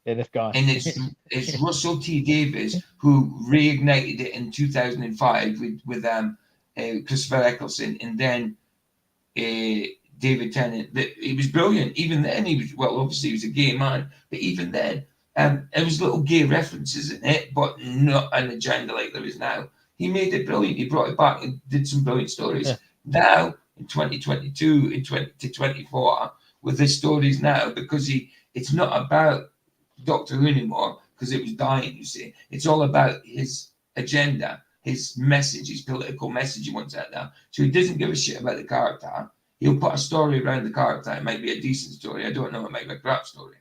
Speaker 5: and it's gone.
Speaker 3: And it's Russell T Davies who reignited it in 2005 with Christopher Eccleston, and then David Tennant. He was brilliant. Even then, he was, well, obviously he was a gay man, but even then, there was little gay references in it, but not an agenda like there is now. He made it brilliant. He brought it back and did some brilliant stories.
Speaker 5: Yeah.
Speaker 3: Now, in 2022, in 2024, with his stories now, because it's not about Doctor Who anymore, because it was dying, you see. It's all about his agenda, his message, his political message he wants out there. So he doesn't give a shit about the character. He'll put a story around the character. It might be a decent story. I don't know. It might be a crap story.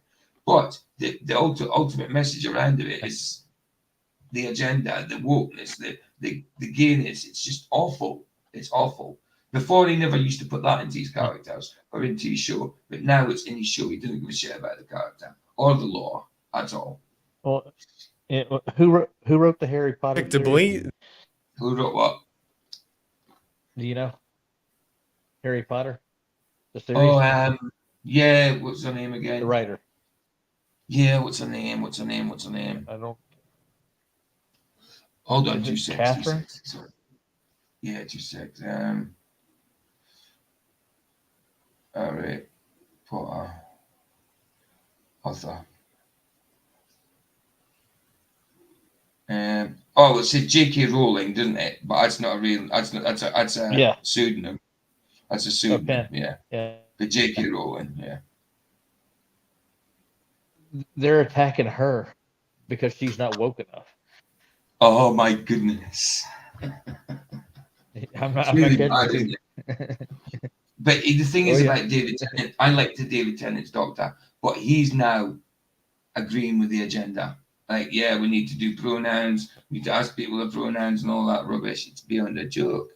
Speaker 3: But the ultimate message around it is the agenda, the wokeness, the gayness. It's just awful. It's awful. Before, he never used to put that into his characters or into his show. But now it's in his show. He doesn't give a shit about the character or the law at all.
Speaker 5: Well, who wrote the Harry Potter series?
Speaker 6: Predictably,
Speaker 3: Who wrote what?
Speaker 5: Do you know? Harry Potter, the series.
Speaker 3: Oh, yeah. What's her name again?
Speaker 5: The writer.
Speaker 3: Yeah, what's her name? What's her name? What's her name?
Speaker 5: I don't.
Speaker 3: Hold on,
Speaker 5: Is it
Speaker 3: 2 seconds.
Speaker 5: Catherine?
Speaker 3: 2 seconds. Sorry. Yeah, 2 seconds. All right. Potter. Author. Oh, it said J.K. Rowling, didn't it? But that's not a real. That's a
Speaker 5: Yeah.
Speaker 3: pseudonym. That's a pseudonym. Yeah.
Speaker 5: Yeah.
Speaker 3: The J.K. Rowling. Yeah.
Speaker 5: They're attacking her because she's not woke enough.
Speaker 3: Oh my goodness.
Speaker 5: I'm
Speaker 3: It's
Speaker 5: not
Speaker 3: really
Speaker 5: kidding
Speaker 3: bad,
Speaker 5: you.
Speaker 3: isn't it? But the thing is
Speaker 5: Oh, yeah.
Speaker 3: about David Tennant, I like the David Tennant's Doctor, but he's now agreeing with the agenda. Like, yeah, we need to do pronouns, we need to ask people the pronouns and all that rubbish. It's beyond a joke.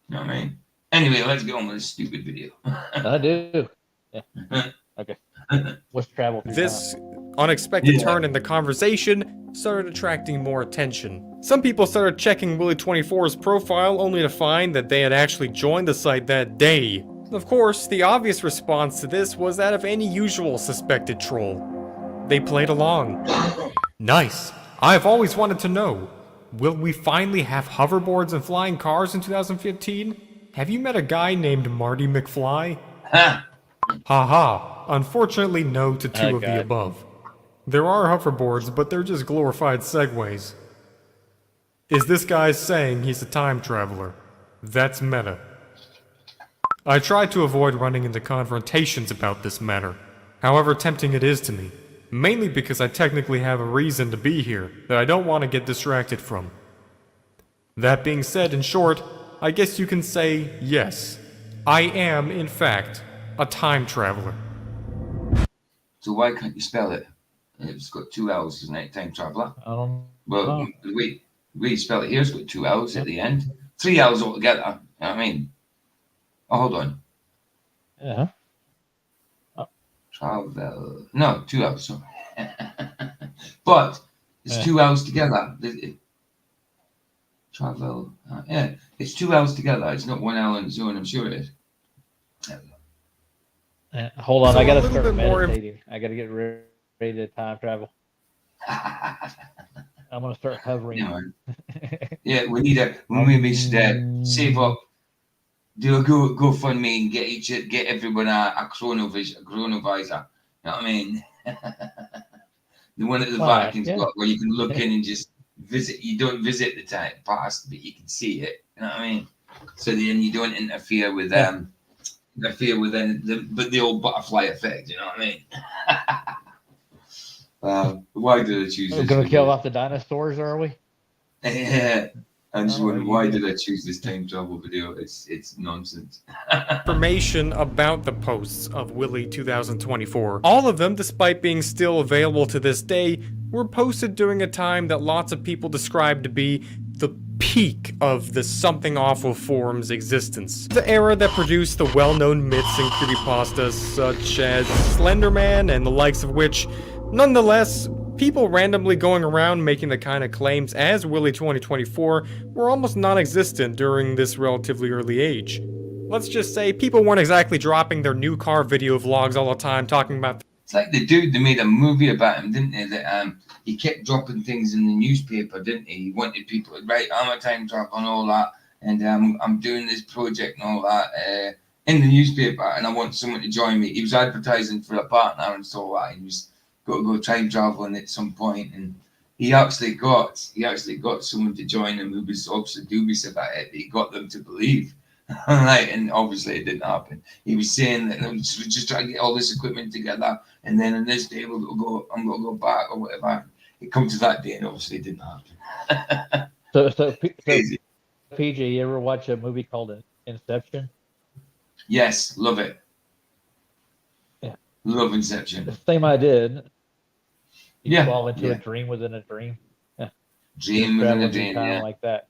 Speaker 3: You know what I mean? Anyway, let's get on with this stupid video.
Speaker 5: I do. Yeah. Okay. Let's travel through
Speaker 6: this
Speaker 5: time.
Speaker 6: unexpected
Speaker 3: Yeah.
Speaker 6: turn in the conversation started attracting more attention. Some people started checking Willie2024's profile only to find that they had actually joined the site that day. Of course, the obvious response to this was that of any usual suspected troll. They played along. Nice. I've always wanted to know, will we finally have hoverboards and flying cars in 2015? Have you met a guy named Marty McFly?
Speaker 3: Ha!
Speaker 6: Haha, unfortunately no to two
Speaker 5: Oh,
Speaker 6: of the
Speaker 5: God.
Speaker 6: above. There are hoverboards, but they're just glorified segways. Is this guy saying he's a time traveler? That's meta. I try to avoid running into confrontations about this matter, however tempting it is to me, mainly because I technically have a reason to be here that I don't want to get distracted from. That being said, in short, I guess you can say yes. I am, in fact, a time traveler.
Speaker 3: So why can't you spell it? It's got 2 L's, isn't it? Time traveler. Well,
Speaker 5: Oh.
Speaker 3: the way you spell it here has got 2 L's at the end. 3 L's altogether. You know what I mean? Oh, hold on.
Speaker 5: Yeah.
Speaker 3: Travel. No, 2 L's. Sorry. But it's
Speaker 5: Yeah.
Speaker 3: 2 L's together. Travel. Yeah, it's 2 L's together. It's not 1 L on its own. I'm sure it is.
Speaker 5: Hold on,
Speaker 6: So
Speaker 5: I gotta
Speaker 6: a little
Speaker 5: start
Speaker 6: bit more
Speaker 5: meditating. I gotta get ready to time travel. I'm gonna start hovering.
Speaker 3: Yeah, man. Yeah, we need a. We should save up, do a GoFundMe and get everyone a chronovisor. You know what I mean? The one at the Vatican's
Speaker 5: yeah.
Speaker 3: got where you can look in and just visit. You don't visit the time past, but you can see it. You know what I mean? So then you don't interfere with the old butterfly effect. You know what I mean? Why did I choose
Speaker 5: We're
Speaker 3: this?
Speaker 5: gonna
Speaker 3: video?
Speaker 5: kill off the dinosaurs, are we?
Speaker 3: Yeah. I'm just
Speaker 5: Oh,
Speaker 3: wondering,
Speaker 5: you
Speaker 3: why
Speaker 5: did.
Speaker 3: did I choose this time travel video? It's nonsense.
Speaker 6: Information about the posts of Willie2024. All of them, despite being still available to this day, were posted during a time that lots of people described to be the peak of the Something Awful forum's existence. The era that produced the well-known myths and creepypastas such as Slenderman and the likes of which, nonetheless, people randomly going around making the kind of claims as Willie2024 were almost non-existent during this relatively early age. Let's just say people weren't exactly dropping their new car video vlogs all the time talking about.
Speaker 3: It's like the dude, they made a movie about him, didn't they? That he kept dropping things in the newspaper, didn't he? He wanted people to write, I'm a time traveler and all that, and I'm doing this project and all that in the newspaper, and I want someone to join me. He was advertising for a partner and so that. He was got to go time traveling at some point, and he actually got someone to join him who was obviously dubious about it. But he got them to believe. Right, and obviously it didn't happen. He was saying that we're just trying to get all this equipment together, and then on this day I'm gonna go back or whatever. It comes to that day, and obviously it didn't happen.
Speaker 5: So PJ, you ever watch a movie called Inception?
Speaker 3: Yes, love it.
Speaker 5: Yeah,
Speaker 3: love Inception.
Speaker 5: the same I did. You
Speaker 3: Yeah,
Speaker 5: fall into
Speaker 3: yeah.
Speaker 5: a dream within a dream. Yeah,
Speaker 3: Dream within
Speaker 5: travel
Speaker 3: a
Speaker 5: through
Speaker 3: dream.
Speaker 5: time
Speaker 3: Yeah,
Speaker 5: like that.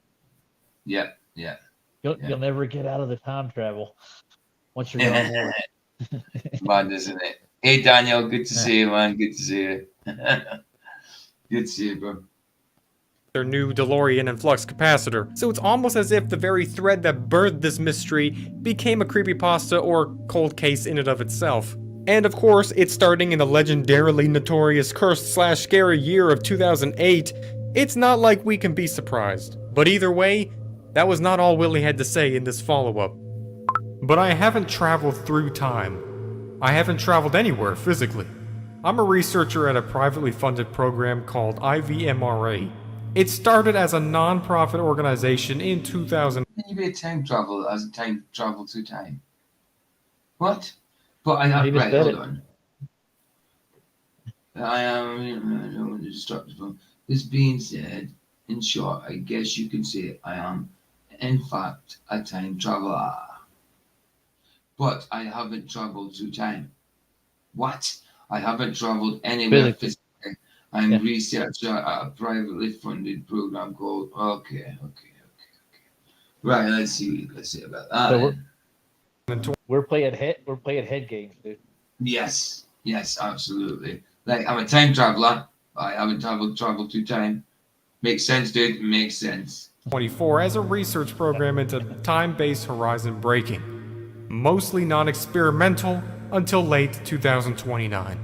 Speaker 3: yeah, yeah.
Speaker 5: You'll never get out of the time travel once you're on board.
Speaker 3: Mad, isn't it? Hey, Daniel, good to see you, man. Good to see you. Good to see you, bro.
Speaker 6: Their new DeLorean and flux capacitor, so it's almost as if the very thread that birthed this mystery became a creepypasta or cold case in and of itself. And of course, it's starting in the legendarily notorious cursed/scary year of 2008, it's not like we can be surprised. But either way, that was not all Willie had to say in this follow-up. But I haven't traveled through time. I haven't traveled anywhere physically. I'm a researcher at a privately funded program called IVMRA. It started as a non-profit organization in 2000.
Speaker 3: Can you be a time traveler as a time travel through time? What? But I have
Speaker 5: He just
Speaker 3: right.
Speaker 5: said
Speaker 3: Hold
Speaker 5: it.
Speaker 3: on. I am indestructible. This being said, in short, I guess you can say I am, in fact, a time traveler. But I haven't traveled through time. What? I haven't traveled anywhere physically. I'm researcher at a privately funded program called. Okay. Right, let's see about that.
Speaker 5: So we're playing head games, dude.
Speaker 3: Yes, absolutely. Like, I'm a time traveler. I haven't traveled through time. Makes sense, dude. Makes sense.
Speaker 6: 24 as a research program into time-based horizon breaking. Mostly non-experimental until late 2029.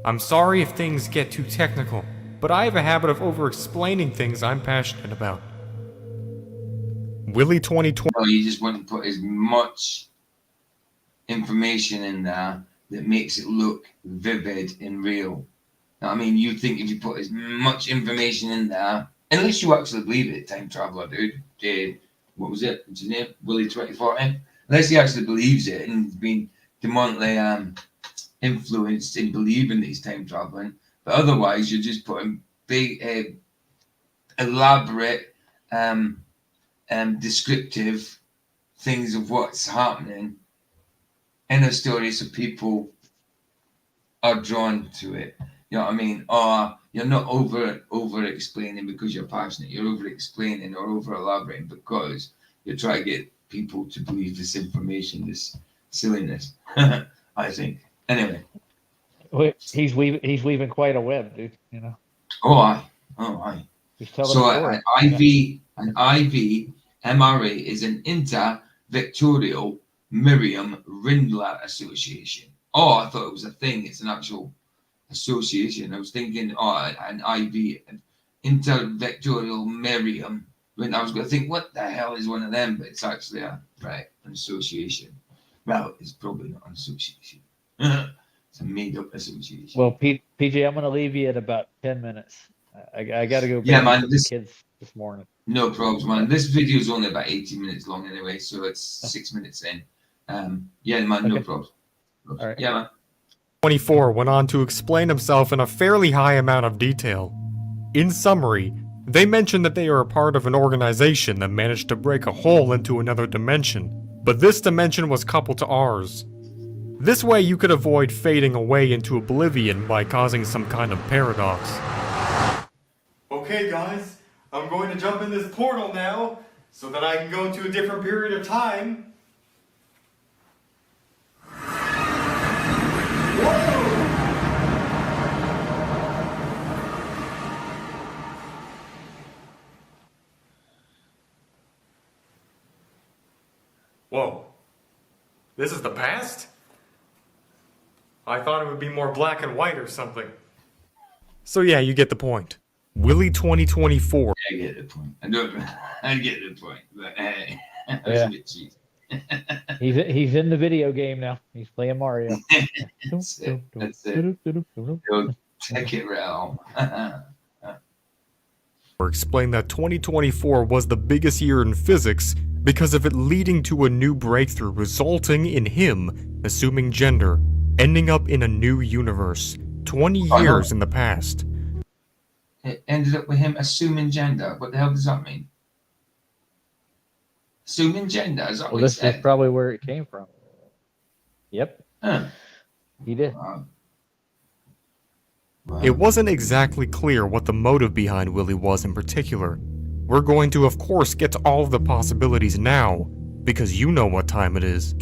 Speaker 6: I'm sorry if things get too technical, but I have a habit of over-explaining things I'm passionate about. Willie2024.
Speaker 3: No, you just want to put as much information in there that makes it look vivid and real. I mean, you think if you put as much information in there, unless you actually believe it, time traveler, dude. What was it? What's his name? Willie2024. Unless he actually believes it and has been demonically influenced in believing that he's time traveling. But otherwise, you're just putting big, elaborate, descriptive things of what's happening in a story so people are drawn to it. You know what I mean? Or you're not over explaining because you're passionate. You're over explaining or over elaborating because you're trying to get people to believe this information, this silliness. I think. Anyway.
Speaker 5: He's weaving quite a web, dude. You know.
Speaker 3: Oh, aye.
Speaker 5: He's telling
Speaker 3: So
Speaker 5: a
Speaker 3: an IVMRA is an inter-vectorial Miriam-Rindler association. Oh, I thought it was a thing. It's an actual association. I was thinking, an IV, an intervectorial Miriam. When I was going to think, what the hell is one of them? But it's actually an association. Well, it's probably not an association. It's a made-up association.
Speaker 5: Well, PJ, I'm going to leave you at about 10 minutes. I got to go.
Speaker 3: Yeah, man.
Speaker 5: The kids this morning.
Speaker 3: No problems, man. This video is only about 18 minutes long anyway, so it's 6 minutes in. Yeah, man. No problems.
Speaker 5: All right.
Speaker 3: Yeah, man.
Speaker 6: 24 went on to explain himself in a fairly high amount of detail. In summary, they mentioned that they are a part of an organization that managed to break a hole into another dimension, but this dimension was coupled to ours. This way you could avoid fading away into oblivion by causing some kind of paradox.
Speaker 7: Okay guys,
Speaker 6: I'm going to jump in this portal now so that I can go into a different period of time. Whoa. This is the past? I thought it would be more black and white or something. So yeah, you get the point. Willie2024.
Speaker 3: I get the point. I get the point. But hey, that was
Speaker 5: Yeah.
Speaker 3: a bit cheap.
Speaker 5: He's in the video game now. He's playing Mario.
Speaker 3: That's it. That's it. Go check it out.
Speaker 6: Or explain that 2024 was the biggest year in physics because of it leading to a new breakthrough resulting in him assuming gender, ending up in a new universe, 20 years in the past.
Speaker 3: It ended up with him assuming gender. What the hell does that mean? Assuming gender? Is that
Speaker 5: Well,
Speaker 3: what he
Speaker 5: this is
Speaker 3: said?
Speaker 5: probably where it came from. Yep,
Speaker 3: Huh.
Speaker 5: he did.
Speaker 3: Wow.
Speaker 6: It wasn't exactly clear what the motive behind Willie was in particular. We're going to, of course, get to all of the possibilities now, because you know what time it is.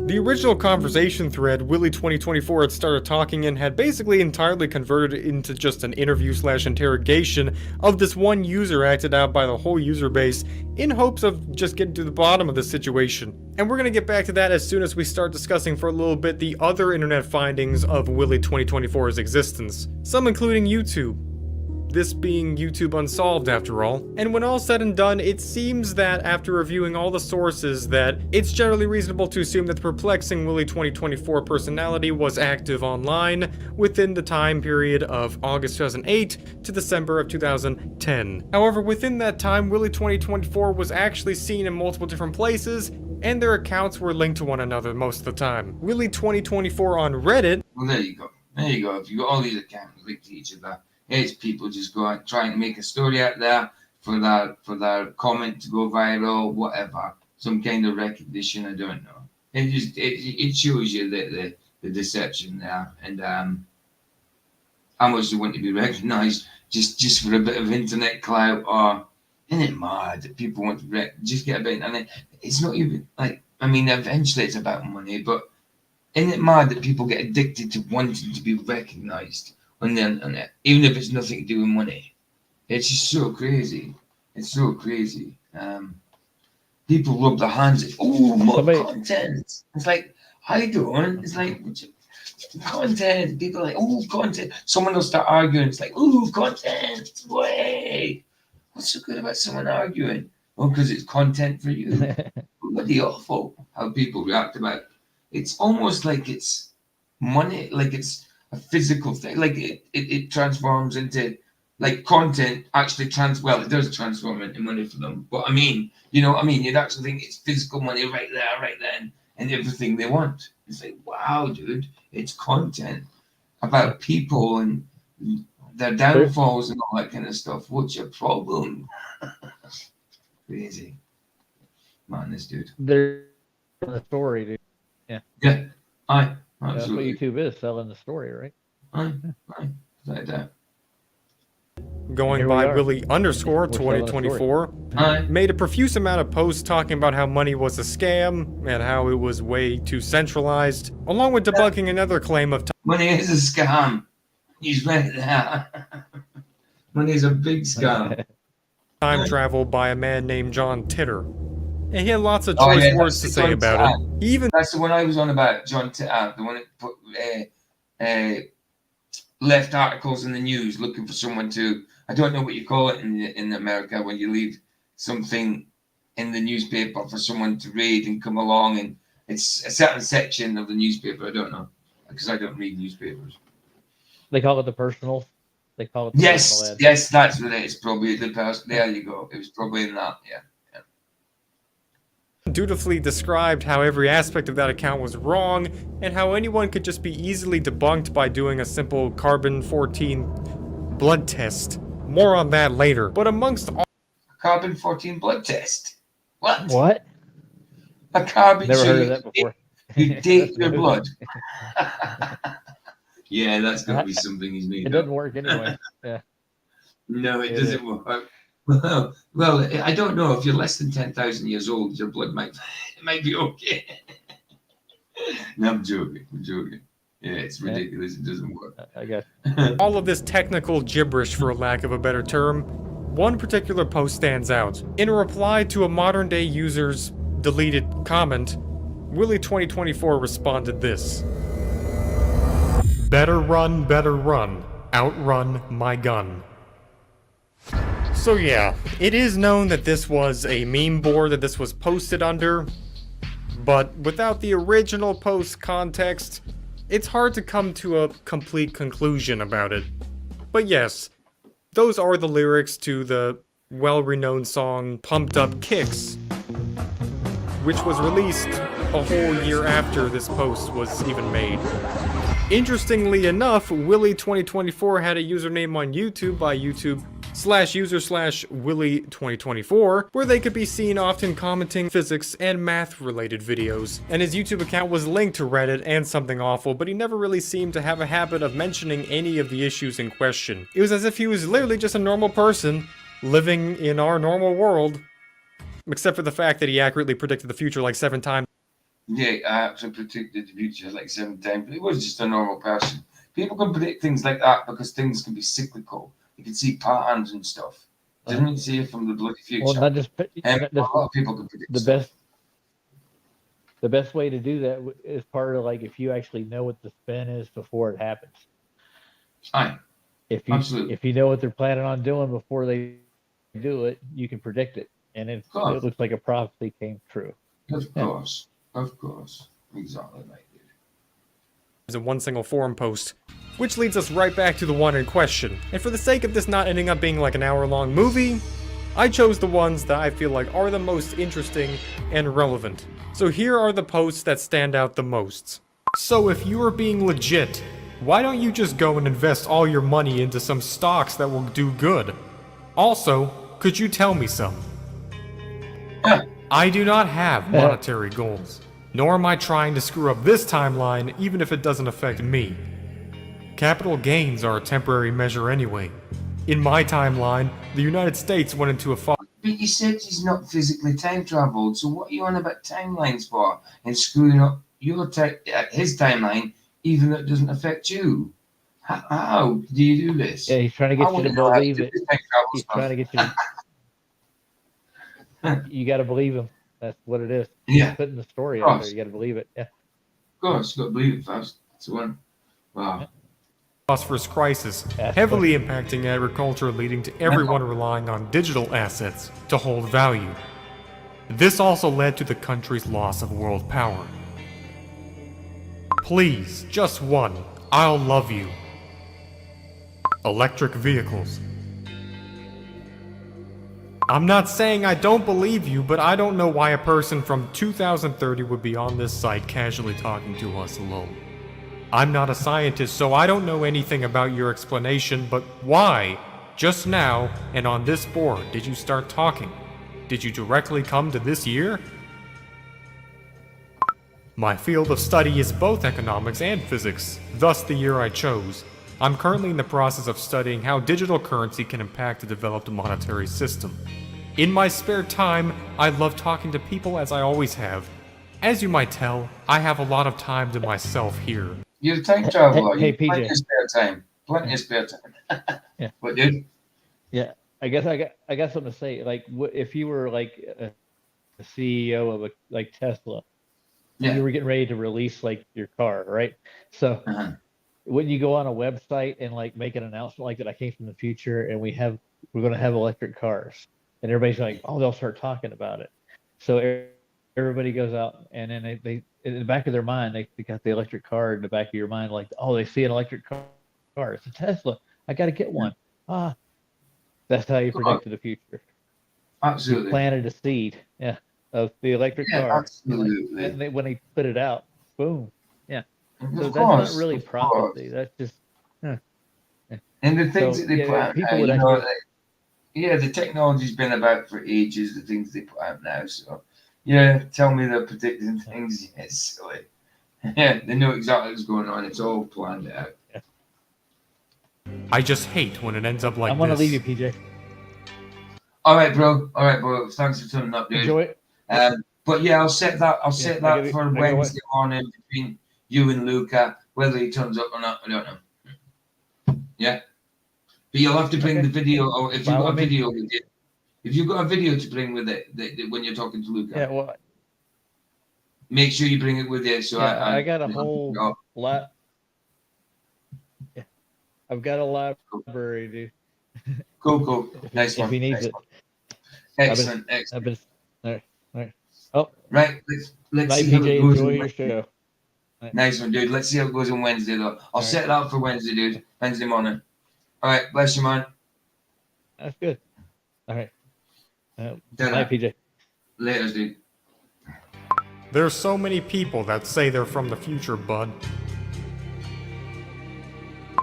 Speaker 6: The original conversation thread Willie2024 had started talking in had basically entirely converted into just an interview/interrogation of this one user acted out by the whole user base in hopes of just getting to the bottom of the situation. And we're going to get back to that as soon as we start discussing for a little bit the other internet findings of Willie2024's existence, some including YouTube. This being YouTube Unsolved after all. And when all's said and done, it seems that after reviewing all the sources that it's generally reasonable to assume that the perplexing Willie2024 personality was active online within the time period of August 2008 to December of 2010. However, within that time, Willie2024 was actually seen in multiple different places, and their accounts were linked to one another most of the time. Willie2024 on Reddit.
Speaker 3: Well, there you go. There you go. If you got all these accounts linked to each other, it's people just go out trying to make a story out there for their comment to go viral, whatever, some kind of recognition. I don't know. It shows you the deception there, and how much they want to be recognised just for a bit of internet clout. Or isn't it mad that people want to just get a bit? And it's not even like, I mean, eventually it's about money, but isn't it mad that people get addicted to wanting to be recognised on the internet, even if it's nothing to do with money? It's just so crazy. It's so crazy. People rub their hands at, oh, more content. It's like, I don't. It's like, content. People are like, oh, content. Someone will start arguing. It's like, oh, content. Way. What's so good about someone arguing? Oh, because it's content for you. Bloody awful how people react about it. It's almost like it's money, like it's a physical thing, like it transforms into, like, content actually well, it does transform into money for them, but I mean, you know what I mean, you'd actually think it's physical money right there, right then, and everything they want. It's like, wow, dude, it's content about people and their downfalls and all that kind of stuff. What's your problem? Crazy. Man, this dude.
Speaker 5: They're the story, dude.
Speaker 3: Yeah, aye.
Speaker 5: That's what
Speaker 3: Absolutely.
Speaker 5: YouTube is, selling the story, right?
Speaker 3: Aye. Like that.
Speaker 6: Going
Speaker 5: Here we
Speaker 6: by
Speaker 5: are.
Speaker 6: Willie_2024,
Speaker 3: Aye.
Speaker 6: made a profuse amount of posts talking about how money was a scam and how it was way too centralized, along with debunking another claim of
Speaker 3: Money is a scam. He's right there. Money is a big scam.
Speaker 6: time travel by a man named John Titter. And he had lots of
Speaker 3: Oh,
Speaker 6: choice
Speaker 3: yeah,
Speaker 6: words to
Speaker 3: that's
Speaker 6: say
Speaker 3: John
Speaker 6: about
Speaker 3: Titter.
Speaker 6: it. He even
Speaker 3: That's the one I was on about, John Titter, the one that put left articles in the news looking for someone to, I don't know what you call it in America, when you leave something in the newspaper for someone to read and come along, and it's a certain section of the newspaper. I don't know, because I don't read newspapers.
Speaker 5: They call it the personal. They call it the personal ad.
Speaker 3: Yes, that's what it is. Probably the person. There you go. It was probably in that. Yeah.
Speaker 6: dutifully described how every aspect of that account was wrong, and how anyone could just be easily debunked by doing a simple carbon-14 blood test. More on that later. But amongst all
Speaker 3: Carbon-14 blood test. What?
Speaker 5: What?
Speaker 3: A carbon.
Speaker 5: Never
Speaker 3: so
Speaker 5: heard of
Speaker 3: you-
Speaker 5: that before.
Speaker 3: You date your
Speaker 5: That's
Speaker 3: blood. Yeah, that's gonna be something he's made
Speaker 5: It
Speaker 3: up.
Speaker 5: doesn't work anyway. Yeah.
Speaker 3: No, it
Speaker 5: It
Speaker 3: doesn't work. Well, I don't know. If you're less than 10,000 years old, your blood might be okay. No, I'm joking. I'm joking. Yeah, it's ridiculous. It doesn't work.
Speaker 5: I guess.
Speaker 6: All of this technical gibberish, for lack of a better term, one particular post stands out. In a reply to a modern day user's deleted comment, Willie2024 responded this: better run, outrun my gun. So yeah, it is known that this was a meme board that this was posted under, but without the original post context, it's hard to come to a complete conclusion about it. But yes, those are the lyrics to the well-renowned song Pumped Up Kicks, which was released a whole year after this post was even made. Interestingly enough, Willie2024 had a username on YouTube by YouTube/user/Willie2024, where they could be seen often commenting physics and math related videos. And his YouTube account was linked to Reddit and Something Awful, but he never really seemed to have a habit of mentioning any of the issues in question. It was as if he was literally just a normal person living in our normal world, except for the fact that he accurately predicted the future like 7 times.
Speaker 3: Yeah, I actually predicted the future like 7 times, but he was just a normal person. People can predict things like that because things can be cyclical. You can see patterns and stuff. Didn't you see it from the bloody future?
Speaker 5: Well, not just
Speaker 3: A lot of people can predict
Speaker 5: the
Speaker 3: stuff.
Speaker 5: best way to do that is part of like if you actually know what the spin is before it happens.
Speaker 3: Aye, absolutely.
Speaker 5: If you know what they're planning on doing before they do it, you can predict it, and it looks like a prophecy came true.
Speaker 3: Of course, exactly like it.
Speaker 6: In one single forum post, which leads us right back to the one in question. And for the sake of this not ending up being like an hour-long movie, I chose the ones that I feel like are the most interesting and relevant. So here are the posts that stand out the most. So if you are being legit, why don't you just go and invest all your money into some stocks that will do good? Also, could you tell me some? I do not have monetary goals, nor am I trying to screw up this timeline even if it doesn't affect me. Capital gains are a temporary measure anyway. In my timeline, the United States went into a
Speaker 3: But you said he's not physically time traveled, so what are you on about timelines for? And screwing up his timeline, even though it doesn't affect you? How do you do this?
Speaker 5: Yeah, he's trying to get you to believe it. He's trying to get you to... You got to believe him. That's what it is.
Speaker 3: Yeah.
Speaker 5: Putting the story out there, you got to believe it. Yeah.
Speaker 3: Of course, you got to believe it first. That's the one. Wow.
Speaker 6: phosphorus crisis, heavily impacting agriculture, leading to everyone relying on digital assets to hold value. This also led to the country's loss of world power. Please, just one. I'll love you. Electric vehicles. I'm not saying I don't believe you, but I don't know why a person from 2030 would be on this site casually talking to us alone. I'm not a scientist, so I don't know anything about your explanation, but why, just now, and on this board, did you start talking? Did you directly come to this year? My field of study is both economics and physics, thus the year I chose. I'm currently in the process of studying how digital currency can impact a developed monetary system. In my spare time, I love talking to people as I always have. As you might tell, I have a lot of time to myself here.
Speaker 3: You're a time traveler.
Speaker 5: Hey,
Speaker 3: You
Speaker 5: PJ.
Speaker 3: plenty of spare time. Plenty of spare time.
Speaker 5: Yeah.
Speaker 3: What, dude?
Speaker 5: Yeah, I guess I got something to say. Like, if you were like a CEO of like Tesla,
Speaker 3: Yeah.
Speaker 5: you were getting ready to release like your car, right? So wouldn't you go on a website and like make an announcement like that? I came from the future, and we're going to have electric cars, and everybody's like, oh, they'll start talking about it. So everybody goes out, and then they in the back of their mind, they got the electric car in the back of your mind, like, oh, they see an electric car. It's a Tesla. I got to get one. That's how you predicted the future.
Speaker 3: Absolutely.
Speaker 5: You planted a seed, of the electric car.
Speaker 3: Absolutely.
Speaker 5: And when they put it out, boom. Yeah. So
Speaker 3: Of
Speaker 5: that's
Speaker 3: course,
Speaker 5: not really
Speaker 3: of
Speaker 5: prophecy.
Speaker 3: course.
Speaker 5: That's just.
Speaker 3: And the things
Speaker 5: So,
Speaker 3: that they put out
Speaker 5: people
Speaker 3: now,
Speaker 5: would
Speaker 3: you know,
Speaker 5: actually-
Speaker 3: the technology's been about for ages, the things they put out now. So, yeah, tell me they're predicting things. Yeah, it's silly. Yeah, they know exactly what's going on. It's all planned out.
Speaker 6: I just hate when it ends up like
Speaker 5: I'm gonna
Speaker 6: this.
Speaker 5: leave you, PJ.
Speaker 3: All right, bro. All right, bro. Thanks for turning up, dude.
Speaker 5: Enjoy it.
Speaker 3: But yeah, I'll set that. I'll set
Speaker 5: I
Speaker 3: that
Speaker 5: gotta-
Speaker 3: for
Speaker 5: I gotta
Speaker 3: Wednesday morning between you and Luca. Whether he turns up or not, I don't know. Yeah, but you'll have to bring
Speaker 5: Okay.
Speaker 3: the video, or if you've
Speaker 5: Fine
Speaker 3: got a
Speaker 5: with me.
Speaker 3: video with it. If you've got a video to bring with it when you're talking to Luca,
Speaker 5: Yeah, well,
Speaker 3: make sure you bring it with you. So
Speaker 5: yeah, I got a
Speaker 3: I'll
Speaker 5: whole
Speaker 3: pick it up.
Speaker 5: lot. Yeah, I've got a
Speaker 3: Cool.
Speaker 5: library, dude.
Speaker 3: Cool.
Speaker 5: If,
Speaker 3: Nice
Speaker 5: if
Speaker 3: one.
Speaker 5: he needs
Speaker 3: Excellent.
Speaker 5: it.
Speaker 3: Excellent.
Speaker 5: I've been. All right. Oh,
Speaker 3: Right. Let's
Speaker 5: night,
Speaker 3: see how it
Speaker 5: PJ.
Speaker 3: goes.
Speaker 5: Enjoy your show. Night.
Speaker 3: Nice one, dude. Let's see how it goes on Wednesday, though. I'll
Speaker 5: All
Speaker 3: set it out for Wednesday, dude. Wednesday morning. All right. Bless you, man.
Speaker 5: That's good. All right.
Speaker 3: Ta-ra.
Speaker 5: Night, PJ.
Speaker 3: Later, dude.
Speaker 6: There's so many people that say they're from the future, bud.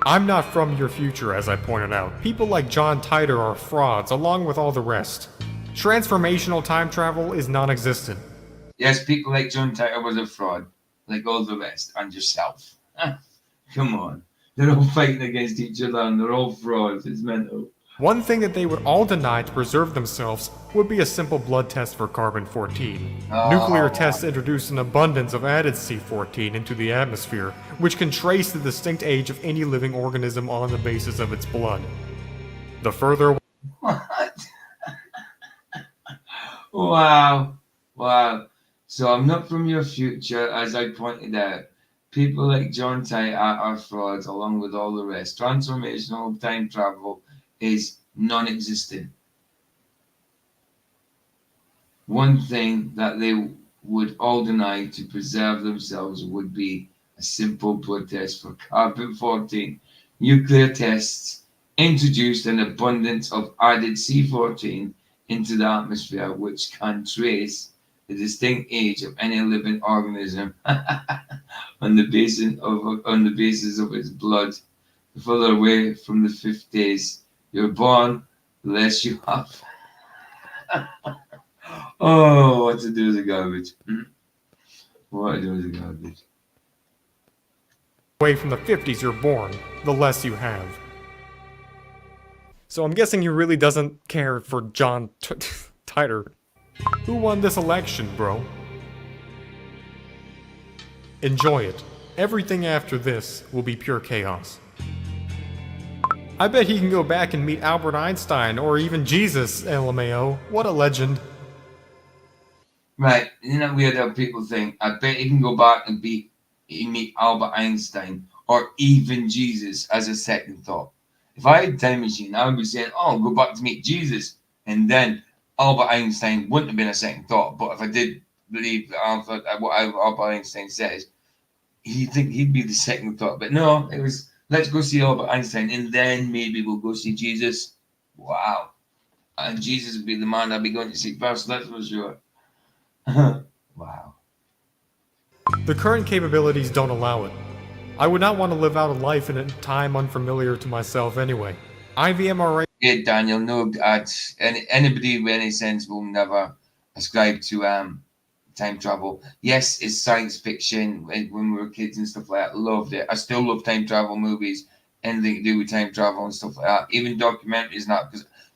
Speaker 6: I'm not from your future, as I pointed out. People like John Titor are frauds, along with all the rest. Transformational time travel is non-existent.
Speaker 3: Yes, people like John Titor was a fraud, like all the rest, and yourself. Come on. They're all fighting against each other, and they're all frauds. It's mental.
Speaker 6: One thing that they would all deny to preserve themselves would be a simple blood test for carbon-14. Nuclear tests introduce an abundance of added C14 into the atmosphere, which can trace the distinct age of any living organism on the basis of its blood. The further
Speaker 3: What? Wow. So I'm not from your future, as I pointed out. People like John Titor are frauds, along with all the rest. Transformational time travel is non-existent. One thing that they would all deny to preserve themselves would be a simple blood test for carbon-14. Nuclear tests introduced an abundance of added C14 into the atmosphere, which can trace the distinct age of any living organism on the basis of its blood. The further away from the 50s you're born, the less you have. Oh, what to do with the garbage? What to do with the garbage?
Speaker 6: away from the 50s you're born, the less you have. So I'm guessing he really doesn't care for John Titor. Who won this election, bro? Enjoy it. Everything after this will be pure chaos. I bet he can go back and meet Albert Einstein or even Jesus, LMAO. What a legend.
Speaker 3: Right, isn't that weird how people think? I bet he can go back and meet Albert Einstein or even Jesus as a second thought. If I had a time machine, I would be saying, "Oh, I'll go back to meet Jesus," and then Albert Einstein wouldn't have been a second thought. But if I did believe what Albert Einstein says, he'd be the second thought. But no, it was, let's go see Albert Einstein, and then maybe we'll go see Jesus. Wow, and Jesus would be the man I'd be going to see first. That's for sure. Wow.
Speaker 6: The current capabilities don't allow it. I would not want to live out a life in a time unfamiliar to myself anyway. IVMRA.
Speaker 3: Yeah, Daniel, no, anybody with any sense will never ascribe to time travel. Yes, it's science fiction when we were kids and stuff like that. Loved it. I still love time travel movies, anything to do with time travel and stuff like that. Even documentaries,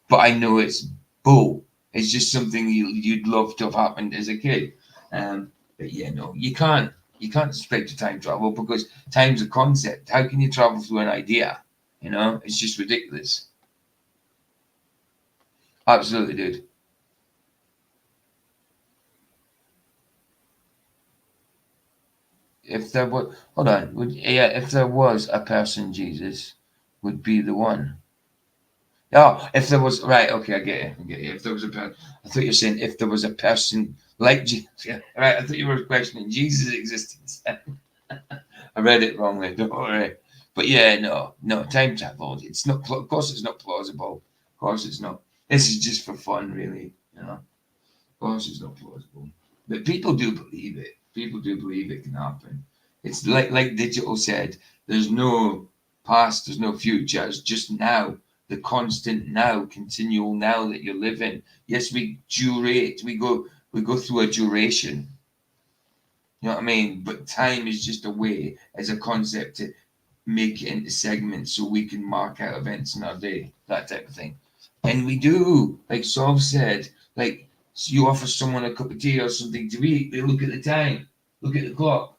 Speaker 3: but I know it's bull. It's just something you'd love to have happened as a kid. But yeah, no, you can't subscribe to time travel because time's a concept. How can you travel through an idea? You know, it's just ridiculous. Absolutely, dude. If there was, hold on, if there was a person, Jesus would be the one. Oh, if there was, right, okay, I get it. If there was a person, I thought you were saying if there was a person like Jesus. Yeah, right, I thought you were questioning Jesus' existence. I read it wrongly, don't worry. But yeah, no, time travel, it's not, of course it's not plausible. Of course it's not. This is just for fun, really, you know. Of course it's not plausible. But people do believe it. People do believe it can happen. It's like Digital said, there's no past, there's no future, it's just now. The constant now, continual now that you're living. Yes, we durate, we go through a duration. You know what I mean? But time is just a way, as a concept, to make it into segments so we can mark out events in our day, that type of thing. And we do, like Sol said, like you offer someone a cup of tea or something to eat, they look at the time, look at the clock.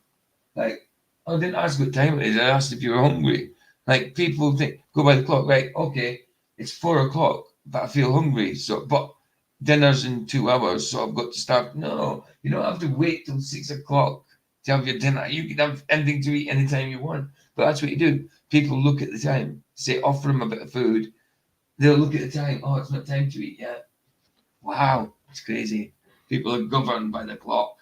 Speaker 3: Like, I didn't ask what time it is, I asked if you were hungry. Like, people think, go by the clock, right? Okay, it's 4 o'clock, but I feel hungry. So, but dinner's in 2 hours, so I've got to start. No, you don't have to wait till 6 o'clock to have your dinner. You can have anything to eat anytime you want. But that's what you do. People look at the time, say, offer them a bit of food. They'll look at the time. Oh, it's not time to eat yet. Wow, it's crazy. People are governed by the clock.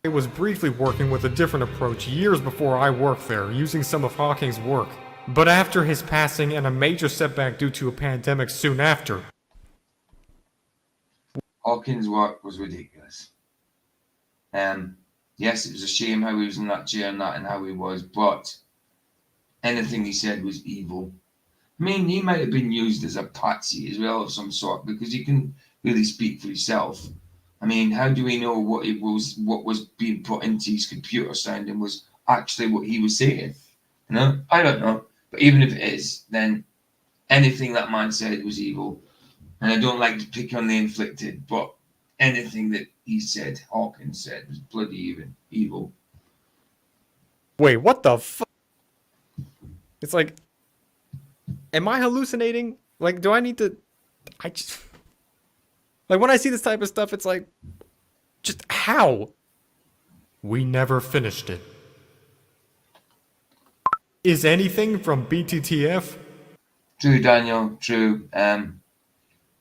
Speaker 6: I was briefly working with a different approach years before I worked there, using some of Hawking's work. But after his passing and a major setback due to a pandemic soon after,
Speaker 3: Hawkins' work was ridiculous. Yes, it was a shame how he was in that chair and that and how he was, but anything he said was evil. I mean, he might have been used as a patsy as well of some sort, because he can really speak for himself. I mean, how do we know what was being put into his computer sounding was actually what he was saying? You know, I don't know. But even if it is, then anything that man said was evil. And I don't like to pick on the inflicted, but anything that he said, Hawkins said, was bloody even evil.
Speaker 6: wait, what the fuck? It's like, am I hallucinating? Like, do I need to... I just... Like, when I see this type of stuff, it's like, just how? We never finished it. Is anything from BTTF?
Speaker 3: True, Daniel, true.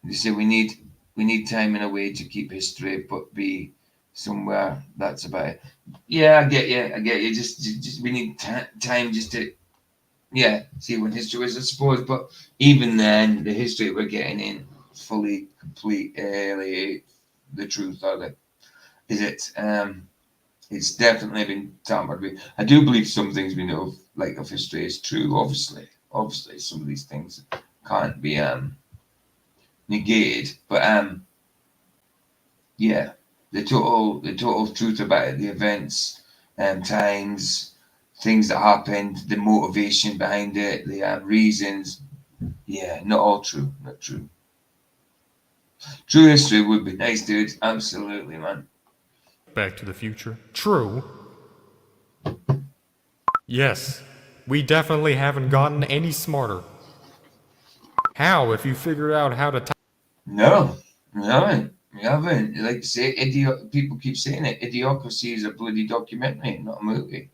Speaker 3: You say we need time and a way to keep history, but be somewhere. That's about it. Yeah, I get you. Just we need time just to, see when history is, I suppose. But even then, the history we're getting in fully completely the truth of it. Is it? It's definitely been tampered with. I do believe some things we know of history is true. Obviously, some of these things can't be negated. But the total truth about it, the events, times, things that happened, the motivation behind it, the reasons. Yeah, not all true. Not true. True history would be nice, dude. Absolutely, man.
Speaker 6: Back to the Future. True. Yes, we definitely haven't gotten any smarter. How, if you figured out how to...
Speaker 3: No, we haven't. Like I say, people keep saying it. Idiocracy is a bloody documentary, not a movie.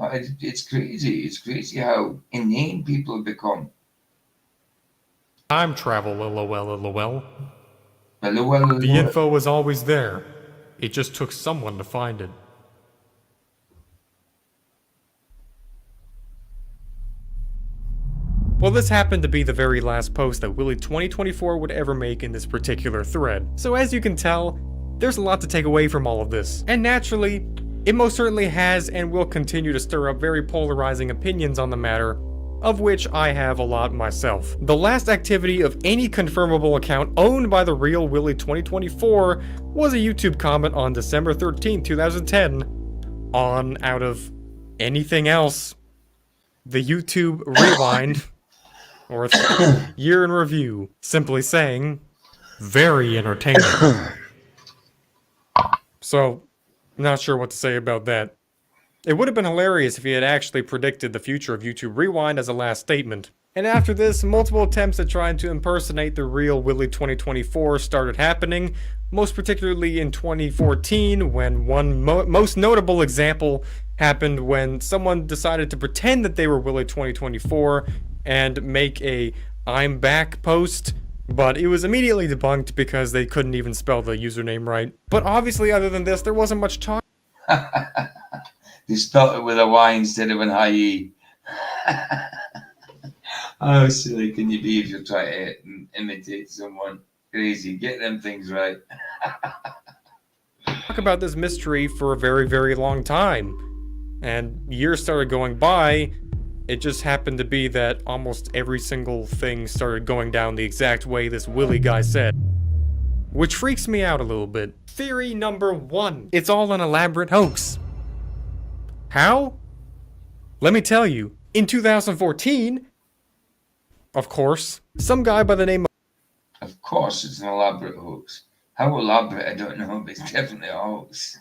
Speaker 3: It's crazy. It's crazy how inane people have become.
Speaker 6: Time travel, lol.
Speaker 3: Well,
Speaker 6: The info was always there. It just took someone to find it. Well, this happened to be the very last post that Willie2024 would ever make in this particular thread. So as you can tell, there's a lot to take away from all of this. And naturally, it most certainly has and will continue to stir up very polarizing opinions on the matter, of which I have a lot myself. The last activity of any confirmable account owned by the real Willie2024 was a YouTube comment on December 13, 2010 on, out of anything else, the YouTube Rewind, or Year in Review, simply saying, very entertaining. So, not sure what to say about that. It would have been hilarious if he had actually predicted the future of YouTube Rewind as a last statement. And after this, multiple attempts at trying to impersonate the real Willie2024 started happening, most particularly in 2014, when one most notable example happened when someone decided to pretend that they were Willie2024 and make a "I'm back" post, but it was immediately debunked because they couldn't even spell the username right. But obviously, other than this, there wasn't much talk.
Speaker 3: They spelled it with a Y instead of an IE. How silly can you be if you try to imitate someone? Crazy. Get them things right.
Speaker 6: Talk about this mystery for a very, very long time. And years started going by. It just happened to be that almost every single thing started going down the exact way this Willie guy said. Which freaks me out a little bit. Theory number 1. It's all an elaborate hoax. How? Let me tell you. In 2014, of course, some guy by the name
Speaker 3: Of course, it's an elaborate hoax. How elaborate, I don't know, but it's definitely a hoax.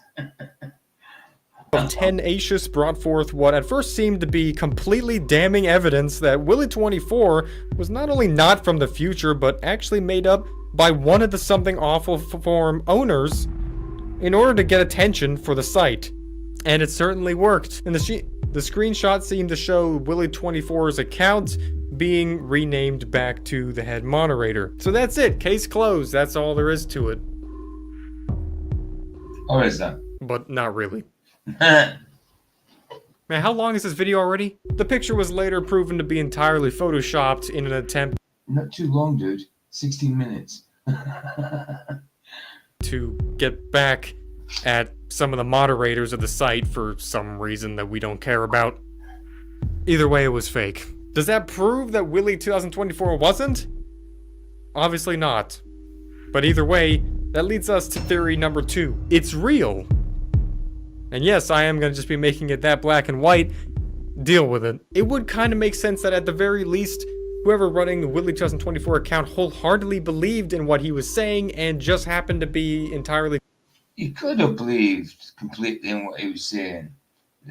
Speaker 6: of Tenacious brought forth what at first seemed to be completely damning evidence that Willie2024 was not only not from the future, but actually made up by one of the Something Awful Form owners in order to get attention for the site. And it certainly worked. And the screenshot seemed to show Willie2024's account being renamed back to the head moderator. So that's it. Case closed. That's all there is to it.
Speaker 3: Or is that?
Speaker 6: But not really. Man, how long is this video already? The picture was later proven to be entirely photoshopped in an attempt
Speaker 3: Not too long, dude. 16 minutes.
Speaker 6: to get back at some of the moderators of the site for some reason that we don't care about. Either way, it was fake. Does that prove that Willie2024 wasn't? Obviously not. But either way, that leads us to theory number 2. It's real. And yes, I am going to just be making it that black and white. Deal with it. It would kind of make sense that at the very least, whoever running the Willie2024 account wholeheartedly believed in what he was saying and just happened to be entirely...
Speaker 3: He could have believed completely in what he was saying.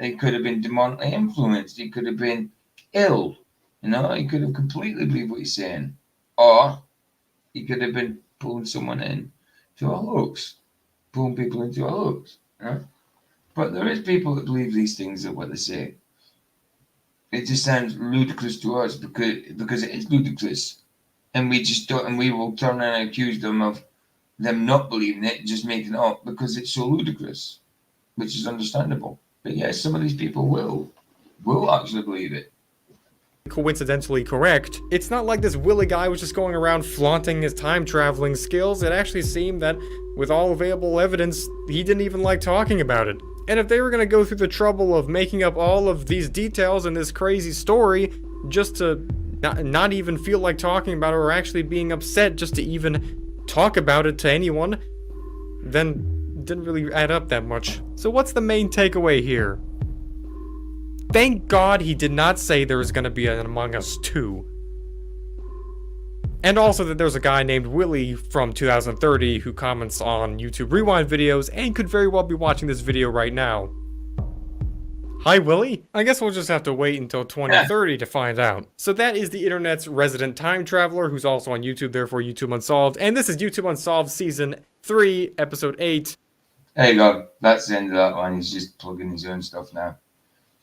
Speaker 3: He could have been demonically influenced. He could have been ill. You know, he could have completely believed what he's saying. Or he could have been pulling someone in to a hoax. Pulling people into a hoax. You know? But there is people that believe these things are what they say. It just sounds ludicrous to us because it is ludicrous. And we just don't, and we will turn around and accuse them of them not believing it, just making it up because it's so ludicrous, which is understandable. But yes, some of these people will actually believe it.
Speaker 6: Coincidentally correct. It's not like this Willie guy was just going around flaunting his time traveling skills. It actually seemed that with all available evidence, he didn't even like talking about it. And if they were going to go through the trouble of making up all of these details in this crazy story just to not even feel like talking about it or actually being upset just to even talk about it to anyone, then it didn't really add up that much. So what's the main takeaway here? Thank God he did not say there was going to be an Among Us 2. And also that there's a guy named Willie from 2030 who comments on YouTube Rewind videos and could very well be watching this video right now. Hi, Willie? I guess we'll just have to wait until 2030 to find out. So that is the internet's resident time traveler who's also on YouTube, therefore YouTube Unsolved. And this is YouTube Unsolved Season 3, Episode 8.
Speaker 3: There you go. That's the end of that one. He's just plugging his own stuff now.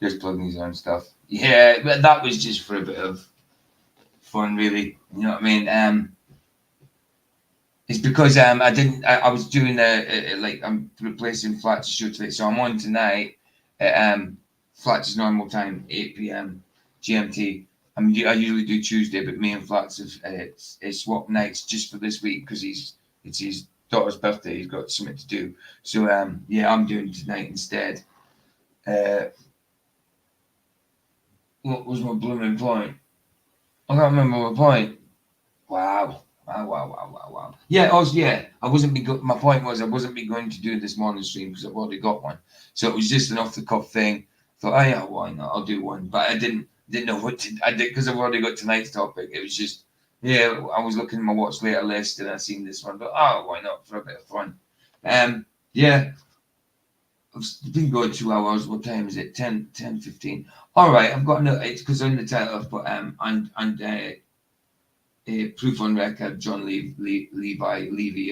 Speaker 3: Just plugging his own stuff. Yeah, but that was just for a bit of fun, really. You know what I mean? It's because I was doing like I'm replacing Flat's show today, so I'm on tonight at Flat's normal time, 8 p.m. GMT. I usually do Tuesday, but me and Flats have swapped nights just for this week because it's his daughter's birthday. He's got something to do, so yeah, I'm doing tonight instead. What was my blooming point? I can't remember my point. Wow. Yeah, I wasn't my point was I wasn't going to do this morning stream because I've already got one. So it was just an off the cuff thing. Thought, oh yeah, why not? I'll do one. But I didn't know what I did because I've already got tonight's topic. It was just, yeah, I was looking at my watch later list and I seen this one. But why not for a bit of fun? Yeah. I've been going 2 hours. What time is it? 10:15. All right, I've got it's because on the title I've put proof on record, Jon Levi,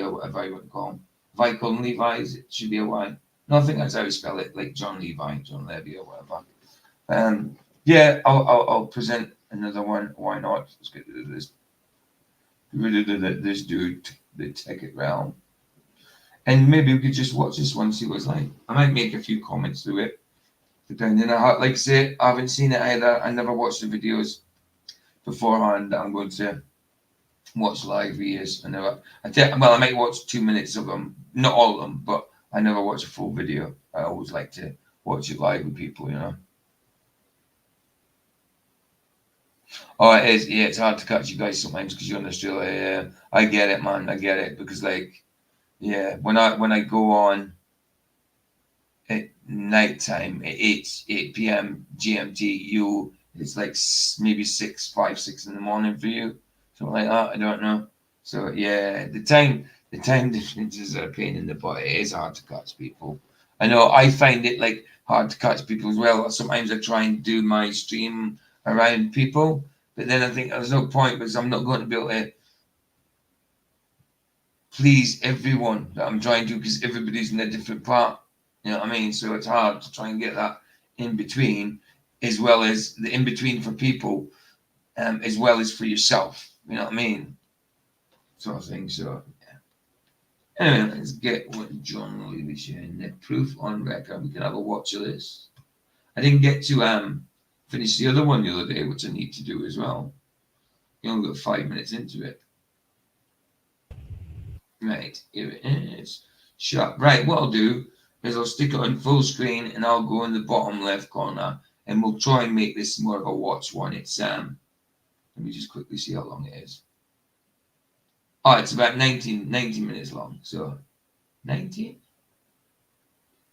Speaker 3: or whatever I want to call him. If I call him Levi, it should be a Y. No, I think that's how you spell it, like Jon Levi, Jon Levi, or whatever. Yeah, I'll present another one. Why not? Let's get rid of this. Get rid of this dude, the Ticket Realm. And maybe we could just watch this one, see what it's like. I might make a few comments through it, depending on how, like I say, I haven't seen it either. I never watched the videos beforehand that I'm going to watch live videos. I might watch 2 minutes of them, not all of them, but I never watch a full video. I always like to watch it live with people, you know. Oh, it is. Yeah, it's hard to catch you guys sometimes because you're in Australia. Yeah, I get it, man. I get it because, like, yeah, when I go on at night time at 8 p.m. GMT, it's like maybe 6 in the morning for you, something like that. I don't know. So yeah, the time differences are a pain in the butt. It is hard to catch people. I know I find it like hard to catch people as well. Sometimes I try and do my stream around people, but then I think there's no point because I'm not going to be able to please everyone that I'm trying to, because everybody's in a different part. You know what I mean? So it's hard to try and get that in between, as well as the in between for people, as well as for yourself. You know what I mean? Sort of thing. So yeah. Anyway, let's get what Jon Levi is sharing. The proof on record. We can have a watch of this. I didn't get to finish the other one the other day, which I need to do as well. You only got 5 minutes into it. Right, here it is. Sharp. Right, what I'll do is I'll stick it on full screen and I'll go in the bottom left corner and we'll try and make this more of a watch one. It's let me just quickly see how long it is. Oh, it's about 19 minutes long. So 19?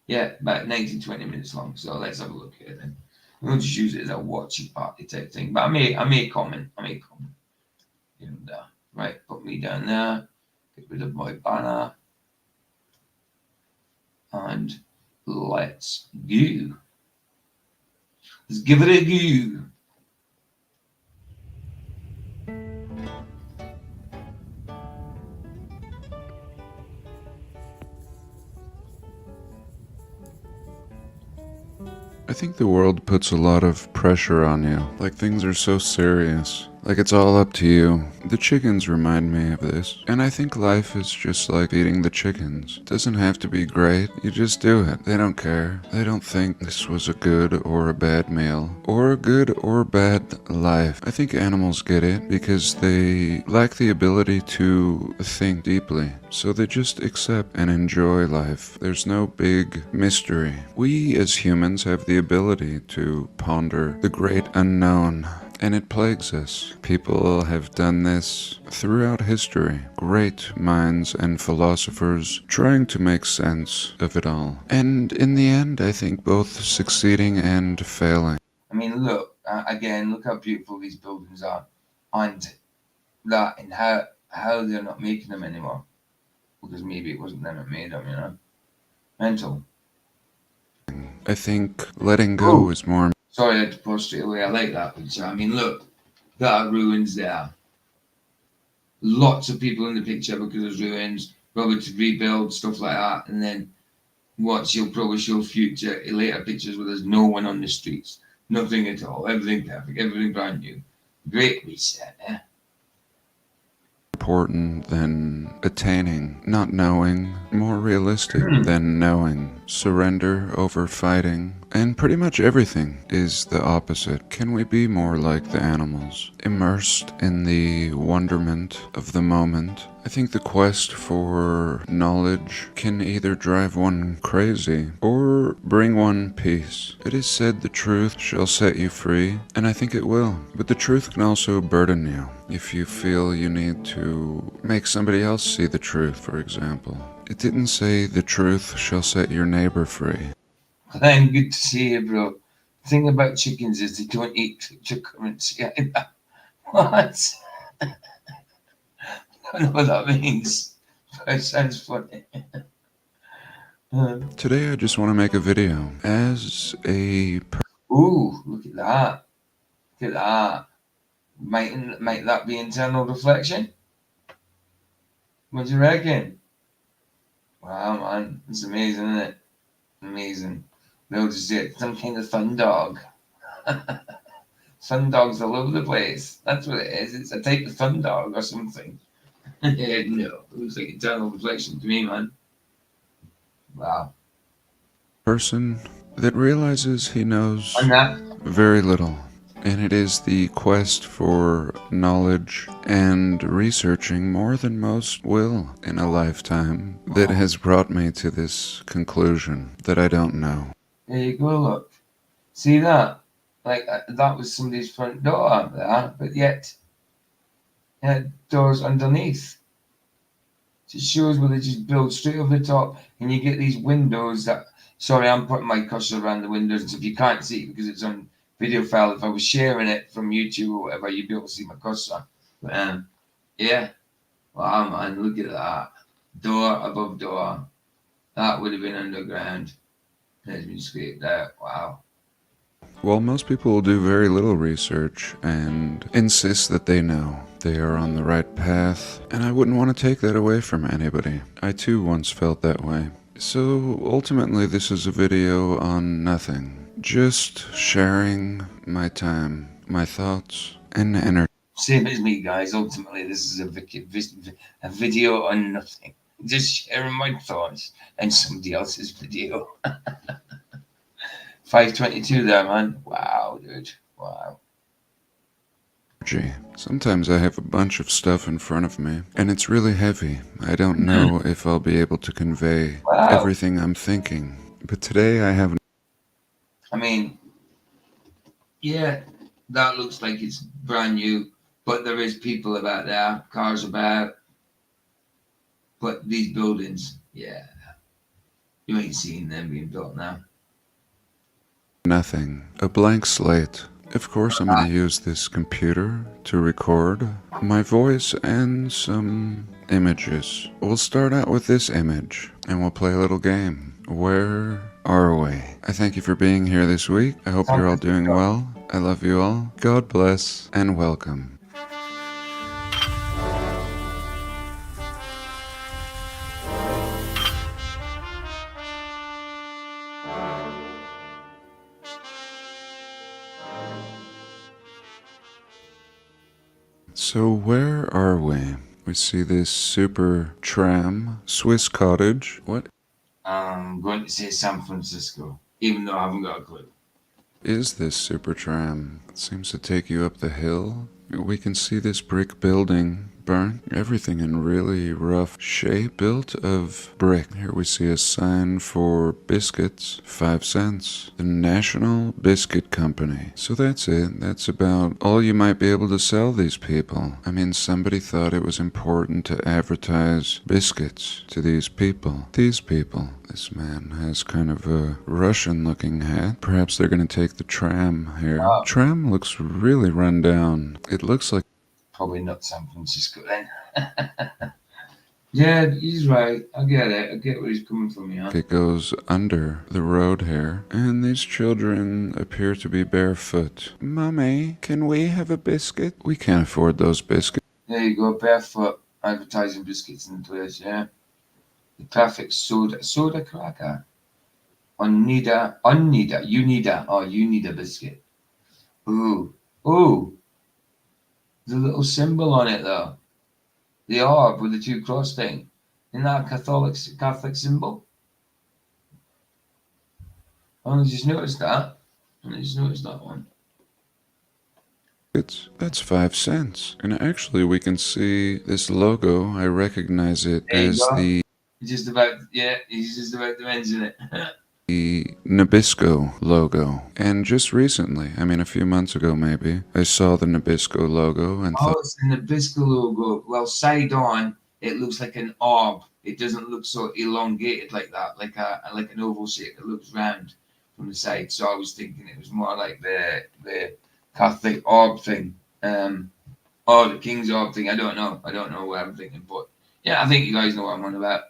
Speaker 3: Yeah, about 19-20 minutes long. So let's have a look at it then. We'll just use it as a watching party type thing. But I may comment. And, right, put me down there. Get rid of my banner. And let's go. Let's give it a go.
Speaker 7: I think the world puts a lot of pressure on you. Like things are so serious. Like it's all up to you. The chickens remind me of this. And I think life is just like feeding the chickens. It doesn't have to be great. You just do it. They don't care. They don't think this was a good or a bad meal. Or a good or bad life. I think animals get it because they lack the ability to think deeply. So they just accept and enjoy life. There's no big mystery. We as humans have the ability to ponder the great unknown. And it plagues us. People have done this throughout history. Great minds and philosophers trying to make sense of it all. And in the end, I think both succeeding and failing.
Speaker 3: I mean, look, again, look how beautiful these buildings are. And that, and how they're not making them anymore. Because maybe it wasn't them that made them, you know? Mental.
Speaker 7: I think letting go is more.
Speaker 3: Sorry, I had to pause straight away. I like that picture. I mean, look, there are ruins there. Lots of people in the picture because there's ruins, probably to rebuild, stuff like that. And then what you'll probably show future, later pictures where there's no one on the streets. Nothing at all. Everything perfect. Everything brand new. Great reset, eh?
Speaker 7: Important than attaining, not knowing, more realistic than knowing, surrender over fighting, and pretty much everything is the opposite. Can we be more like the animals, immersed in the wonderment of the moment? I think the quest for knowledge can either drive one crazy or bring one peace. It is said the truth shall set you free, and I think it will. But the truth can also burden you if you feel you need to make somebody else see the truth, for example. It didn't say the truth shall set your neighbor free.
Speaker 3: I'm good to see you, bro. The thing about chickens is they don't eat cryptocurrency. What? I don't know what that means, but it sounds funny.
Speaker 7: Today I just want to make a video as a
Speaker 3: Ooh, look at that. Look at that. Might that be internal reflection? What do you reckon? Wow, man. It's amazing, isn't it? Amazing. They'll just say some kind of fun dog. Fun dogs all over the place. That's what it is. It's a type of fun dog or something. No, it looks like internal reflection to me, man. Wow.
Speaker 7: person that realizes he knows
Speaker 3: On that.
Speaker 7: very little. And it is the quest for knowledge and researching more than most will in a lifetime that has brought me to this conclusion that I don't know.
Speaker 3: There you go, look. See that? Like, that was somebody's front door up there, but yet, doors underneath. It shows where they just build straight over the top, and you get these windows that. Sorry, I'm putting my cursor around the windows, and so if you can't see it because it's on video file, if I was sharing it from YouTube or whatever, you'd be able to see my cursor. But yeah, wow, man, look at that. Door above door. That would have been underground. It's been scraped out. Wow.
Speaker 7: Well, most people will do very little research and insist that they know they are on the right path, and I wouldn't want to take that away from anybody. I too once felt that way. So ultimately this is a video on nothing. Just sharing my time, my thoughts, and energy.
Speaker 3: Same as me, guys. Ultimately, this is a video on nothing. Just sharing my thoughts and somebody else's video. 522 there, man. Wow, dude. Wow.
Speaker 7: Sometimes I have a bunch of stuff in front of me, and it's really heavy. I don't know if I'll be able to convey everything I'm thinking. But today I have...
Speaker 3: I mean, yeah, that looks like it's brand new, but there is people about there, cars about. But these buildings, yeah, you ain't seeing them being built now.
Speaker 7: Nothing. A blank slate. Of course, I'm going to use this computer to record my voice and some images. We'll start out with this image, and we'll play a little game. Where are we? I thank you for being here this week. I hope you're all doing well. I love you all. God bless, and welcome. So where are we? We see this super tram, Swiss cottage. What
Speaker 3: I'm going to say San Francisco, even though I haven't got a clue.
Speaker 7: is this super tram? It seems to take you up the hill. We can see this brick building burnt, everything in really rough shape, built of brick. Here we see a sign for biscuits, 5 cents, the National Biscuit Company. So that's it. That's about all you might be able to sell these people. I mean, somebody thought it was important to advertise biscuits to these people. This man has kind of a Russian-looking hat. Perhaps they're going to take the tram here. Tram looks really run down. It looks like
Speaker 3: Probably not San Francisco then. Yeah, he's right. I get it. I get where he's coming from, yeah.
Speaker 7: it goes under the road here. And these children appear to be barefoot. Mommy, can we have a biscuit? We can't afford those biscuits.
Speaker 3: There you go, barefoot advertising biscuits in the place, yeah. The perfect soda cracker. You need a biscuit. Ooh. The little symbol on it though. The orb with the 2 cross thing. Isn't that a Catholic symbol? I only just noticed that. One.
Speaker 7: That's 5 cents. And actually we can see this logo. I recognize it as the
Speaker 3: He's just about to mention it.
Speaker 7: Nabisco logo. And just recently, I mean a few months ago maybe, I saw the Nabisco logo and thought,
Speaker 3: It's the Nabisco logo. Well, side on, it looks like an orb. It doesn't look so elongated like that, like an oval shape. It looks round from the side. So I was thinking it was more like the Catholic orb thing, or the King's orb thing. I don't know what I'm thinking, but yeah, I think you guys know what I'm on about.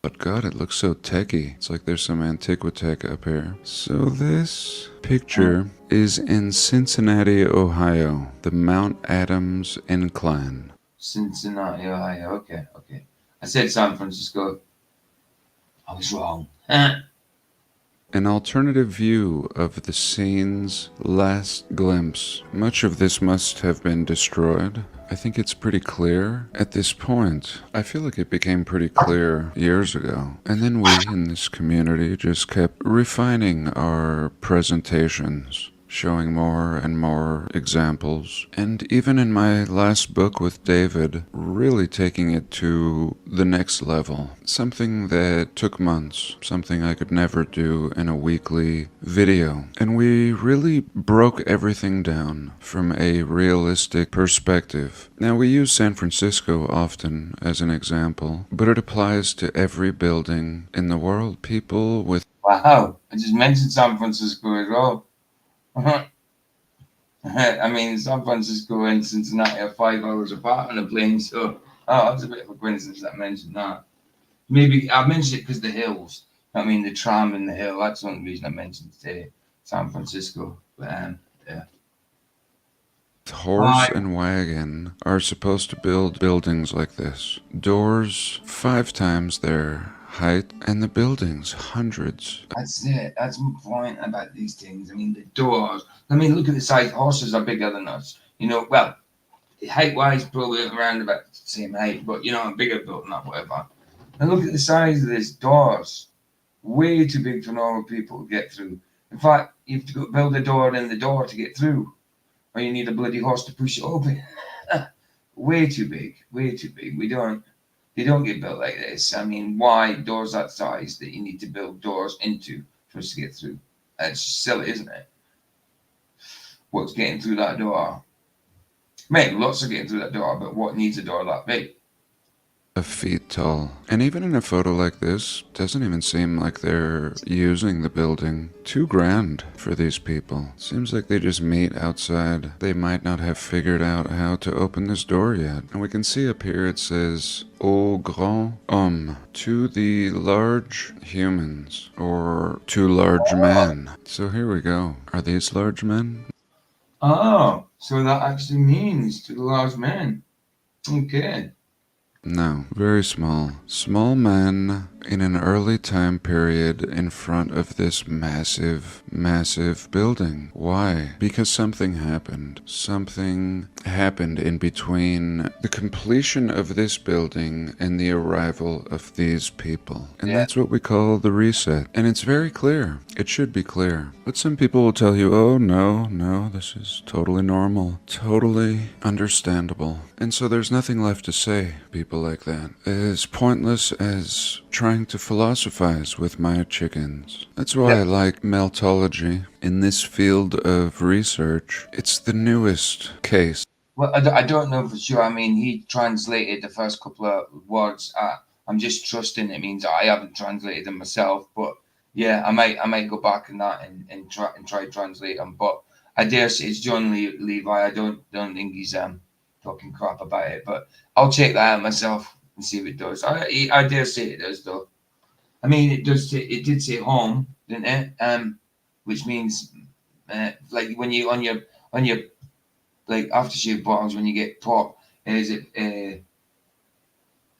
Speaker 7: but God, it looks so techy. It's like there's some antiquitech up here. So this picture is in Cincinnati, Ohio, the Mount Adams Incline.
Speaker 3: Cincinnati, Ohio. Okay. I said San Francisco. I was wrong.
Speaker 7: An alternative view of the scene's last glimpse. Much of this must have been destroyed. I think it's pretty clear at this point. I feel like it became pretty clear years ago. And then we in this community just kept refining our presentations, showing more and more examples. And even in my last book with David, really taking it to the next level. Something that took months, something I could never do in a weekly video. And we really broke everything down from a realistic perspective. Now, we use San Francisco often as an example, but it applies to every building in the world. People with
Speaker 3: Wow, I just mentioned San Francisco as well. I mean, San Francisco and Cincinnati are 5 hours apart on a plane, so that's a bit of a coincidence that I mentioned that. Maybe I mentioned it because the hills. I mean, the tram and the hill. That's the only reason I mentioned San Francisco. But yeah.
Speaker 7: horse and wagon are supposed to build buildings like this. Doors 5 times their height, and the buildings hundreds.
Speaker 3: That's it. That's my point about these things. I mean, the doors. I mean, look at the size. Horses are bigger than us. You know, well, height-wise, probably around about the same height, but you know, a bigger building, not whatever. And look at the size of these doors. Way too big for normal people to get through. In fact, you have to go build a door in the door to get through, or you need a bloody horse to push it open. Way too big. Way too big. They don't get built like this. I mean, why doors that size that you need to build doors into for us to get through? It's silly, isn't it? What's getting through that door? Mate, lots of getting through that door, but what needs a door that big?
Speaker 7: Feet tall. And even in a photo like this, doesn't even seem like they're using the building. $2,000 for these people. Seems like they just meet outside. They might not have figured out how to open this door yet. And we can see up here it says, Au grand homme, to the large humans, or to large men. So here we go. Are these large men?
Speaker 3: Oh, so that actually means to the large man. Okay.
Speaker 7: No, very small. Small men in an early time period in front of this massive, massive building. Why? Because something happened. Something happened in between the completion of this building and the arrival of these people. And that's what we call the reset. And it's very clear. It should be clear. But some people will tell you, oh, no, this is totally normal. Totally understandable. And so there's nothing left to say, people like that. As pointless as trying to philosophize with my chickens. That's why I like meltology. In this field of research, it's the newest case.
Speaker 3: Well, I don't know for sure. I mean, he translated the first couple of words. I'm just trusting it means I haven't translated them myself. But yeah, I might go back in that and try translate them. But I dare say it's Jon Levi. I don't think he's talking crap about it. But I'll check that out myself and see if it does. I dare say it does though. I mean, it does. It did say home, didn't it? Which means like when you on your like aftershave bottles when you get pop, is it in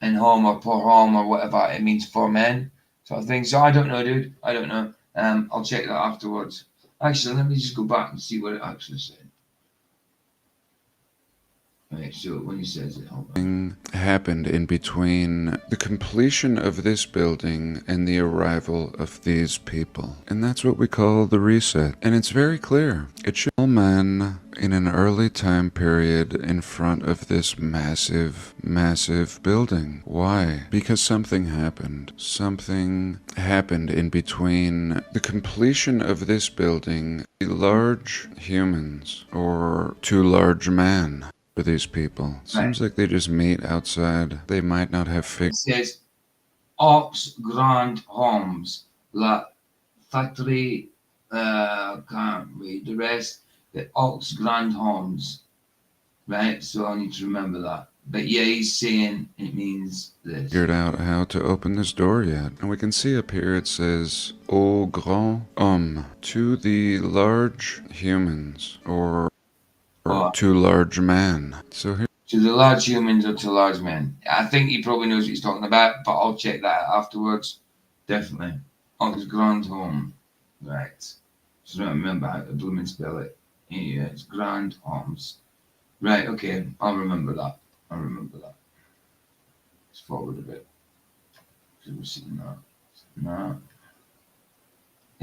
Speaker 3: home or pour home or whatever? It means for men sort of thing. So I don't know, dude. I don't know. I'll check that afterwards. Actually, let me just go back and see what it actually said. Right, so when he says it, hold on.
Speaker 7: Happened in between the completion of this building and the arrival of these people. And that's what we call the reset. And it's very clear. It should all men in an early time period in front of this massive, massive building. Why? Because something happened. Something happened in between the completion of this building, the large humans, or two large men. For these people. Seems like they just meet outside. They might not have figured.
Speaker 3: It says Ox Grand Homes, La Factory, can't read the rest, the Ox Grand Homes, right? So I need to remember that. But yeah, he's saying it means this.
Speaker 7: Figured out how to open this door yet. And we can see up here it says Au grand homme, to the large humans, or to large man. So here
Speaker 3: to the large humans or to large men. I think he probably knows what he's talking about, but I'll check that out afterwards. Definitely. Ox Grand Home. Right. Just don't remember how to blooming spell it. Yeah, it's Grand Homes. Right, okay. I'll remember that. Let's forward a bit. Should we see that? No.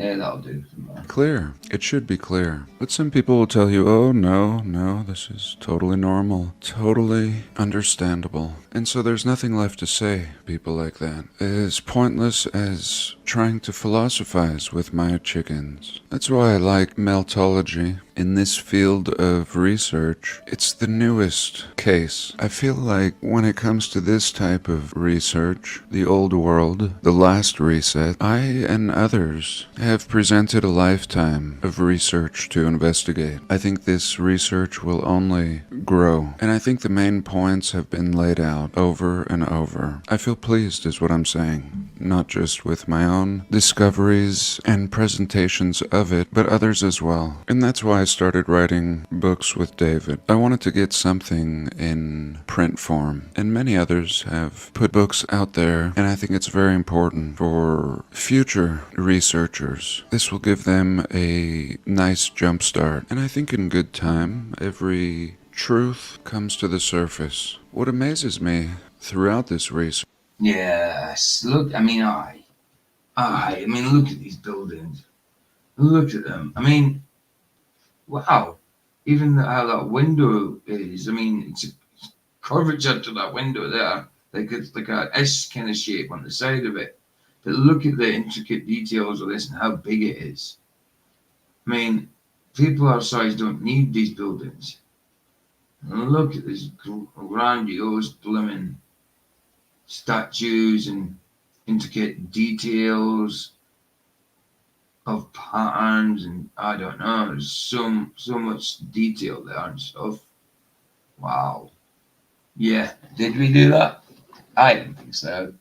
Speaker 3: Yeah, that'll do.
Speaker 7: Clear. It should be clear. But some people will tell you, oh, no, this is totally normal, totally understandable. And so there's nothing left to say, people like that. As pointless as trying to philosophize with my chickens. That's why I like meltology. In this field of research, it's the newest case. I feel like when it comes to this type of research, the old world, the last reset, I and others have presented a lifetime of research to investigate. I think this research will only grow, and I think the main points have been laid out over and over. I feel pleased is what I'm saying, not just with my own discoveries and presentations of it, but others as well. And that's why I started writing books with David. I wanted to get something in print form, and many others have put books out there, and I think it's very important for future researchers. This will give them a nice jump start, and I think in good time, every truth comes to the surface. What amazes me throughout this research.
Speaker 3: Yes, look, I mean, look at these buildings. Look at them. I mean, wow. Even how that window is, I mean, it's a curvature to that window there. Like it's like a S kind of shape on the side of it. But look at the intricate details of this and how big it is. I mean, people our size don't need these buildings. And look at this grandiose blooming statues and intricate details of patterns, and I don't know, there's so much detail there and stuff. Wow. Yeah, did we do that? I don't think so.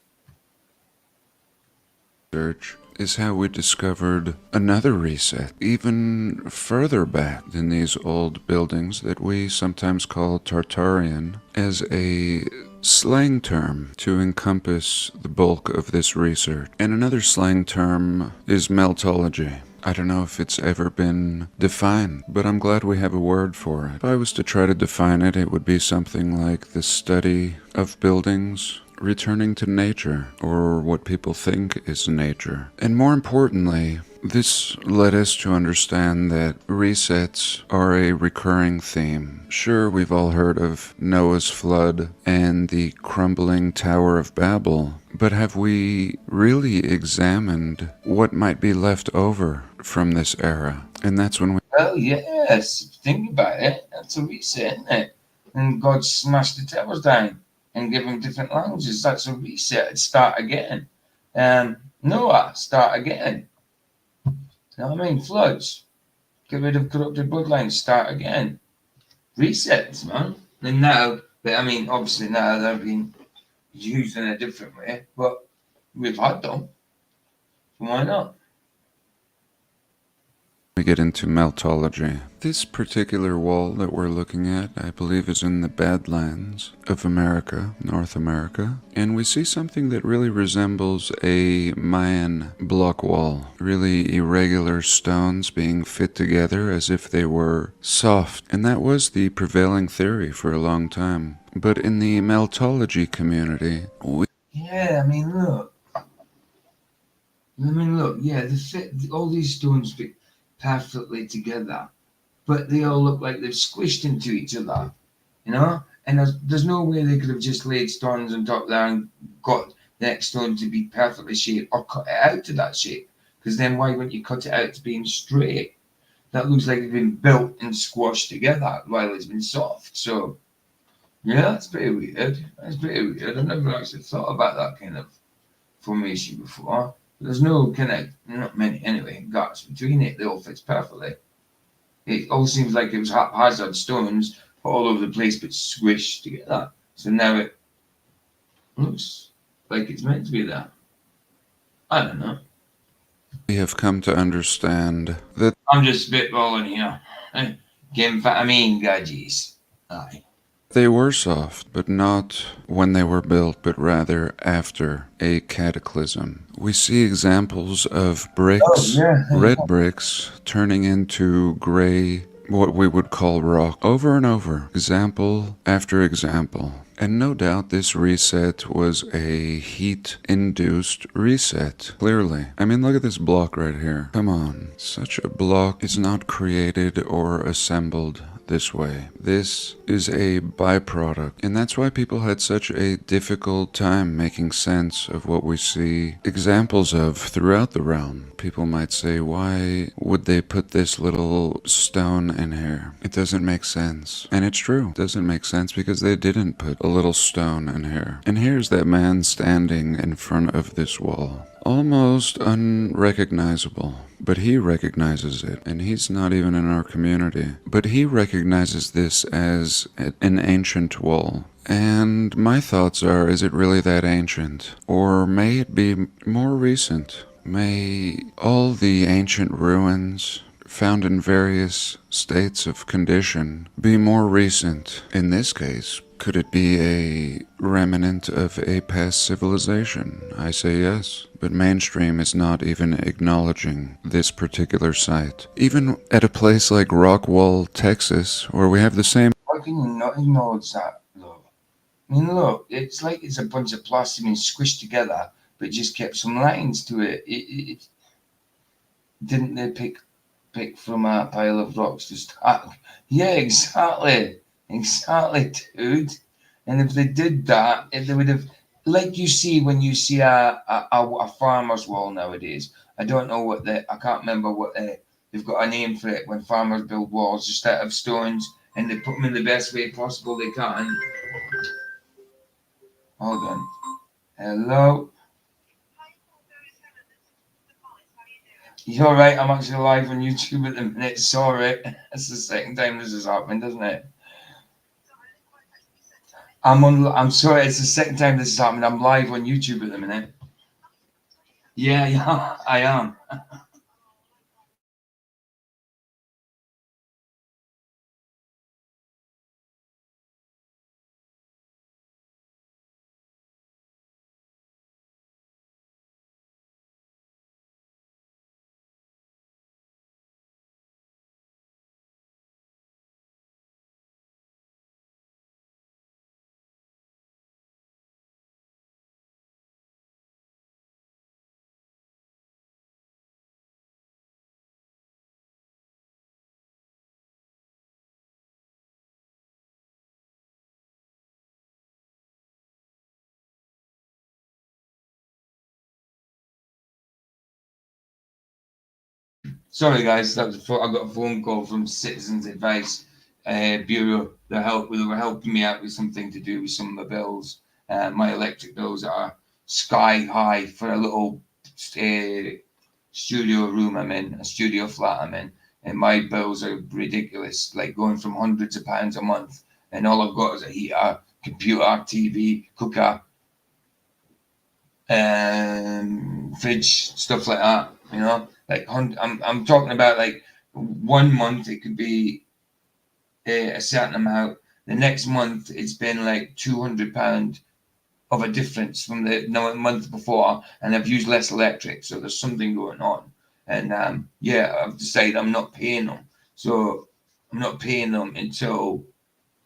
Speaker 7: Research is how we discovered another reset, even further back than these old buildings that we sometimes call Tartarian, as a slang term to encompass the bulk of this research. And another slang term is meltology. I don't know if it's ever been defined, but I'm glad we have a word for it. If I was to try to define it, it would be something like the study of buildings returning to nature, or what people think is nature. And more importantly, this led us to understand that resets are a recurring theme. Sure, we've all heard of Noah's flood and the crumbling Tower of Babel, but have we really examined what might be left over from this era? And that's when we...
Speaker 3: Well, yes, think about it. That's a reset, isn't it? And God smashed the towers down and give them different languages. That's a reset. Start again. Noah, start again. You know what I mean? Floods. Get rid of corrupted bloodlines. Start again. Resets, man. And now, but I mean, obviously now they're being used in a different way, but we've had them. So why not?
Speaker 7: We get into meltology. This particular wall that we're looking at, I believe, is in the Badlands of America, North America. And we see something that really resembles a Mayan block wall. Really irregular stones being fit together as if they were soft. And that was the prevailing theory for a long time. But in the meltology community,
Speaker 3: yeah, I mean, look. Yeah, they fit, all these stones fit perfectly together, but they all look like they've squished into each other, you know? And there's no way they could have just laid stones on top there and got the next stone to be perfectly shaped or cut it out to that shape, because then why wouldn't you cut it out to being straight? That looks like it's been built and squashed together while it's been soft. So yeah, that's pretty weird. I've never actually thought about that kind of formation before. There's no kind of, not many anyway, gaps between it. They all fit perfectly. It all seems like it was haphazard stones all over the place, but squished together. So now it looks like it's meant to be there. I don't know.
Speaker 7: we have come to understand that
Speaker 3: I'm just spitballing here. Gadgets. Aye.
Speaker 7: they were soft, but not when they were built, but rather after a cataclysm. We see examples of bricks, red bricks, turning into gray, what we would call rock, over and over, example after example. And no doubt this reset was a heat-induced reset, clearly. I mean, look at this block right here. Come on. Such a block is not created or assembled this way. This is a byproduct, and that's why people had such a difficult time making sense of what we see examples of throughout the realm. People might say, why would they put this little stone in here? It doesn't make sense. And it's true. It doesn't make sense because they didn't put a little stone in here. And here's that man standing in front of this wall. Almost unrecognizable, but he recognizes it, and he's not even in our community. But he recognizes this as an ancient wall. And my thoughts are, is it really that ancient? Or may it be more recent? May all the ancient ruins found in various states of condition be more recent? In this case, could it be a remnant of a past civilization? I say yes, but mainstream is not even acknowledging this particular site. Even at a place like Rockwall, Texas, where we have the same...
Speaker 3: How can you not acknowledge that, though? I mean, look, it's like it's a bunch of plastic being squished together, but just kept some lines to it. Didn't they pick from a pile of rocks to start? Yeah, exactly. Exactly, dude. And if they did that, if they would have, like you see when you see a farmer's wall nowadays. I don't know what I can't remember what they've got a name for it when farmers build walls just out of stones and they put them in the best way possible they can. Hold on. Hello. You're right. I'm actually live on YouTube at the minute. Sorry, that's the second time this has happened, isn't it? I'm sorry, it's the second time this has happened. I'm live on YouTube at the minute. Yeah, I am. Sorry, guys, I got a phone call from Citizens Advice Bureau. They were helping me out with something to do with some of the bills. My electric bills are sky high for a little studio room I'm in, a studio flat I'm in, and my bills are ridiculous, like going from hundreds of pounds a month, and all I've got is a heater, computer, TV, cooker, fridge, stuff like that. You know, like I'm talking about like 1 month it could be a certain amount. The next month it's been like £200 of a difference from the month before, and I've used less electric, so there's something going on. And yeah, I've decided I'm not paying them, so I'm not paying them until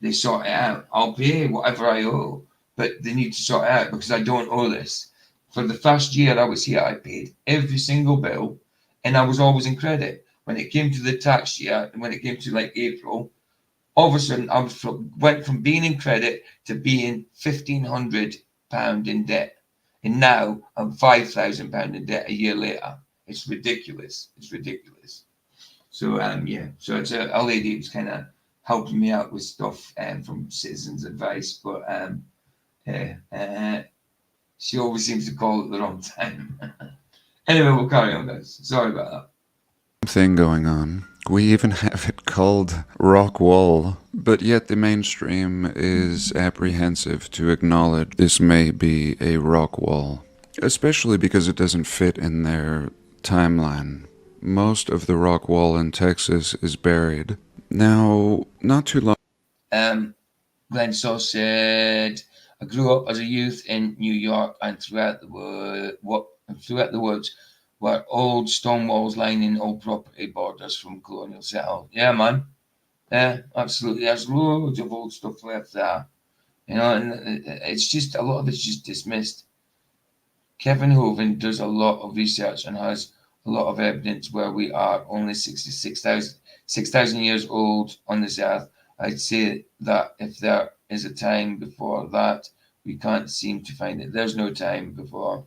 Speaker 3: they sort it out. I'll pay whatever I owe, but they need to sort it out because I don't owe this. For the first year I was here, I paid every single bill, and I was always in credit. When it came to the tax year, and when it came to like April, all of a sudden I went from being in credit to being £1,500 in debt, and now I'm £5,000 in debt a year later. It's ridiculous. It's ridiculous. So yeah, so it's a lady who's kind of helping me out with stuff from Citizens Advice, but she always seems to call at the wrong time. Anyway, we'll carry on, guys. Sorry about that.
Speaker 7: Thing going on. We even have it called Rock Wall, but yet the mainstream is apprehensive to acknowledge this may be a rock wall, especially because it doesn't fit in their timeline. Most of the rock wall in Texas is buried. Now, not too long.
Speaker 3: Glenn Sauce said, I grew up as a youth in New York, and throughout the woods were old stone walls lining old property borders from colonial settle. Yeah, man. Yeah, absolutely. There's loads of old stuff left there. You know, and it's just a lot of it's just dismissed. Kevin Hovind does a lot of research and has a lot of evidence where we are only 6,000 years old on this earth. I'd say that if there is a time before that, we can't seem to find it. There's no time before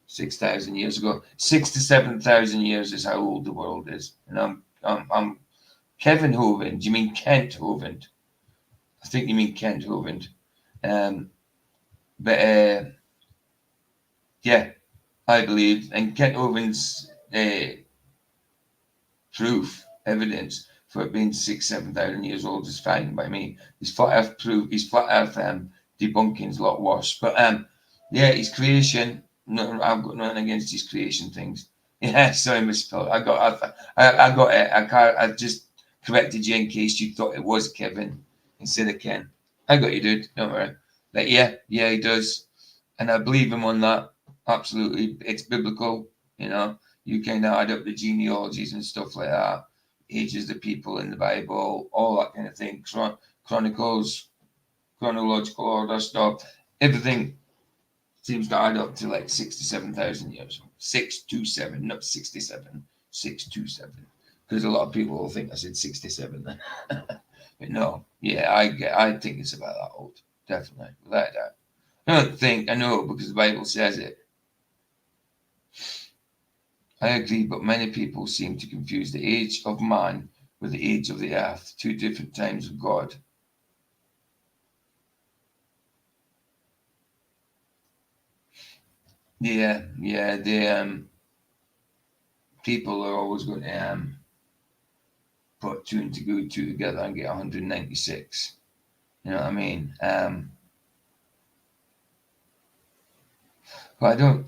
Speaker 3: 6,000 years ago. 6 to 7,000 years is how old the world is. And I'm Kevin Hovind. You mean Kent Hovind? I think you mean Kent Hovind. But yeah, I believe, and Kent Hovind's proof, evidence for it being 7,000 years old is fine by me. His flat Earth proof, his flat Earth debunking is a lot worse. But yeah, his creation. No, I've got nothing against his creation things. Yeah, sorry, misspelled. I got it. I just corrected you in case you thought it was Kevin instead of Ken. I got you, dude. Don't worry. But yeah, he does, and I believe him on that. Absolutely, it's biblical. You know, you kind of add up the genealogies and stuff like that, ages of people in the Bible, all that kind of thing. Chronicles, chronological order stuff. Everything seems to add up to like 67,000 years. 627, not 67. 627. Because a lot of people will think I said 67 then. But no, yeah, I think it's about that old. Definitely, without a doubt. I don't think, I know because the Bible says it. I agree, but many people seem to confuse the age of man with the age of the earth, two different times of God. Yeah, the people are always going to put two and two together and get 196. You know what I mean? But I don't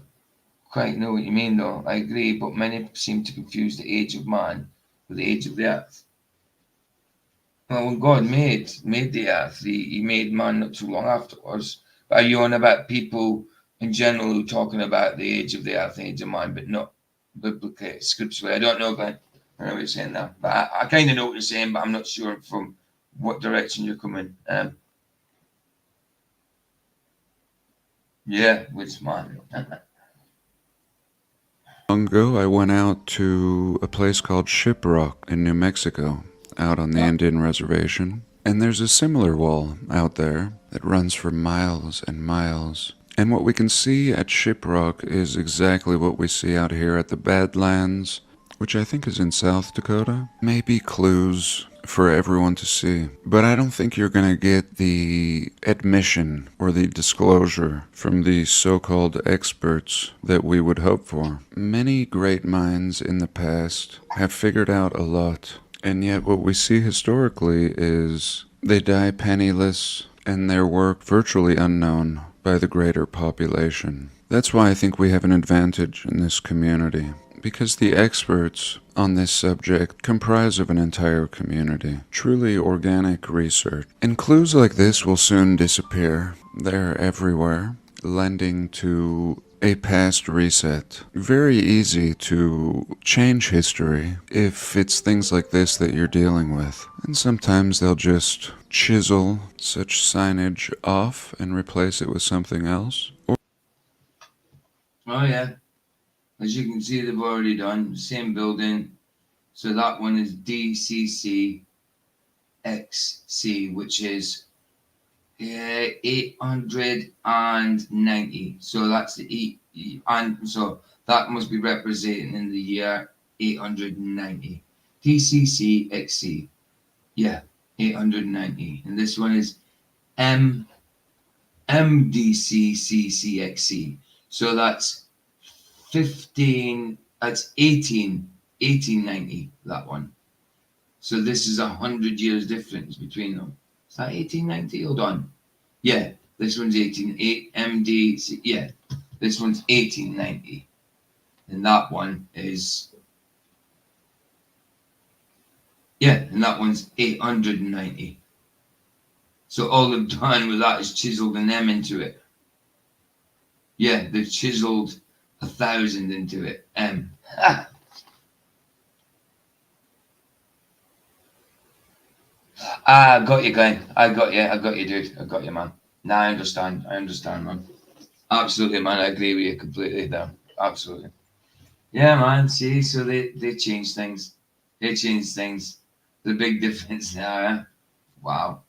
Speaker 3: quite know what you mean, though. I agree, but many seem to confuse the age of man with the age of the earth. Well, when God made the earth, he made man not too long afterwards. But are you on about people in general who are talking about the age of the earth, the age of man, but not biblically, scripturally? I don't know, Glenn. I know what you're saying now. But I kind of know what you're saying, but I'm not sure from what direction you're coming. Yeah, which man?
Speaker 7: Long ago, I went out to a place called Shiprock in New Mexico, out on the Indian reservation. And there's a similar wall out there that runs for miles and miles. And what we can see at Shiprock is exactly what we see out here at the Badlands, which I think is in South Dakota. Maybe clues for everyone to see. But I don't think you're going to get the admission or the disclosure from the so-called experts that we would hope for. Many great minds in the past have figured out a lot, and yet what we see historically is they die penniless and their work virtually unknown by the greater population. That's why I think we have an advantage in this community, because the experts on this subject comprise of an entire community, truly organic research. And clues like this will soon disappear. They're everywhere, lending to a past reset. Very easy to change history if it's things like this that you're dealing with. And sometimes they'll just chisel such signage off and replace it with something else.
Speaker 3: Oh, yeah. As you can see, they've already done. Same building. So that one is DCCXC, which is 890. So that's the and so that must be representing in the year 890. DCCXC. Yeah, 890. And this one is MDCCCXC. So that's 1890, that one. So this is 100 years difference between them. Is that 1890? Hold on. Yeah, this one's 188 MD. Yeah, this one's 1890. And that one is, and that one's 890. So all they've done with that is chiseled an M into it. Yeah, they've chiseled 1,000 into it. M. Got you, Glenn. I got you, dude. I got you, man. Nah, I understand. I understand, man. Absolutely, man. I agree with you completely there. Absolutely. Yeah, man. See, so they change things. They change things. The big difference now, eh? Wow.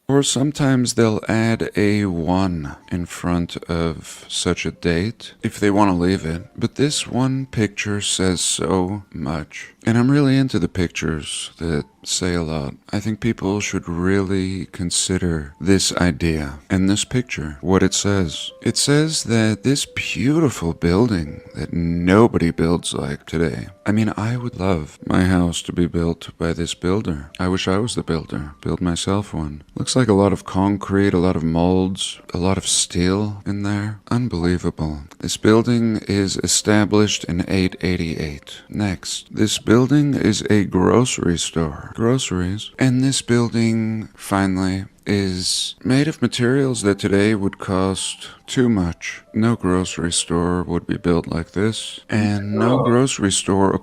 Speaker 7: Or sometimes they'll add a 1 in front of such a date if they want to leave it. But this one picture says so much. And I'm really into the pictures that say a lot. I think people should really consider this idea and this picture, what it says. It says that this beautiful building that nobody builds like today. I mean, I would love my house to be built by this builder. I wish I was the builder. Build myself one. Looks like a lot of concrete, a lot of molds, a lot of steel in there. Unbelievable. This building is established in 888. Next, this building is a grocery store. Groceries. And this building, finally, is made of materials that today would cost too much. No grocery store would be built like this. And no grocery store...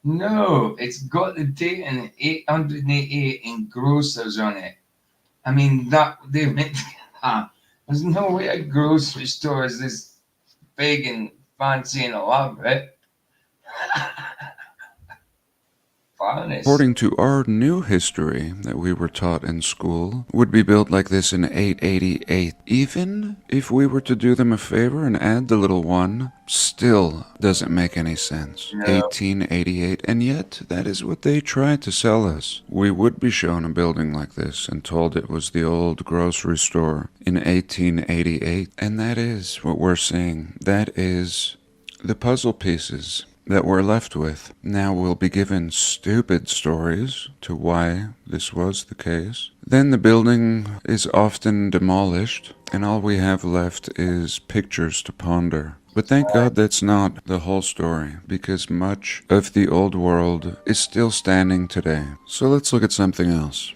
Speaker 3: No, it's got the date in 888 in grocers on it. I mean, that they meant there's no way a grocery store is this big and fancy and elaborate.
Speaker 7: According to our new history that we were taught in school, would be built like this in 888. Even if we were to do them a favor and add the little 1, still doesn't make any sense. No. 1888, and yet that is what they tried to sell us. We would be shown a building like this and told it was the old grocery store in 1888, and that is what we're seeing. That is the puzzle pieces that we're left with. Now we'll be given stupid stories to why this was the case. Then the building is often demolished, and all we have left is pictures to ponder. But thank God that's not the whole story, because much of the old world is still standing today. So let's look at something else.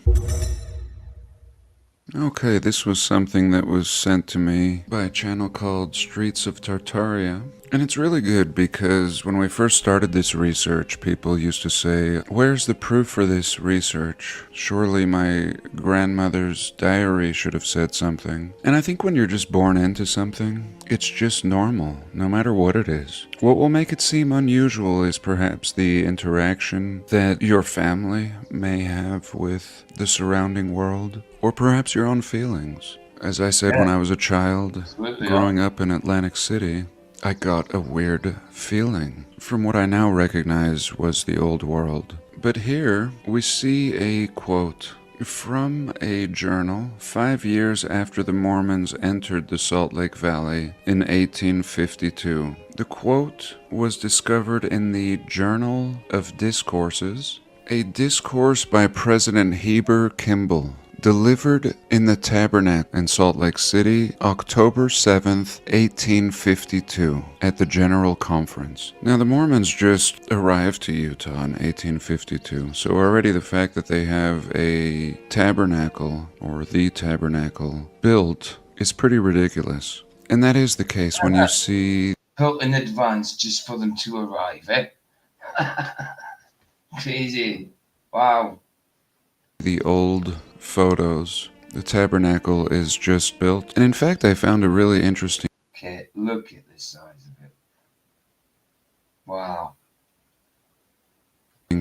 Speaker 7: Okay, this was something that was sent to me by a channel called Streets of Tartaria. And it's really good because when we first started this research, people used to say, where's the proof for this research? Surely my grandmother's diary should have said something. And I think when you're just born into something, it's just normal, no matter what it is. What will make it seem unusual is perhaps the interaction that your family may have with the surrounding world, or perhaps your own feelings. As I said, when I was a child, growing up in Atlantic City, I got a weird feeling from what I now recognize was the old world. But here we see a quote from a journal 5 years after the Mormons entered the Salt Lake Valley in 1852. The quote was discovered in the Journal of Discourses, a discourse by President Heber Kimball, delivered in the Tabernacle in Salt Lake City, October 7th, 1852, at the General Conference. Now, the Mormons just arrived to Utah in 1852, so already the fact that they have a tabernacle, or the tabernacle, built is pretty ridiculous. And that is the case when you see...
Speaker 3: built in advance just for them to arrive, eh? Crazy. Wow.
Speaker 7: The old photos. The tabernacle is just built. And in fact, I found a really interesting...
Speaker 3: Okay, look at the size of it. Wow.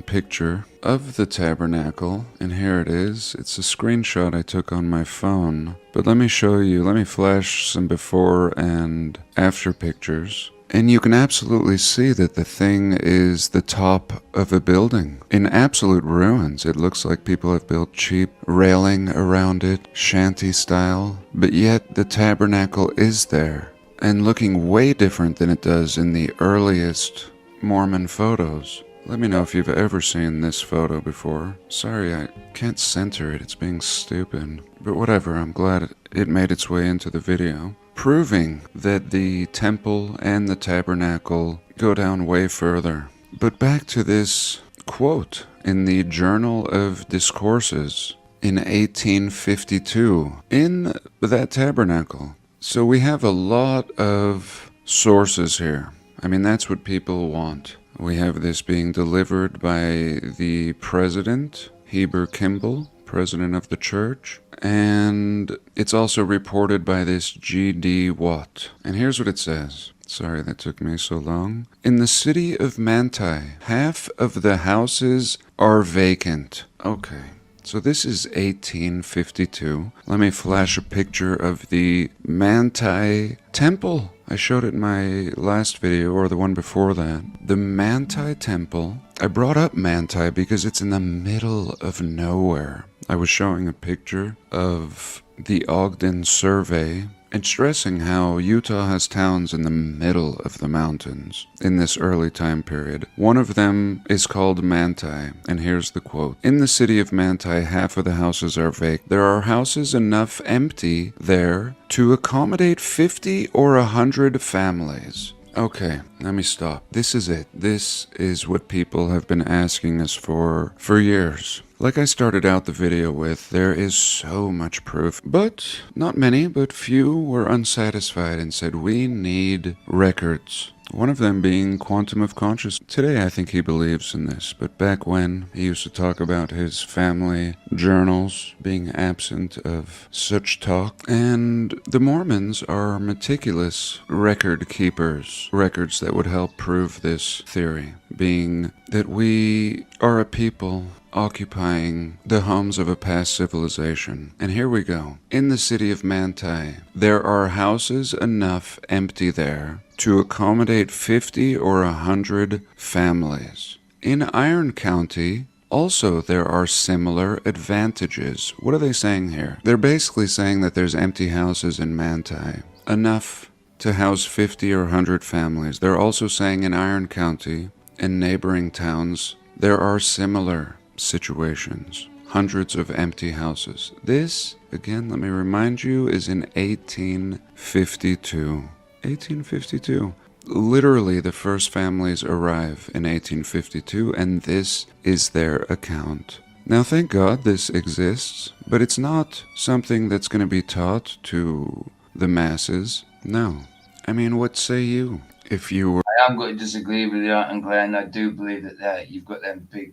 Speaker 7: Picture of the tabernacle, and here it is. It's a screenshot I took on my phone. But let me show you, let me flash some before and after pictures. And you can absolutely see that the thing is the top of a building. In absolute ruins. It looks like people have built cheap railing around it, shanty style. But yet the tabernacle is there, and looking way different than it does in the earliest Mormon photos. Let me know if you've ever seen this photo before. Sorry, I can't center it, it's being stupid. But whatever, I'm glad it made its way into the video, proving that the temple and the tabernacle go down way further. But back to this quote in the Journal of Discourses in 1852, in that tabernacle. So we have a lot of sources here. I mean, that's what people want. We have this being delivered by the president, Heber Kimball, president of the church. And it's also reported by this G.D. Watt. And here's what it says. Sorry that took me so long. In the city of Manti, half of the houses are vacant. Okay. So this is 1852. Let me flash a picture of the Manti Temple. I showed it in my last video, or the one before that. The Manti Temple. I brought up Manti because it's in the middle of nowhere. I was showing a picture of the Ogden survey and stressing how Utah has towns in the middle of the mountains in this early time period. One of them is called Manti, and here's the quote. In the city of Manti, half of the houses are vacant. There are houses enough empty there to accommodate 50 or 100 families. Okay, let me stop. This is it. This is what people have been asking us for years. Like I started out the video with, there is so much proof, but not many, but few were unsatisfied and said we need records. One of them being quantum of consciousness. Today I think he believes in this, but back when he used to talk about his family journals being absent of such talk. And the Mormons are meticulous record keepers, records that would help prove this theory, being that we are a people occupying the homes of a past civilization. And here we go. In the city of Manti, there are houses enough empty there to accommodate 50 or 100 families. In Iron County, also there are similar advantages. What are they saying here? They're basically saying that there's empty houses in Manti, enough to house 50 or 100 families. They're also saying in Iron County and neighboring towns, there are similar situations, hundreds of empty houses. This, again, let me remind you, is in 1852. 1852. Literally, the first families arrive in 1852, and this is their account. Now, thank God this exists, but it's not something that's going to be taught to the masses. No. I mean, what say you? If you were...
Speaker 3: I am going to disagree with you, and Glenn. I do believe that you've got them big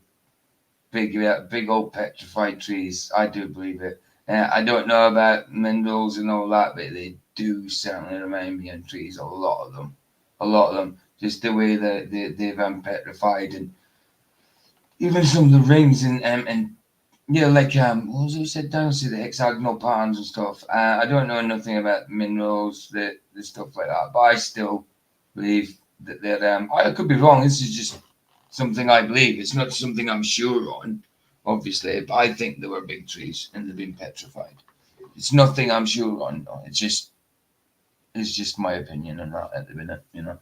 Speaker 3: old petrified trees. I do believe it. I don't know about minerals and all that, but they do certainly remind me of trees. A lot of them. Just the way that they've petrified, and even some of the rings and yeah, like what was it said down? See the hexagonal patterns and stuff. I don't know nothing about minerals, the stuff like that, but I still believe that they're. I could be wrong. This is just something I believe. It's not something I'm sure on, obviously, but I think there were big trees and they've been petrified. It's nothing I'm sure on. No. It's just my opinion on that at the minute, you know.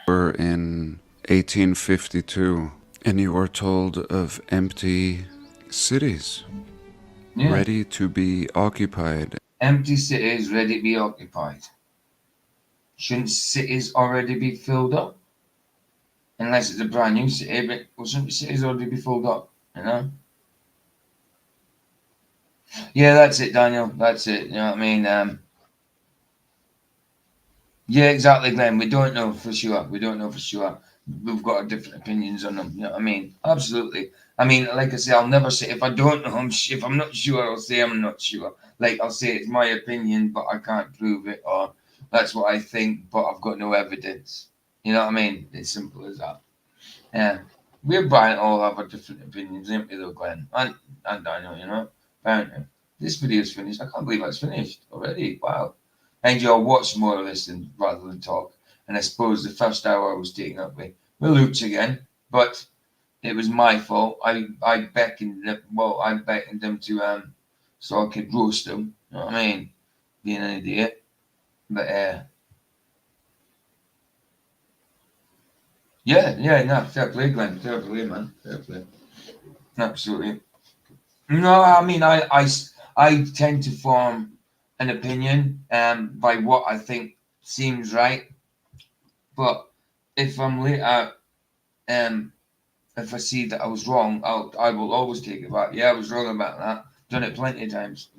Speaker 7: We're in 1852, and you are told of empty cities ready to be occupied.
Speaker 3: Empty cities ready to be occupied. Shouldn't cities already be filled up? Unless it's a brand new city, but shouldn't cities already be filled up, you know? Yeah, that's it, Daniel. That's it. You know what I mean? Yeah, exactly, Glenn. We don't know for sure. We've got different opinions on them. You know what I mean? Absolutely. I mean, like I say, I'll never say if I don't know. If I'm not sure, I'll say I'm not sure. Like I'll say it's my opinion, but I can't prove it, or that's what I think, but I've got no evidence. You know what I mean? It's simple as that. Yeah, we and Brian all have our different opinions, ain't we, though, Glenn? And Daniel, you know. Apparently, this video's finished. I can't believe it's finished already. Wow. And you'll watch more of this rather than talk. And I suppose the first hour was taken up with Luch again, but it was my fault. I beckoned them. Well, I beckoned them to so I could roast them. You know what I mean? Being an idiot, but no, fair play, Glenn. Fair play, man. Fair play. Absolutely. No, I mean, I tend to form an opinion by what I think seems right. But if I'm later, if I see that I was wrong, I will always take it back. Yeah, I was wrong about that. Done it plenty of times.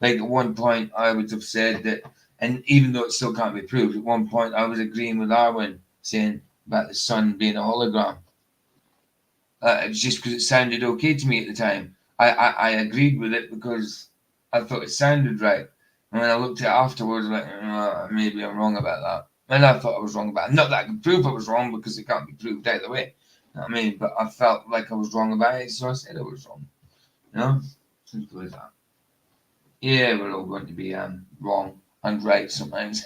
Speaker 3: Like at one point, I would have said that, and even though it still can't be proved, at one point I was agreeing with Arwen saying about the sun being a hologram. It was just because it sounded okay to me at the time. I agreed with it because I thought it sounded right. And when I looked at it afterwards, I'm like, maybe I'm wrong about that. And I thought I was wrong about it. Not that I can prove I was wrong because it can't be proved either way. You know what I mean? But I felt like I was wrong about it, so I said I was wrong. You know? Simple as that. Yeah, we're all going to be wrong and right sometimes.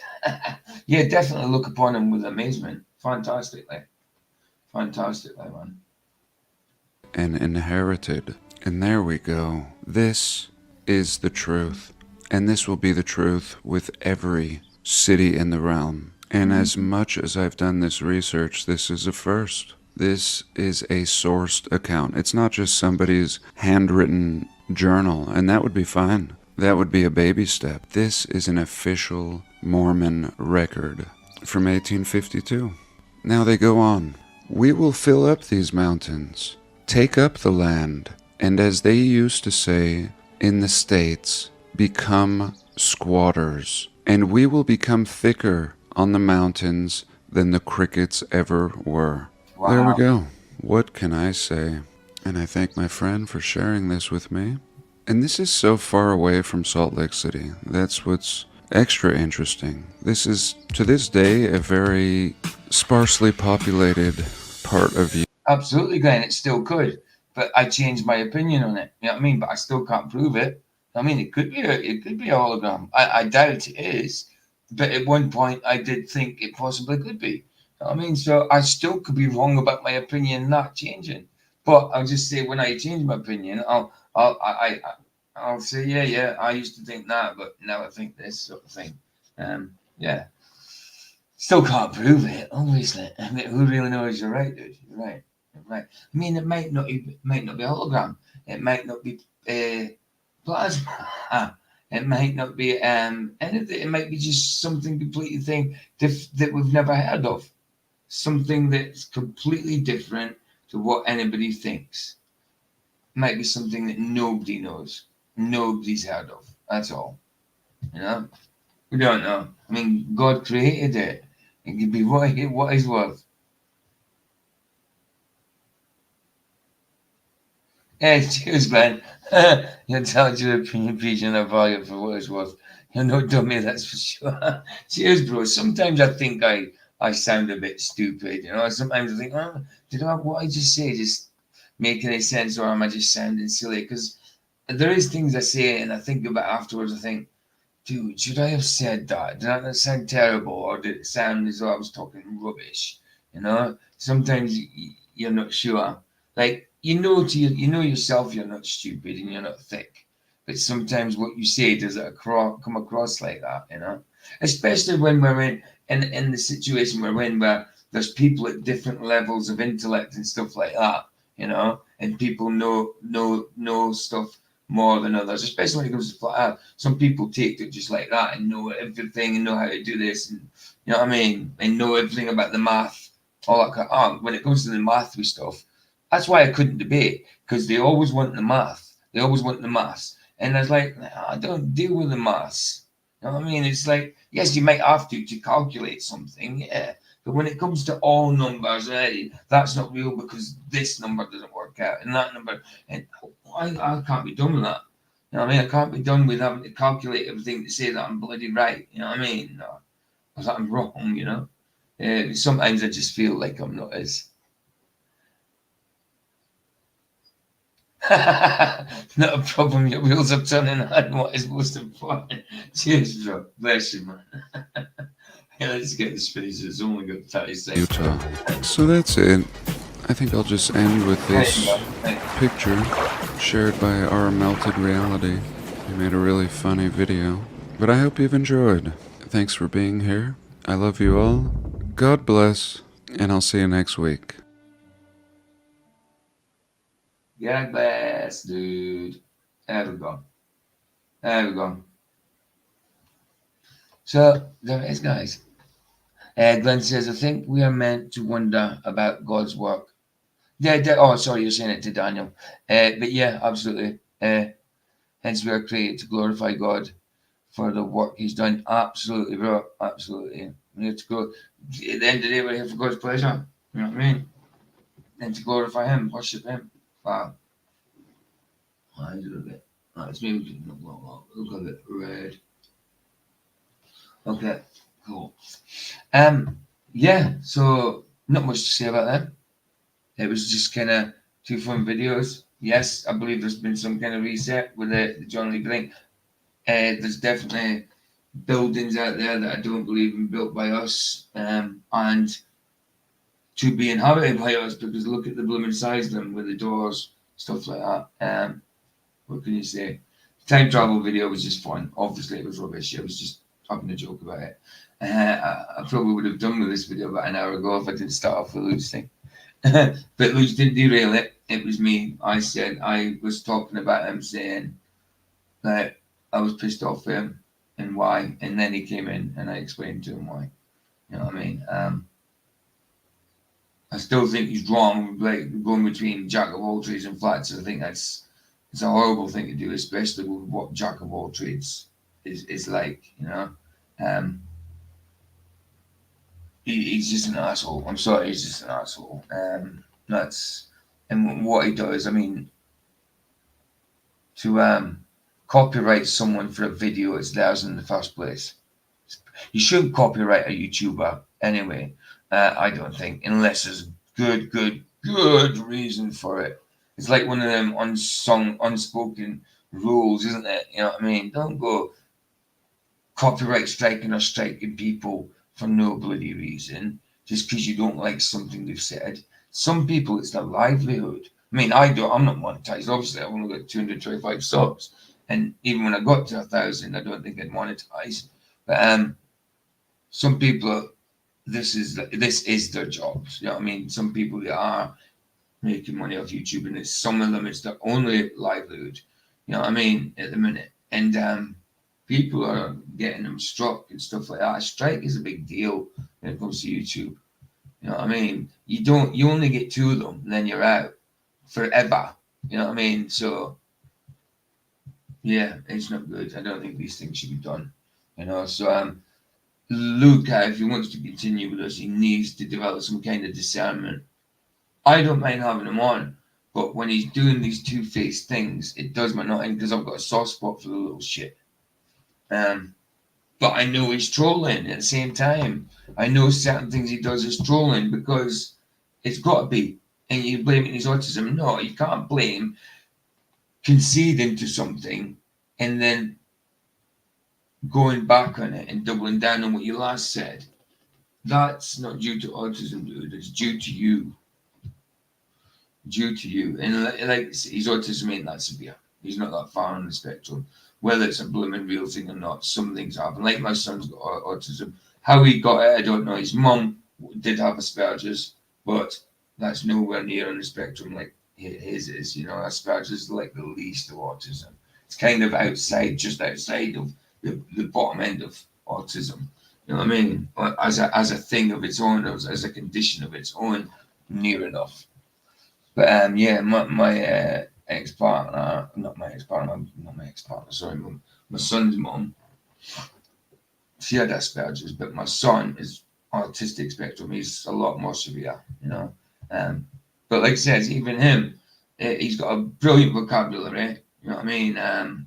Speaker 3: Yeah, definitely look upon him with amazement. Fantastically. Fantastically, man.
Speaker 7: And inherited. And there we go. This is the truth. And this will be the truth with every city in the realm. And as much as I've done this research, this is a first. This is a sourced account. It's not just somebody's handwritten journal, and that would be fine. That would be a baby step. This is an official Mormon record from 1852. Now they go on. We will fill up these mountains, take up the land, and as they used to say in the States, become squatters. And we will become thicker on the mountains than the crickets ever were.
Speaker 3: Wow.
Speaker 7: There we go. What can I say? And I thank my friend for sharing this with me. And this is so far away from Salt Lake City. That's what's extra interesting. This is, to this day, a very sparsely populated part of Utah.
Speaker 3: Absolutely, Glenn. It still could, but I changed my opinion on it. You know what I mean? But I still can't prove it. I mean, it could be a hologram. I doubt it is, but at one point I did think it possibly could be. You know what I mean? So I still could be wrong about my opinion not changing. But I'll just say when I change my opinion, I'll say yeah. I used to think that, but now I think this sort of thing. Yeah. Still can't prove it, obviously. I mean, who really knows? You're right, dude. You're right. You're right. I mean, it might not be a hologram. It might not be plasma. It might not be anything. It might be just something completely that we've never heard of. Something that's completely different to what anybody thinks. It might be something that nobody knows. Nobody's heard of. That's all. You know? We don't know. I mean, God created it. It could be what it's worth. Hey, cheers, man. You're telling your opinion, preaching a value for what it's worth. You're no dummy, that's for sure. Cheers, bro. Sometimes I think I sound a bit stupid, you know. Sometimes I think, what I just say just make any sense, or am I just sounding silly? Because there is things I say and I think about afterwards. I think, dude, should I have said that? Did that sound terrible, or did it sound as though I was talking rubbish? You know, sometimes you're not sure. Like you know yourself, you're not stupid and you're not thick. But sometimes what you say does it come across like that, you know. Especially when we're in the situation we're in, where there's people at different levels of intellect and stuff like that, you know, and people know stuff more than others, especially when it comes to flat earth. Some people take it just like that and know everything and know how to do this, and you know what I mean, and know everything about the math, all that kind of, when it comes to the math with stuff. That's why I couldn't debate, because they always want the math. They always want the maths. And I was like, I don't deal with the maths. You know what I mean? It's like, yes, you might have to calculate something, yeah. But when it comes to all numbers, that's not real because this number doesn't work out and that number. And I can't be done with that. You know what I mean? I can't be done with having to calculate everything to say that I'm bloody right. You know what I mean? No, or that I'm wrong, you know? Sometimes I just feel like I'm not as... Not a problem. Your wheels are turning on. What is most important? Cheers, bro. Bless you, man. Yeah, let's get this finished. It's only got 30 seconds.
Speaker 7: Utah. So that's it. I think I'll just end with this picture shared by our melted reality. He made a really funny video, but I hope you've enjoyed. Thanks for being here. I love you all. God bless, and I'll see you next week.
Speaker 3: God bless, dude. There we go. There we go. So, there it is, guys. Glenn says, I think we are meant to wonder about God's work. Yeah, oh, sorry, you're saying it to Daniel. But yeah, absolutely. Hence, we are created to glorify God for the work he's done. Absolutely, bro. Absolutely. We have to go. At the end of the day, we're here for God's pleasure. You know what I mean? and to glorify him, worship him. Wow. I love it. It's maybe look a bit red. Okay, cool. Yeah, so not much to say about that. It was just kind of 2 fun videos. Yes, I believe there's been some kind of reset with the Jon Levi thing. There's definitely buildings out there that I don't believe in built by us, and to be inhabited by us, because look at the blooming size of them with the doors, stuff like that. What can you say? Time travel video was just fun. Obviously, it was rubbish. I was just having a joke about it. I probably would have done with this video about an hour ago if I didn't start off with Luke's thing. But Luke didn't derail it. It was me. I was talking about him saying that I was pissed off with him and why. And then he came in and I explained to him why. You know what I mean? I still think he's wrong, like going between jack of all trades and flats. I think it's a horrible thing to do, especially with what jack of all trades is like, you know. He's just an asshole. I'm sorry, he's just an asshole. And what he does. I mean, to copyright someone for a video it's theirs in the first place. You shouldn't copyright a YouTuber anyway. I don't think, unless there's good reason for it. It's like one of them unspoken rules, isn't it? You know what I mean? Don't go copyright striking people for no bloody reason, just because you don't like something they've said. Some people, it's their livelihood. I mean, I'm not monetized. Obviously, I've only got 225 subs, and even when I got to 1,000, I don't think I'd monetize. But some people, this is their jobs. You know what I mean? Some people, they are making money off YouTube, and some of them it's their only livelihood. You know what I mean? At the minute, and people are getting them struck and stuff like that. A strike is a big deal when it comes to YouTube. You know what I mean? You only get 2 of them, and then you're out forever. You know what I mean? So yeah, it's not good. I don't think these things should be done. You know, so Luke, if he wants to continue with us, he needs to develop some kind of discernment. I don't mind having him on, but when he's doing these two-faced things, it does my nothing, because I've got a soft spot for the little shit. But I know he's trolling at the same time. I know certain things he does is trolling, because it's got to be. And you blame it on his autism. No, you can't blame conceding to something and then going back on it and doubling down on what you last said. That's not due to autism, dude. It's due to you. Due to you. And like his autism ain't that severe. He's not that far on the spectrum. Whether it's a blooming real thing or not, some things happen. Like my son's got autism. How he got it, I don't know. His mum did have Asperger's, but that's nowhere near on the spectrum like his is. You know, Asperger's is like the least of autism. It's kind of outside, just outside of the bottom end of autism. You know what I mean? As a thing of its own, as a condition of its own, near enough. But yeah, my ex-partner, not my ex-partner, sorry, my son's mum, she had Asperger's, but my son is autistic spectrum. He's a lot more severe, you know. But like I said, even him, he's got a brilliant vocabulary, you know what I mean?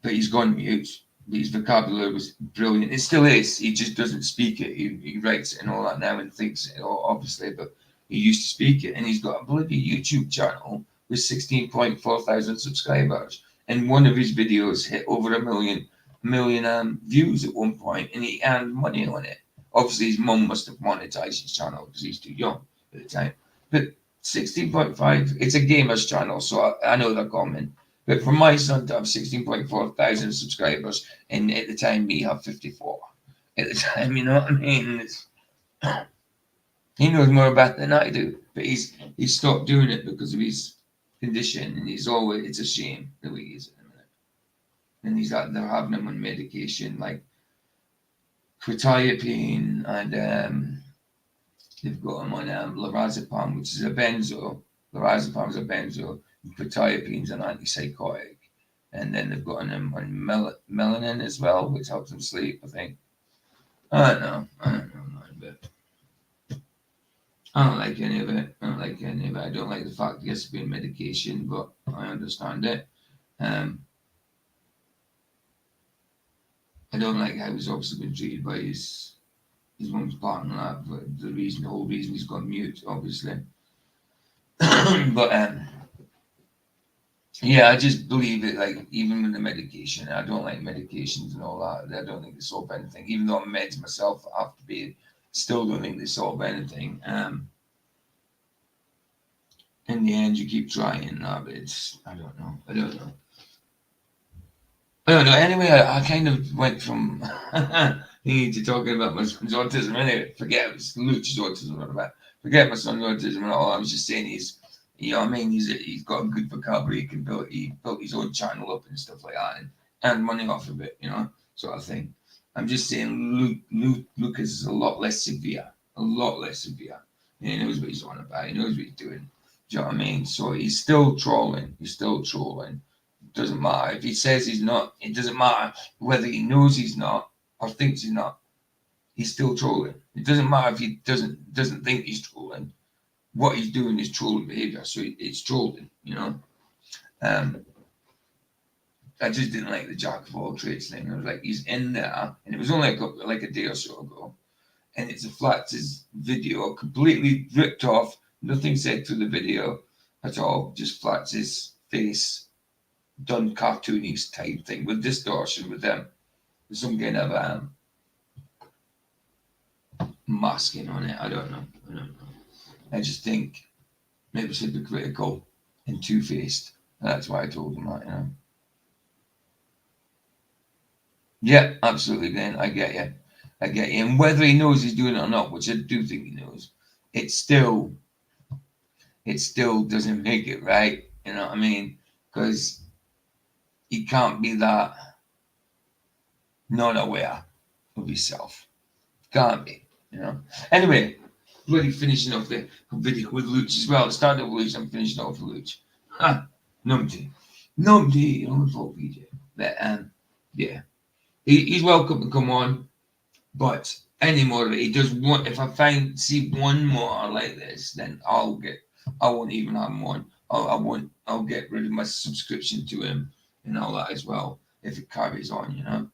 Speaker 3: But he's gone mute. His vocabulary was brilliant. It still is. He just doesn't speak it. He writes it and all that now and thinks it, obviously, but he used to speak it. And he's got a bloody YouTube channel with 16.4 thousand subscribers. And one of his videos hit over a million views at one point, and he earned money on it. Obviously, his mum must have monetized his channel because he's too young at the time. But 16.5, it's a gamer's channel, so I know they're common. But for my son to have 16.4 thousand subscribers, and at the time me have 54, at the time, you know what I mean? He knows more about it than I do, but he's stopped doing it because of his condition, and it's a shame the way he is at the minute. And they're having him on medication like quetiapine, and they've got him on lorazepam, which is a benzo. Lorazepam is a benzo. Quetiapine is an antipsychotic, and then they've got him on melanin as well, which helps him sleep, I think. I don't know, not a bit. I don't like any of it. I don't like any of it. I don't like the fact he has to be on medication, but I understand it. I don't like how he's obviously been treated by his mum's partner. But the whole reason he's gone mute, obviously. But yeah, I just believe it. Like even with the medication, I don't like medications and all that. I don't think they solve anything. Even though I'm meds myself, I have to be. Still don't think they solve anything. In the end, you keep trying. But it's I don't know. I don't know. Anyway, I kind of went from thinking to talking about my son's autism. Anyway, forget it was Luch's autism. What about? Forget my son's autism and all. I was just saying he's. You know what I mean? He's got a good vocabulary. He built his own channel up and stuff like that, and earned money off of it. You know, sort of thing. I'm just saying Lucas is a lot less severe. A lot less severe. And he knows what he's on about. He knows what he's doing. Do you know what I mean? So he's still trolling. He's still trolling. It doesn't matter if he says he's not. It doesn't matter whether he knows he's not or thinks he's not. He's still trolling. It doesn't matter if he doesn't think he's trolling. What he's doing is trolling behavior, so it's trolling, you know. I just didn't like the jack of all trades thing. I was like, he's in there, and it was only like a day or so ago, and it's a Flats' video, completely ripped off, nothing said through the video at all, just Flats' face, done cartoony type thing with distortion with them, with some kind of masking on it. I don't know. I just think maybe it's hypocritical and two-faced. That's why I told him that, you know. Yeah, absolutely, Ben. I get you. And whether he knows he's doing it or not, which I do think he knows, it still doesn't make it right. You know what I mean? Because he can't be that not aware of himself. Can't be, you know. Anyway, bloody finishing off the video with Luch as well. It started with Luch, I'm finishing off with Luch. Numpty, on full PJ. But yeah, he's welcome to come on, but any more of it, he does want. If I see one more like this, then I won't even have him on. I'll get rid of my subscription to him and all that as well if it carries on, you know,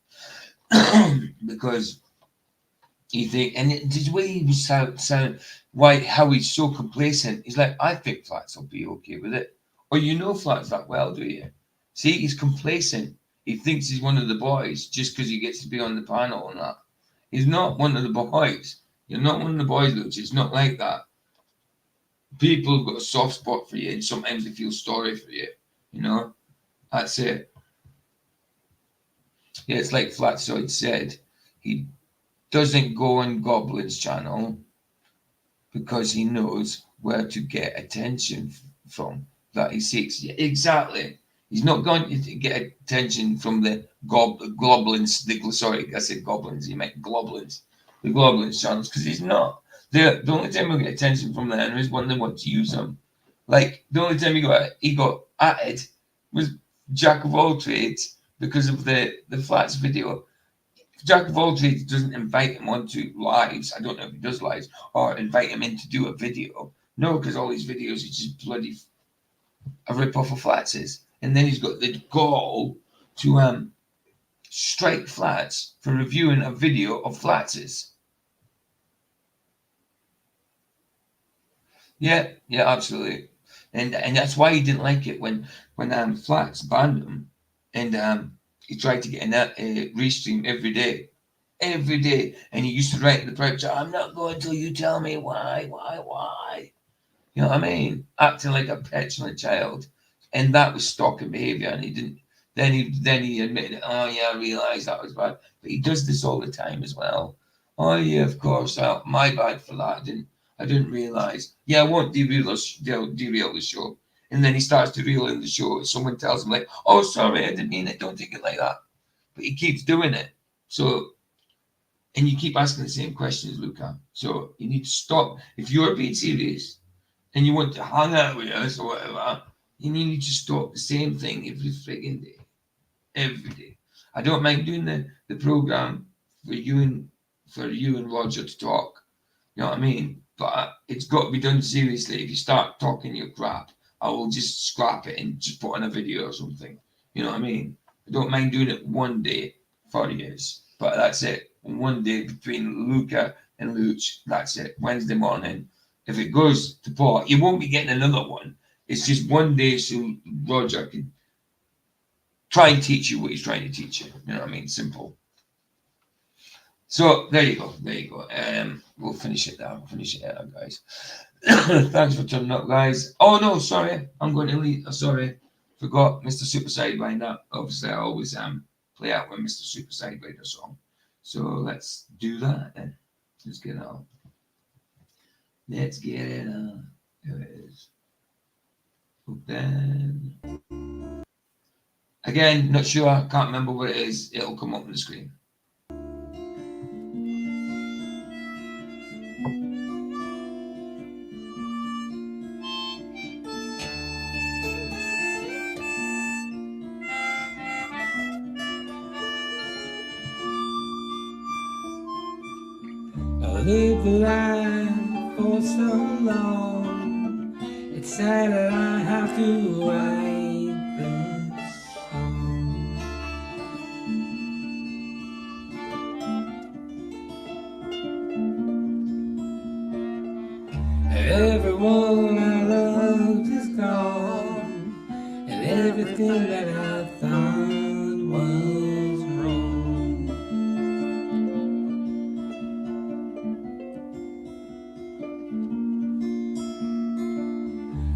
Speaker 3: because. You think, and the way he was how he's so complacent. He's like, I think Flats will be okay with it. Or you know Flats that well, do you? See, he's complacent. He thinks he's one of the boys just because he gets to be on the panel and that. He's not one of the boys. You're not one of the boys, Luch. It's not like that. People have got a soft spot for you, and sometimes they feel sorry for you. You know, that's it. Yeah, it's like Flatsoid said. He doesn't go on Goblin's channel because he knows where to get attention from that he seeks. Yeah, exactly. He's not going to get attention from the goblins. I said goblins. He meant goblins. The goblins channels because he's not. The only time he'll get attention from them is when they want to use him. Like the only time he got added was Jack of all trades because of the Flats video. Jack of all trades doesn't invite him onto lives. I don't know if he does lives or invite him in to do a video. No, because all these videos are just bloody a rip-off of Flats'. And then he's got the gall to strike Flats for reviewing a video of Flats'. Yeah, absolutely. And that's why he didn't like it when Flats banned him and he tried to get in that restream every day, and he used to write in the private chat, "I'm not going till you tell me why." You know what I mean? Acting like a petulant child, and that was stalking behavior. And he didn't. Then he admitted, "Oh yeah, I realised that was bad." But he does this all the time as well. Oh yeah, of course, my bad for that. I didn't realise. Yeah, I won't derail the show. And then he starts to reel in the show. Someone tells him like, "Oh, sorry, I didn't mean it. Don't take it like that." But he keeps doing it. So, and you keep asking the same questions, Luca. So you need to stop. If you're being serious and you want to hang out with us or whatever, you need to stop the same thing every frigging day. Every day. I don't mind doing the program for you and Roger to talk. You know what I mean? but it's got to be done seriously. If you start talking your crap, I will just scrap it and just put on a video or something. You know what I mean? I don't mind doing it one day for years, but that's it. One day between Luca and Luch, that's it. Wednesday morning. If it goes to pot, you won't be getting another one. It's just one day so Roger can try and teach you what he's trying to teach you. You know what I mean? Simple. So there you go. There you go. We'll finish it there. Finish it there, guys. Thanks for turning up, guys. Oh no, sorry. I'm going to leave. Sorry. Forgot Mr. Super Sidewinder. Obviously, I always play out with Mr. Super Sidewinder song. So let's do that then. Let's get it on. Let's get it on. There it is. Then again, not sure. Can't remember what it is. It'll come up on the screen.
Speaker 8: I lived a life for so long. It's sad that I have to write this song. Everyone I loved is gone, and everything that I thought was wrong.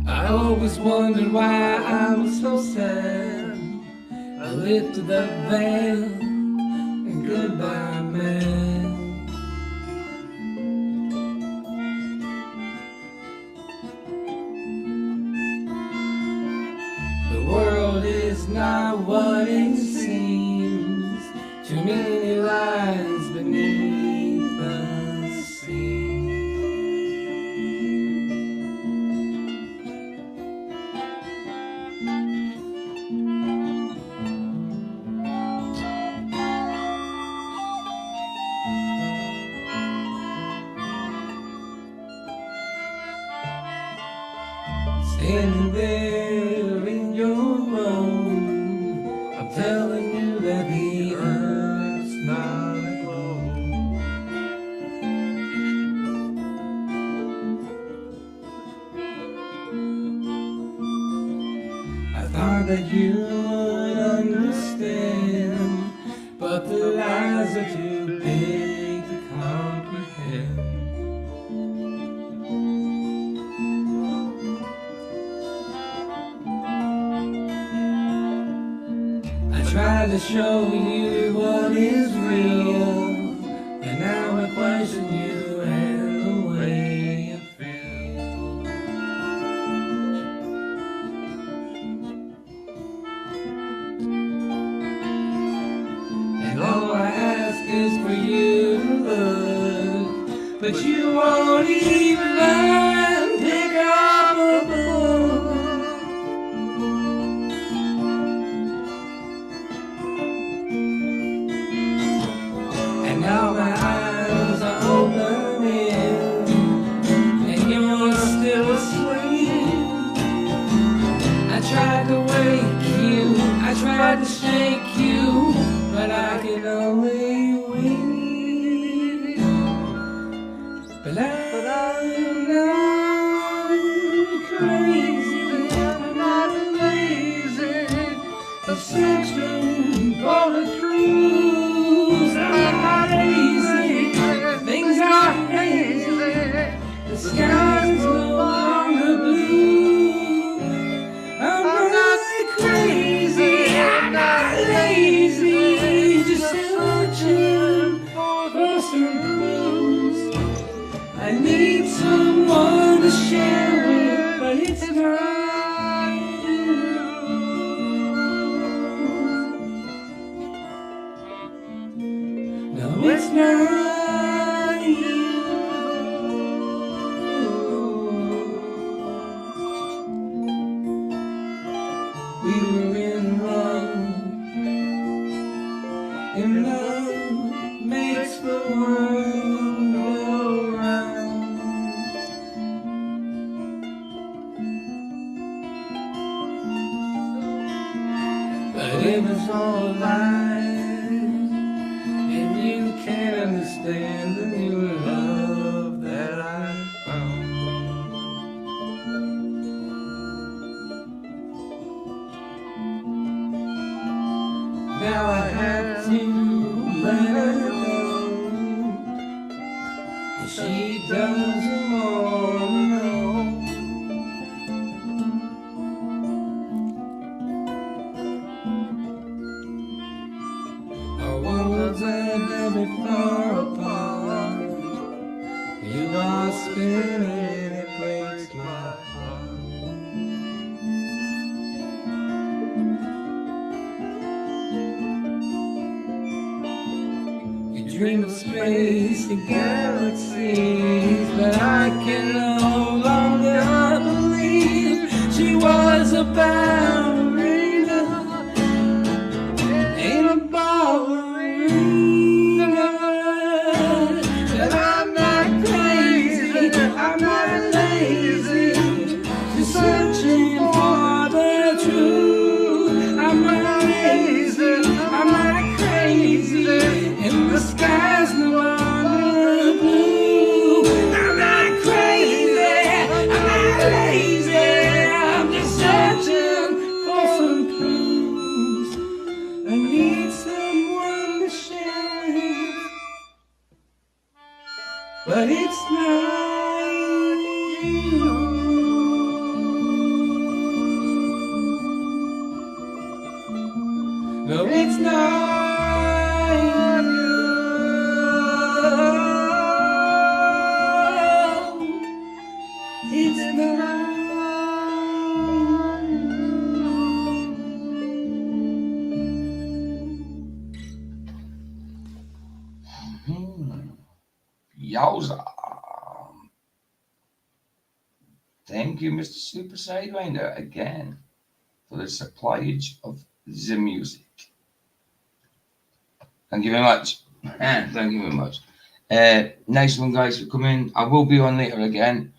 Speaker 8: I always wondered why I was so sad. I lifted the veil and goodbye, man. The world is not what it seems. Too many lies beneath the sea. Standing there in your room, I'm telling you that the earth's not alone. I thought that you would understand, but the lies are too big to comprehend. Try to show you what is real, and now I question you and the way you feel. And all I ask is for you to look, but you won't even pick up a book. Now my eyes are opening, and you're still asleep. I tried to wake you, I tried to shake you, but I can only weep. But I'm not crazy, I'm not lazy, I'm searching for the truth. I'm not easy, things are hazy, the sky's no longer blue. I'm not crazy, I'm not lazy, just searching for some clues. I need someone to share with, but it's not you. No, it's not you. We were in love, and love makes the world go round. all lies, and you can't understand the new love that I found. Now I have to let her know, and she doesn't want to know. Our worlds are never far apart. You are spinning, it breaks my heart. You dream of space and galaxies, but I can no longer believe she was a ballerina, ain't a ballerina. But I'm not crazy, I'm not lazy, just searching for the truth. I'm not lazy, I'm not crazy, and the sky's no longer blue. I'm not crazy, I'm not lazy, I'm just searching for some clues. I need someone to share with, but it's not you. No, it's not you. It's not
Speaker 3: Yowza. Thank you, Mr. Super Sidewinder, again for the supplyage of the music. Thank you very much. Thank you very much. Nice one, guys, for coming. I will be on later again.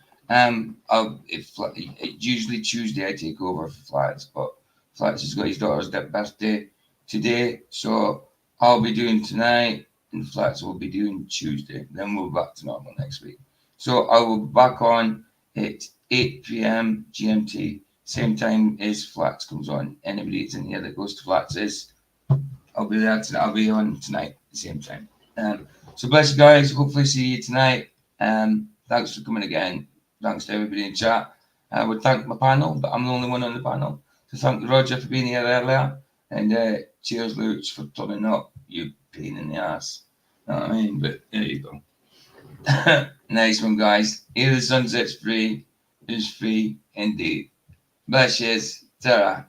Speaker 3: Usually Tuesday I take over for Flats, but Flats has got his daughter's birthday today, so I'll be doing tonight, and Flats will be doing Tuesday. Then we'll be back to normal next week. So I will be back on at 8 p.m. GMT, same time as Flats comes on. Anybody that's in here that goes to Flats I'll be there tonight. I'll be on tonight at the same time. So bless you guys. Hopefully see you tonight. Thanks for coming again. Thanks to everybody in chat. I would thank my panel, but I'm the only one on the panel. So thank Roger for being here earlier. And cheers, Luch, for turning up. You pain in the ass. Know what I mean? But there you go. Nice one, guys. Here the sunset's free. It's free indeed. Bless you. Ta-ra.